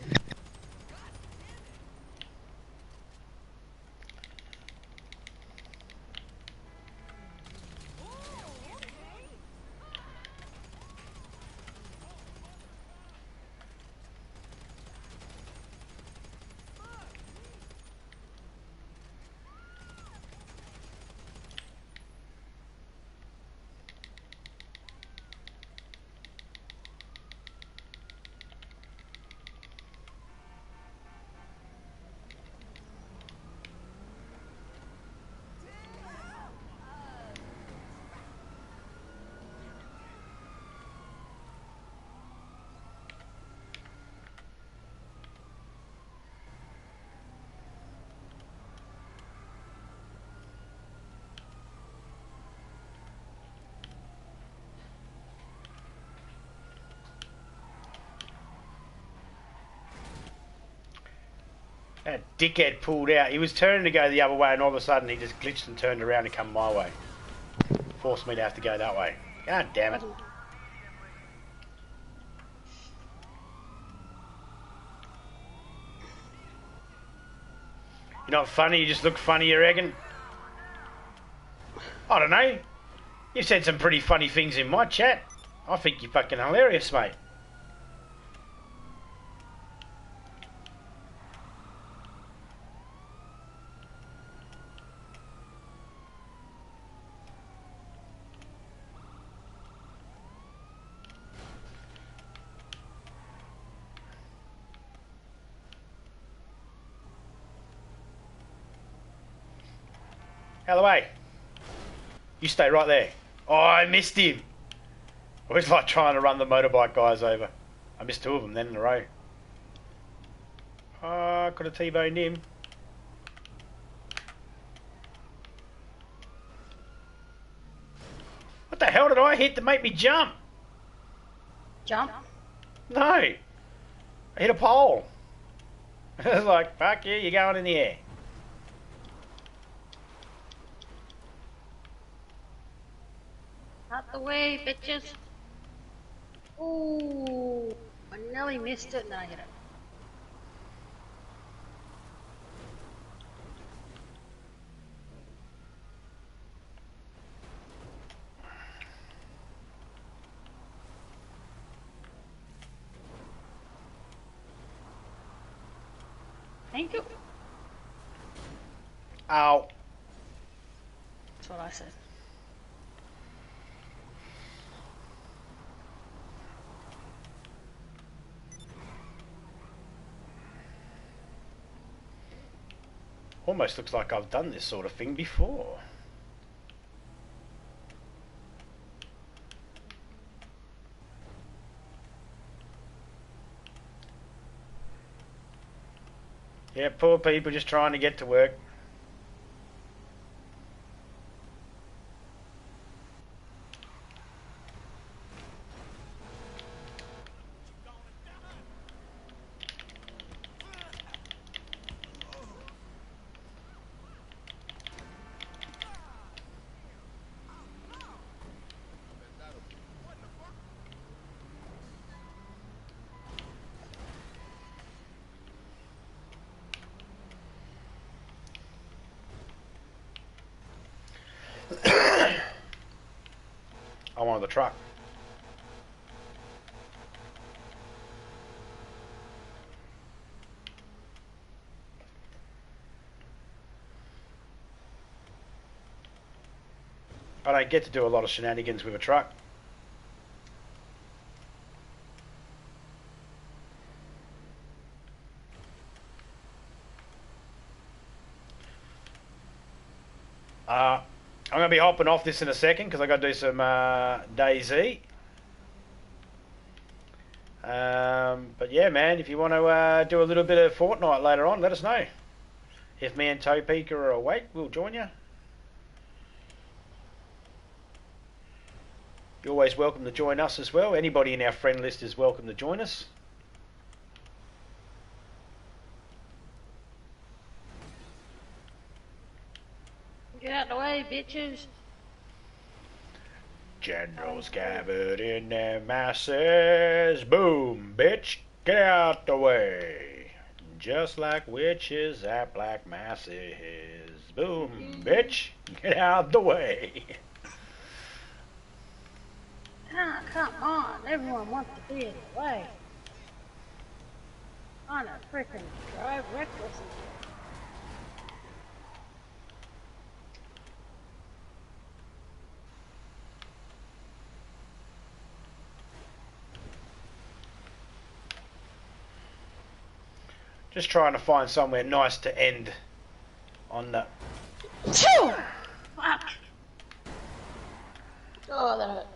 That dickhead pulled out. He was turning to go the other way, and all of a sudden he just glitched and turned around and come my way. Forced me to have to go that way. God damn it. You're not funny, you just look funny, you reckon? I don't know. You've said some pretty funny things in my chat. I think you're fucking hilarious, mate. Out of the way. You stay right there. Oh, I missed him. I always like trying to run the motorbike guys over. I missed two of them then in a row. Oh, could have T-boned him. What the hell did I hit to make me jump? Jump. No. I hit a pole. I was like, fuck you, you're going in the air. Out the way, bitches. Ooh, I nearly missed it and I hit it. Thank you. Ow. That's what I said. Almost looks like I've done this sort of thing before. Yeah, poor people just trying to get to work. I wanted the truck. I don't get to do a lot of shenanigans with a truck. I'm going to be hopping off this in a second because I've got to do some DayZ. But yeah, man, if you want to do a little bit of Fortnite later on, let us know. If me and Topeka are awake, we'll join you. You're always welcome to join us as well. Anybody in our friend list is welcome to join us. Get out the way, bitches. Generals gathered in their masses. Boom, bitch, get out the way. Just like witches at black masses. Boom, bitch, get out the way. Ah, come on. Everyone wants to be in the way. On a freaking drive recklessly. Just trying to find somewhere nice to end on the... Phew! Fuck. Oh, that hurt.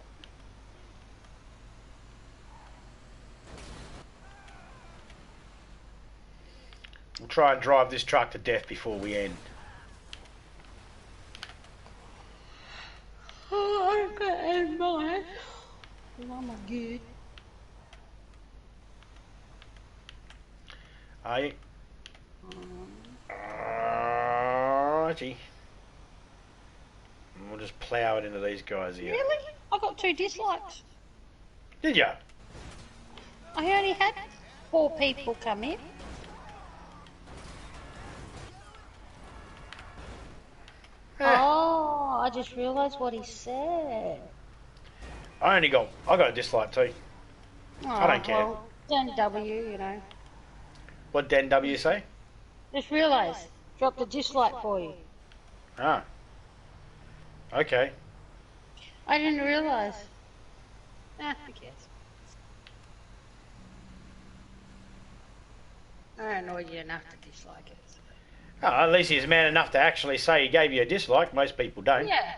We'll try and drive this truck to death before we end. Oh, I've got to end mine. Mama good. Are you? Righty. We'll just plough it into these guys here. Really? I got 2 dislikes. Did ya? I only had 4 people come in. Oh, I just realised what he said. I got a dislike too. Oh, I don't care. Well, then W, you know. What did W say? Just realised. Dropped a dislike for you. Ah. Okay. I didn't realise. Who cares? I annoyed you enough to dislike it. Oh, at least he's man enough to actually say he gave you a dislike. Most people don't. Yeah.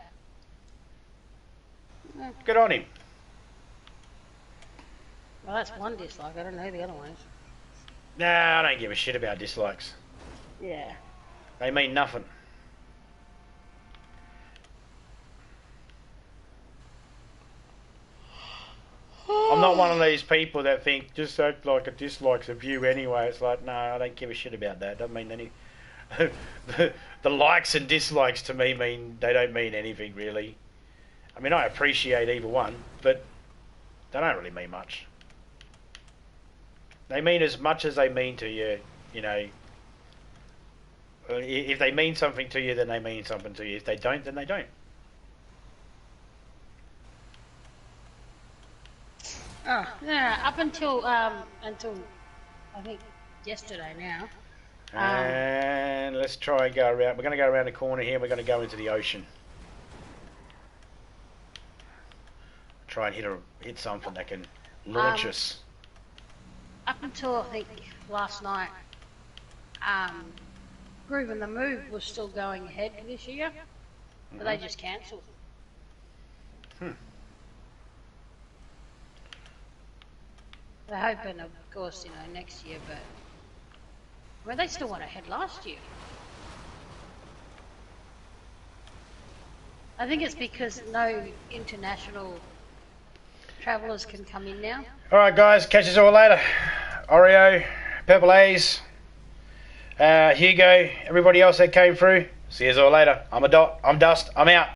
Good on him. Well, that's one dislike. I don't know the other ones. Nah, I don't give a shit about dislikes. Yeah. They mean nothing. I'm not one of these people that think just act like a dislike's a view anyway. It's like, no, I don't give a shit about that. Doesn't mean any... the likes and dislikes to me they don't mean anything really. I mean, I appreciate either one, but they don't really mean much. They mean as much as they mean to you, you know. If they mean something to you, then they mean something to you. If they don't, then they don't. Oh, yeah, up until I think yesterday now. And let's try and go around. We're going to go around the corner here. We're going to go into the ocean. Try and hit something that can launch us. Up until I think last night, Groove and the Move was still going ahead this year, but they just cancelled. They're hoping, of course, you know, next year, but well, they still went ahead last year. I think it's because no international travellers can come in now. Alright guys, catch us all later. Oreo, Purple A's, Hugo, everybody else that came through. See you all later. I'm Dust, I'm out.